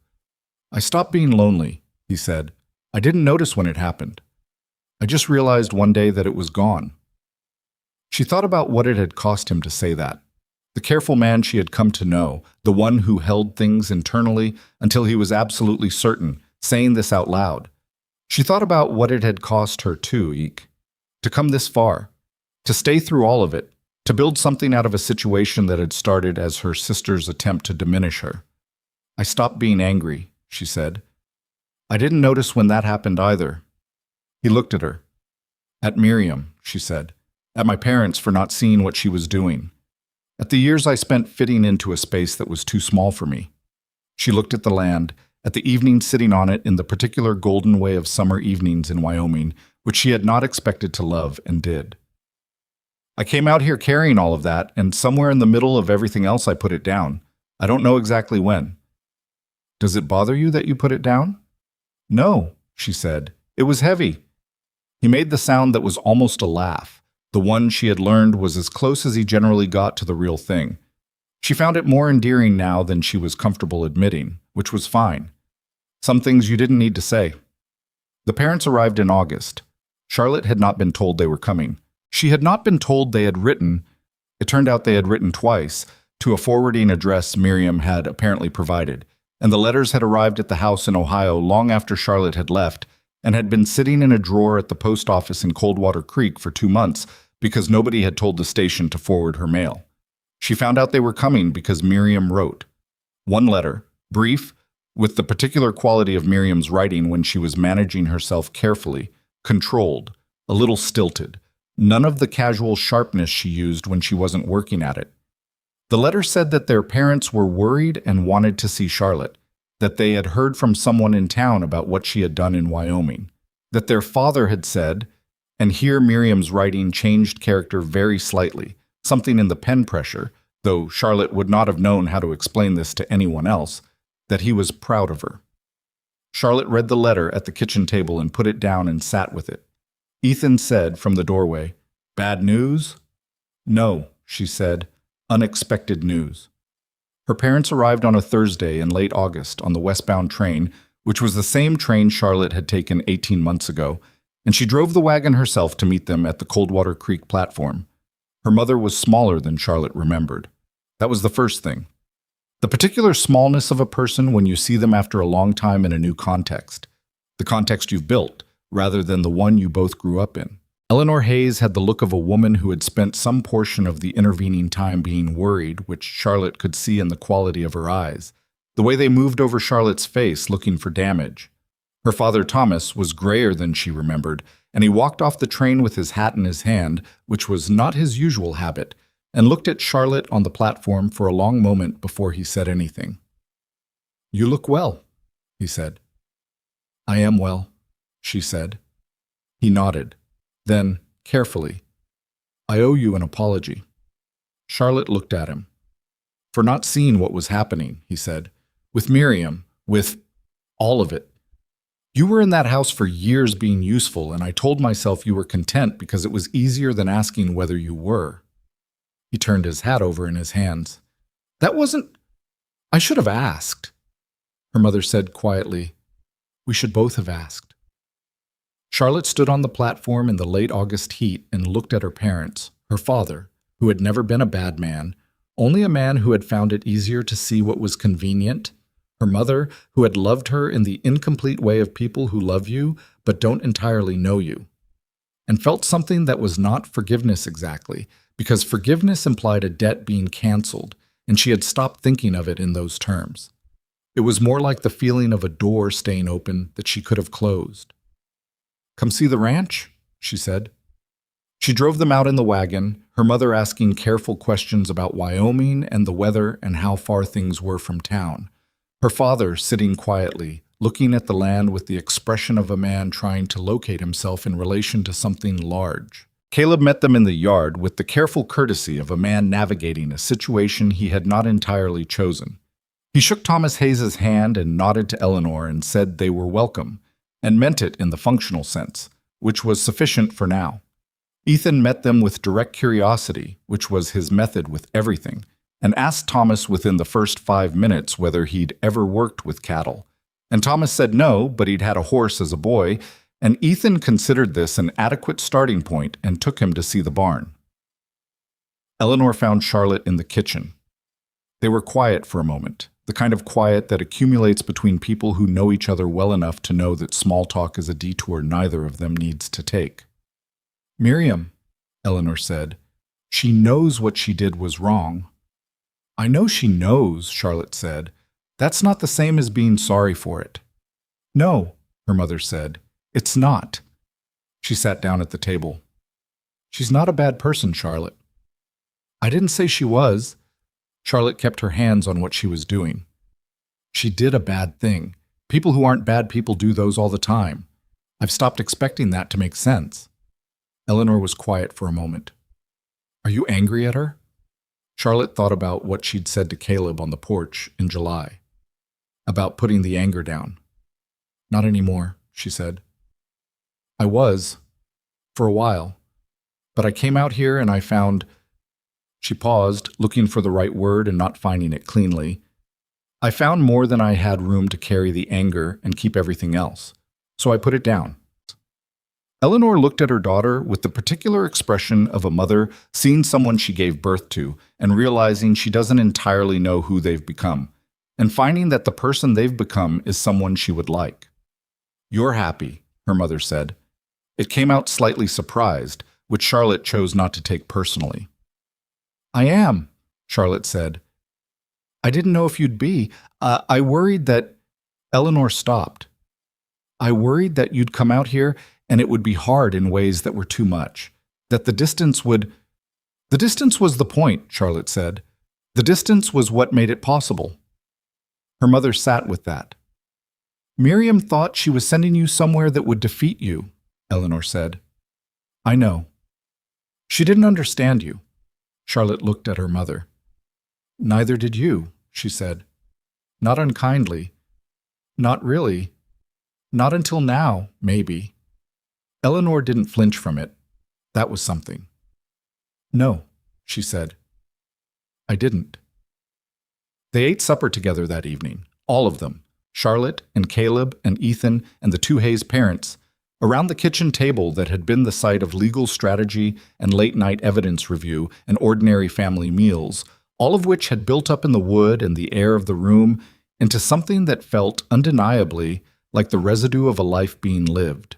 S1: "I stopped being lonely," he said. "I didn't notice when it happened. I just realized one day that it was gone." She thought about what it had cost him to say that. The careful man she had come to know, the one who held things internally until he was absolutely certain, saying this out loud. She thought about what it had cost her too, to come this far, to stay through all of it, to build something out of a situation that had started as her sister's attempt to diminish her. "I stopped being angry," she said. "I didn't notice when that happened either." He looked at her. "At Miriam," she said. "At my parents for not seeing what she was doing. At the years I spent fitting into a space that was too small for me." She looked at the land, at the evening sitting on it in the particular golden way of summer evenings in Wyoming, which she had not expected to love and did. "I came out here carrying all of that, and somewhere in the middle of everything else I put it down. I don't know exactly when." "Does it bother you that you put it down?" "No," she said. "It was heavy." He made the sound that was almost a laugh. The one she had learned was as close as he generally got to the real thing. She found it more endearing now than she was comfortable admitting, which was fine. Some things you didn't need to say. The parents arrived in August. Charlotte had not been told they were coming. She had not been told they had written, it turned out they had written twice, to a forwarding address Miriam had apparently provided, and the letters had arrived at the house in Ohio long after Charlotte had left, and had been sitting in a drawer at the post office in Coldwater Creek for 2 months because nobody had told the station to forward her mail. She found out they were coming because Miriam wrote. One letter, brief, with the particular quality of Miriam's writing when she was managing herself carefully, controlled, a little stilted, none of the casual sharpness she used when she wasn't working at it. The letter said that their parents were worried and wanted to see Charlotte, that they had heard from someone in town about what she had done in Wyoming, that their father had said, and here Miriam's writing changed character very slightly, something in the pen pressure, though Charlotte would not have known how to explain this to anyone else, that he was proud of her. Charlotte read the letter at the kitchen table and put it down and sat with it. Ethan said from the doorway, "Bad news?" "No," she said. "Unexpected news." Her parents arrived on a Thursday in late August on the westbound train, which was the same train Charlotte had taken 18 months ago, and she drove the wagon herself to meet them at the Coldwater Creek platform. Her mother was smaller than Charlotte remembered. That was the first thing. The particular smallness of a person when you see them after a long time in a new context. The context you've built, rather than the one you both grew up in. Eleanor Hayes had the look of a woman who had spent some portion of the intervening time being worried, which Charlotte could see in the quality of her eyes, the way they moved over Charlotte's face looking for damage. Her father, Thomas, was grayer than she remembered, and he walked off the train with his hat in his hand, which was not his usual habit, and looked at Charlotte on the platform for a long moment before he said anything. "You look well," he said. "I am well," she said. He nodded. Then, carefully, "I owe you an apology." Charlotte looked at him. "For not seeing what was happening," he said. "With Miriam, with all of it. You were in that house for years being useful, and I told myself you were content because it was easier than asking whether you were." He turned his hat over in his hands. "That wasn't... I should have asked." Her mother said quietly, "We should both have asked." Charlotte stood on the platform in the late August heat and looked at her parents, her father, who had never been a bad man, only a man who had found it easier to see what was convenient, her mother, who had loved her in the incomplete way of people who love you but don't entirely know you, and felt something that was not forgiveness exactly, because forgiveness implied a debt being canceled, and she had stopped thinking of it in those terms. It was more like the feeling of a door staying open that she could have closed. "Come see the ranch?" she said. She drove them out in the wagon, her mother asking careful questions about Wyoming and the weather and how far things were from town. Her father sitting quietly, looking at the land with the expression of a man trying to locate himself in relation to something large. Caleb met them in the yard with the careful courtesy of a man navigating a situation he had not entirely chosen. He shook Thomas Hayes's hand and nodded to Eleanor and said they were welcome, and meant it in the functional sense, which was sufficient for now. Ethan met them with direct curiosity, which was his method with everything, and asked Thomas within the first 5 minutes whether he'd ever worked with cattle. And Thomas said no, but he'd had a horse as a boy, and Ethan considered this an adequate starting point and took him to see the barn. Eleanor found Charlotte in the kitchen. They were quiet for a moment, the kind of quiet that accumulates between people who know each other well enough to know that small talk is a detour neither of them needs to take. "Miriam," Eleanor said, "she knows what she did was wrong." "I know she knows," Charlotte said. "That's not the same as being sorry for it." "No," her mother said, "it's not." She sat down at the table. "She's not a bad person, Charlotte." "I didn't say she was." Charlotte kept her hands on what she was doing. "She did a bad thing. People who aren't bad people do those all the time. I've stopped expecting that to make sense." Eleanor was quiet for a moment. "Are you angry at her?" Charlotte thought about what she'd said to Caleb on the porch in July. About putting the anger down. "Not anymore," she said. "I was. For a while. But I came out here and I found..." She paused, looking for the right word and not finding it cleanly. "I found more than I had room to carry the anger and keep everything else. So I put it down." Eleanor looked at her daughter with the particular expression of a mother seeing someone she gave birth to and realizing she doesn't entirely know who they've become, and finding that the person they've become is someone she would like. "You're happy," her mother said. It came out slightly surprised, which Charlotte chose not to take personally. "I am," Charlotte said. "I didn't know if you'd be. I worried that..." Eleanor stopped. "I worried that you'd come out here and it would be hard in ways that were too much. That the distance would..." "The distance was the point," Charlotte said. "The distance was what made it possible." Her mother sat with that. "Miriam thought she was sending you somewhere that would defeat you," Eleanor said. "I know." "She didn't understand you." Charlotte looked at her mother. "Neither did you," she said. "Not unkindly. Not really. Not until now, maybe." Eleanor didn't flinch from it. That was something. No, she said. I didn't. They ate supper together that evening, all of them, Charlotte and Caleb and Ethan and the two Hayes parents, around the kitchen table that had been the site of legal strategy and late-night evidence review and ordinary family meals, all of which had built up in the wood and the air of the room into something that felt undeniably like the residue of a life being lived.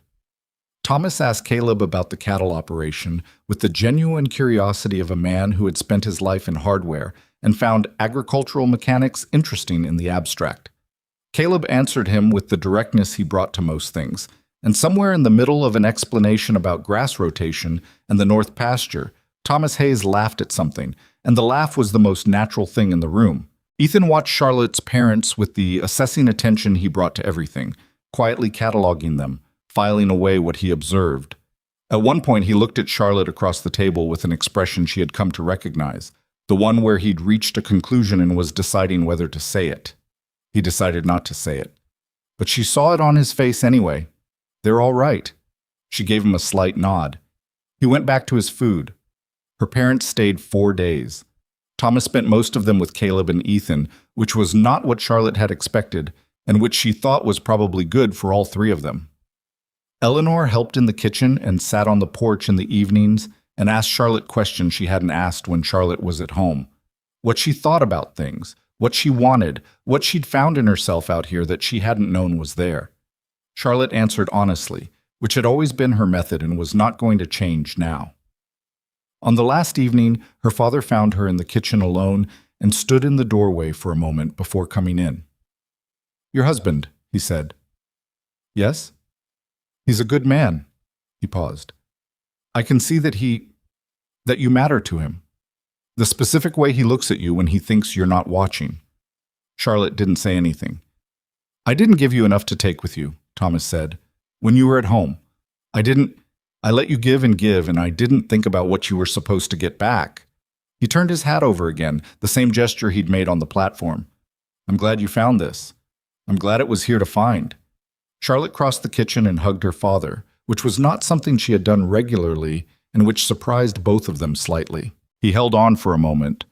S1: Thomas asked Caleb about the cattle operation with the genuine curiosity of a man who had spent his life in hardware and found agricultural mechanics interesting in the abstract. Caleb answered him with the directness he brought to most things, and somewhere in the middle of an explanation about grass rotation and the north pasture, Thomas Hayes laughed at something, and the laugh was the most natural thing in the room. Ethan watched Charlotte's parents with the assessing attention he brought to everything, quietly cataloging them, filing away what he observed. At one point, he looked at Charlotte across the table with an expression she had come to recognize, the one where he'd reached a conclusion and was deciding whether to say it. He decided not to say it. But she saw it on his face anyway. They're all right. She gave him a slight nod. He went back to his food. Her parents stayed 4 days. Thomas spent most of them with Caleb and Ethan, which was not what Charlotte had expected, and which she thought was probably good for all three of them. Eleanor helped in the kitchen and sat on the porch in the evenings and asked Charlotte questions she hadn't asked when Charlotte was at home. What she thought about things, what she wanted, what she'd found in herself out here that she hadn't known was there. Charlotte answered honestly, which had always been her method and was not going to change now. On the last evening, her father found her in the kitchen alone and stood in the doorway for a moment before coming in. "Your husband," he said. "Yes?" "He's a good man." He paused. "I can see that you matter to him. The specific way he looks at you when he thinks you're not watching." Charlotte didn't say anything. "I didn't give you enough to take with you," Thomas said. "When you were at home. I let you give, and I didn't think about what you were supposed to get back." He turned his hat over again, the same gesture he'd made on the platform. "I'm glad you found this. I'm glad it was here to find." Charlotte crossed the kitchen and hugged her father, which was not something she had done regularly and which surprised both of them slightly. He held on for a moment.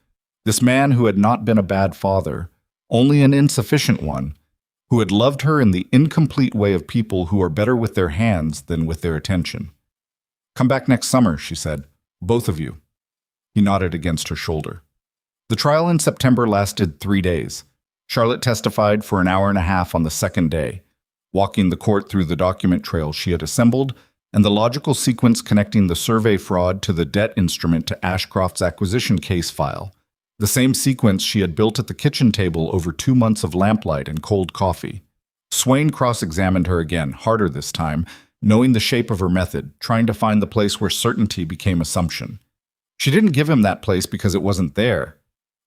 S1: This man who had not been a bad father, only an insufficient one, who had loved her in the incomplete way of people who are better with their hands than with their attention. "Come back next summer," she said. "Both of you." He nodded against her shoulder. The trial in September lasted 3 days. Charlotte testified for an hour and a half on the second day, walking the court through the document trail she had assembled and the logical sequence connecting the survey fraud to the debt instrument to Ashcroft's acquisition case file, the same sequence she had built at the kitchen table over 2 months of lamplight and cold coffee. Swain cross-examined her again, harder this time, knowing the shape of her method, trying to find the place where certainty became assumption. She didn't give him that place because it wasn't there.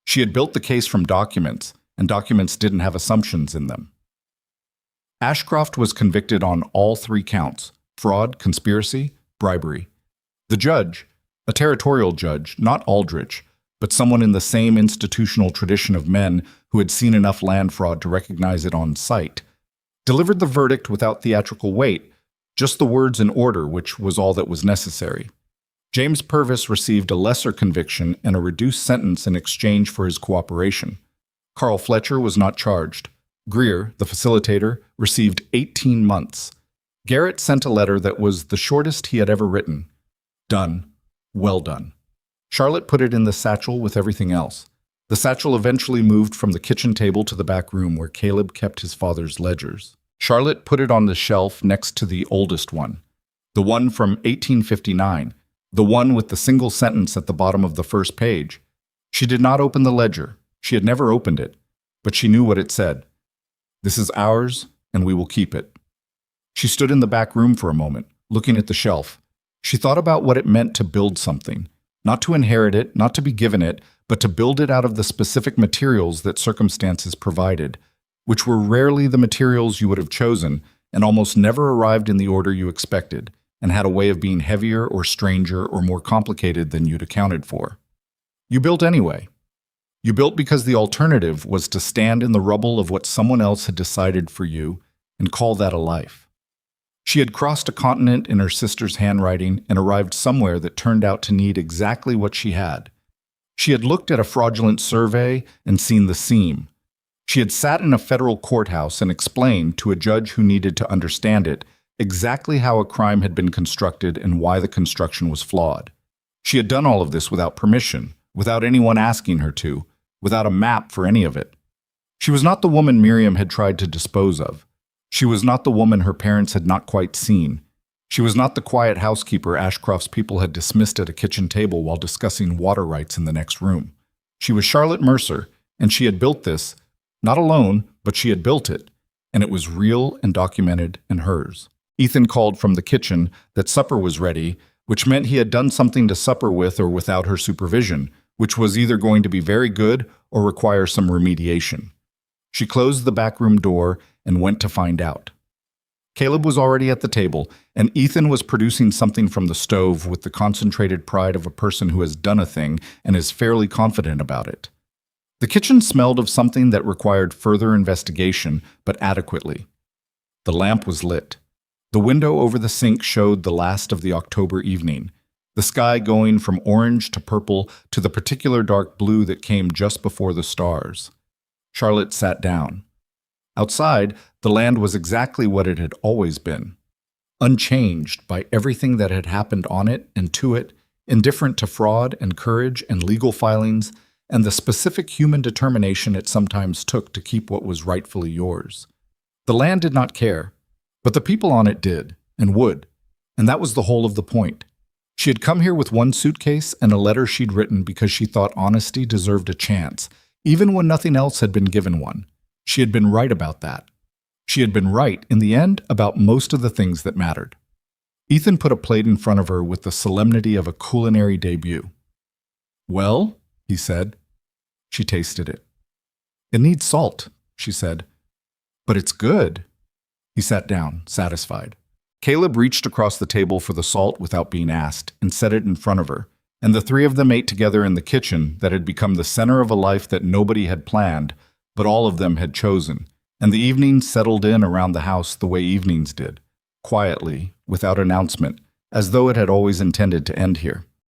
S1: She had built the case from documents, and documents didn't have assumptions in them. Ashcroft was convicted on all 3 counts: fraud, conspiracy, bribery. The judge, a territorial judge, not Aldrich, but someone in the same institutional tradition of men who had seen enough land fraud to recognize it on sight, delivered the verdict without theatrical weight, just the words in order, which was all that was necessary. James Purvis received a lesser conviction and a reduced sentence in exchange for his cooperation. Carl Fletcher was not charged. Greer, the facilitator, received 18 months. Garrett sent a letter that was the shortest he had ever written. "Done. Well done." Charlotte put it in the satchel with everything else. The satchel eventually moved from the kitchen table to the back room where Caleb kept his father's ledgers. Charlotte put it on the shelf next to the oldest one, the one from 1859, the one with the single sentence at the bottom of the first page. She did not open the ledger. She had never opened it, but she knew what it said. "This is ours, and we will keep it." She stood in the back room for a moment, looking at the shelf. She thought about what it meant to build something, not to inherit it, not to be given it, but to build it out of the specific materials that circumstances provided, which were rarely the materials you would have chosen and almost never arrived in the order you expected, and had a way of being heavier or stranger or more complicated than you'd accounted for. You built anyway. You built because the alternative was to stand in the rubble of what someone else had decided for you and call that a life. She had crossed a continent in her sister's handwriting and arrived somewhere that turned out to need exactly what she had. She had looked at a fraudulent survey and seen the seam. She had sat in a federal courthouse and explained to a judge who needed to understand it exactly how a crime had been constructed and why the construction was flawed. She had done all of this without permission, without anyone asking her to, without a map for any of it. She was not the woman Miriam had tried to dispose of. She was not the woman her parents had not quite seen. She was not the quiet housekeeper Ashcroft's people had dismissed at a kitchen table while discussing water rights in the next room. She was Charlotte Mercer, and she had built this, not alone, but she had built it, and it was real and documented and hers. Ethan called from the kitchen that supper was ready, which meant he had done something to supper with or without her supervision, which was either going to be very good or require some remediation. She closed the back room door and went to find out. Caleb was already at the table, and Ethan was producing something from the stove with the concentrated pride of a person who has done a thing and is fairly confident about it. The kitchen smelled of something that required further investigation, but adequately. The lamp was lit. The window over the sink showed the last of the October evening, the sky going from orange to purple to the particular dark blue that came just before the stars. Charlotte sat down. Outside, the land was exactly what it had always been, unchanged by everything that had happened on it and to it, indifferent to fraud and courage and legal filings, and the specific human determination it sometimes took to keep what was rightfully yours. The land did not care, but the people on it did, and would, and that was the whole of the point. She had come here with one suitcase and a letter she'd written because she thought honesty deserved a chance, even when nothing else had been given one. She had been right about that. She had been right, in the end, about most of the things that mattered. Ethan put a plate in front of her with the solemnity of a culinary debut. "Well," he said. She tasted it. "It needs salt," she said. "But it's good." He sat down, satisfied. Caleb reached across the table for the salt without being asked and set it in front of her, and the three of them ate together in the kitchen that had become the center of a life that nobody had planned, but all of them had chosen, and the evenings settled in around the house the way evenings did, quietly, without announcement, as though it had always intended to end here.